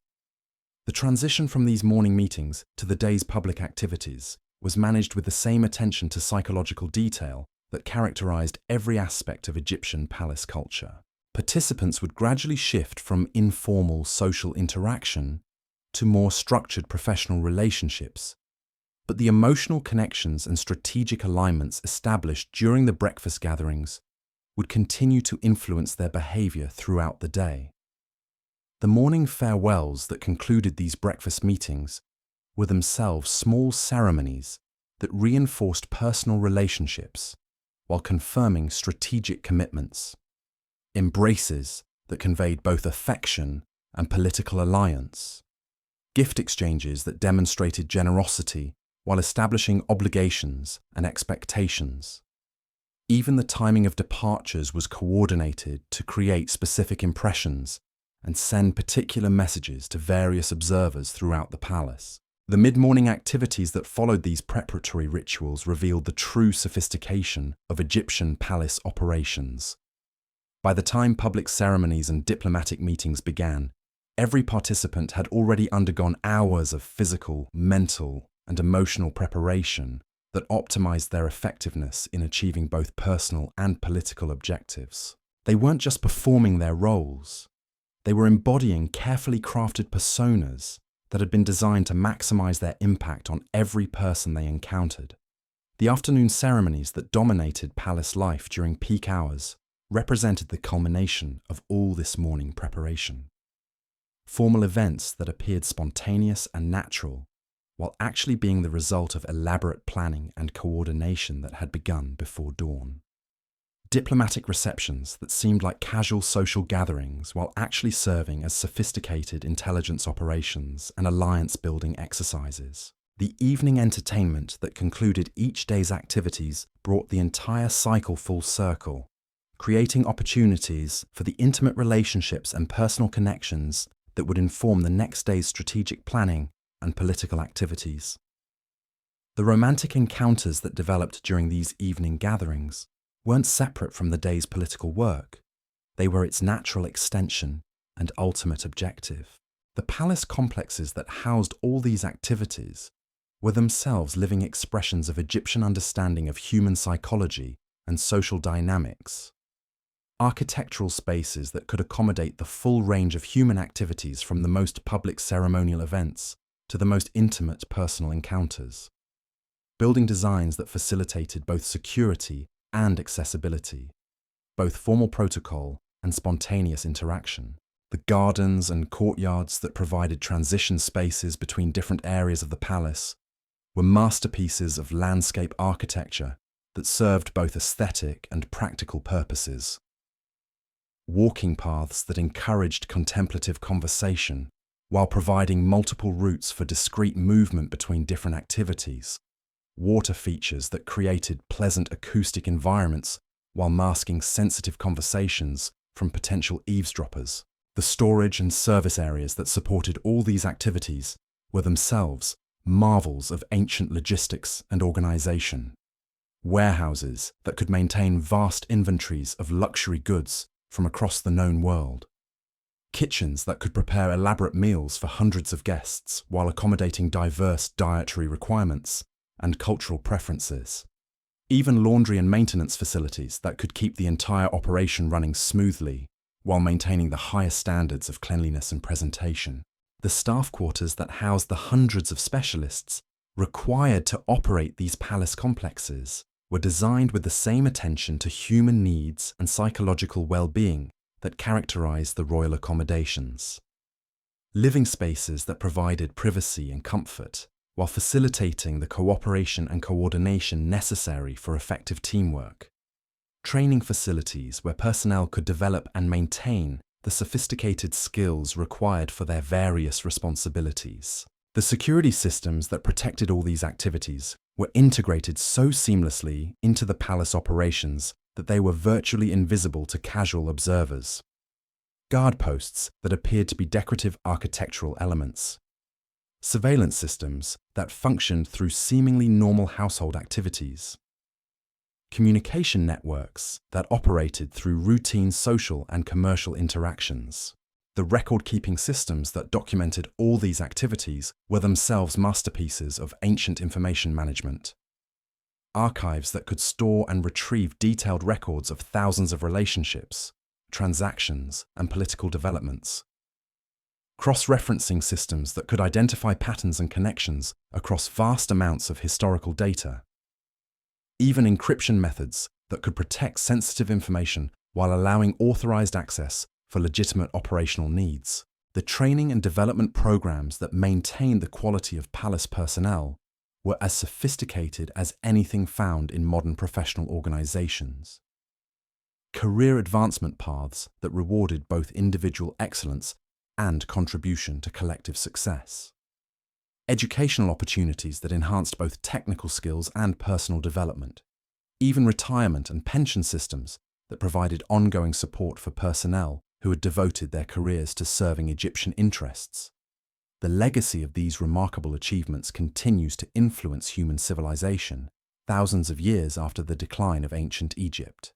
The transition from these morning meetings to the day's public activities was managed with the same attention to psychological detail that characterized every aspect of Egyptian palace culture. Participants would gradually shift from informal social interaction to more structured professional relationships, but the emotional connections and strategic alignments established during the breakfast gatherings would continue to influence their behavior throughout the day. The morning farewells that concluded these breakfast meetings were themselves small ceremonies that reinforced personal relationships while confirming strategic commitments, embraces that conveyed both affection and political alliance, gift exchanges that demonstrated generosity while establishing obligations and expectations. Even the timing of departures was coordinated to create specific impressions and send particular messages to various observers throughout the palace. The mid-morning activities that followed these preparatory rituals revealed the true sophistication of Egyptian palace operations. By the time public ceremonies and diplomatic meetings began, every participant had already undergone hours of physical, mental, and emotional preparation that optimized their effectiveness in achieving both personal and political objectives. They weren't just performing their roles, they were embodying carefully crafted personas that had been designed to maximize their impact on every person they encountered. The afternoon ceremonies that dominated palace life during peak hours represented the culmination of all this morning preparation. Formal events that appeared spontaneous and natural, while actually being the result of elaborate planning and coordination that had begun before dawn. Diplomatic receptions that seemed like casual social gatherings while actually serving as sophisticated intelligence operations and alliance-building exercises. The evening entertainment that concluded each day's activities brought the entire cycle full circle, creating opportunities for the intimate relationships and personal connections that would inform the next day's strategic planning and political activities. The romantic encounters that developed during these evening gatherings weren't separate from the day's political work. They were its natural extension and ultimate objective. The palace complexes that housed all these activities were themselves living expressions of Egyptian understanding of human psychology and social dynamics. Architectural spaces that could accommodate the full range of human activities from the most public ceremonial events to the most intimate personal encounters. Building designs that facilitated both security and accessibility, both formal protocol and spontaneous interaction. The gardens and courtyards that provided transition spaces between different areas of the palace were masterpieces of landscape architecture that served both aesthetic and practical purposes. Walking paths that encouraged contemplative conversation while providing multiple routes for discrete movement between different activities. Water features that created pleasant acoustic environments while masking sensitive conversations from potential eavesdroppers. The storage and service areas that supported all these activities were themselves marvels of ancient logistics and organization. Warehouses that could maintain vast inventories of luxury goods from across the known world. Kitchens that could prepare elaborate meals for hundreds of guests while accommodating diverse dietary requirements and cultural preferences. Even laundry and maintenance facilities that could keep the entire operation running smoothly while maintaining the highest standards of cleanliness and presentation. The staff quarters that housed the hundreds of specialists required to operate these palace complexes were designed with the same attention to human needs and psychological well-being that characterized the royal accommodations. Living spaces that provided privacy and comfort while facilitating the cooperation and coordination necessary for effective teamwork. Training facilities where personnel could develop and maintain the sophisticated skills required for their various responsibilities. The security systems that protected all these activities were integrated so seamlessly into the palace operations that they were virtually invisible to casual observers. Guard posts that appeared to be decorative architectural elements, surveillance systems that functioned through seemingly normal household activities, communication networks that operated through routine social and commercial interactions. The record-keeping systems that documented all these activities were themselves masterpieces of ancient information management. Archives that could store and retrieve detailed records of thousands of relationships, transactions, and political developments. Cross-referencing systems that could identify patterns and connections across vast amounts of historical data. Even encryption methods that could protect sensitive information while allowing authorized access for legitimate operational needs. The training and development programs that maintained the quality of palace personnel were as sophisticated as anything found in modern professional organizations. Career advancement paths that rewarded both individual excellence and contribution to collective success. Educational opportunities that enhanced both technical skills and personal development. Even retirement and pension systems that provided ongoing support for personnel who had devoted their careers to serving Egyptian interests. The legacy of these remarkable achievements continues to influence human civilization thousands of years after the decline of ancient Egypt.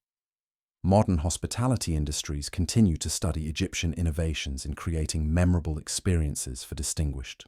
Modern hospitality industries continue to study Egyptian innovations in creating memorable experiences for distinguished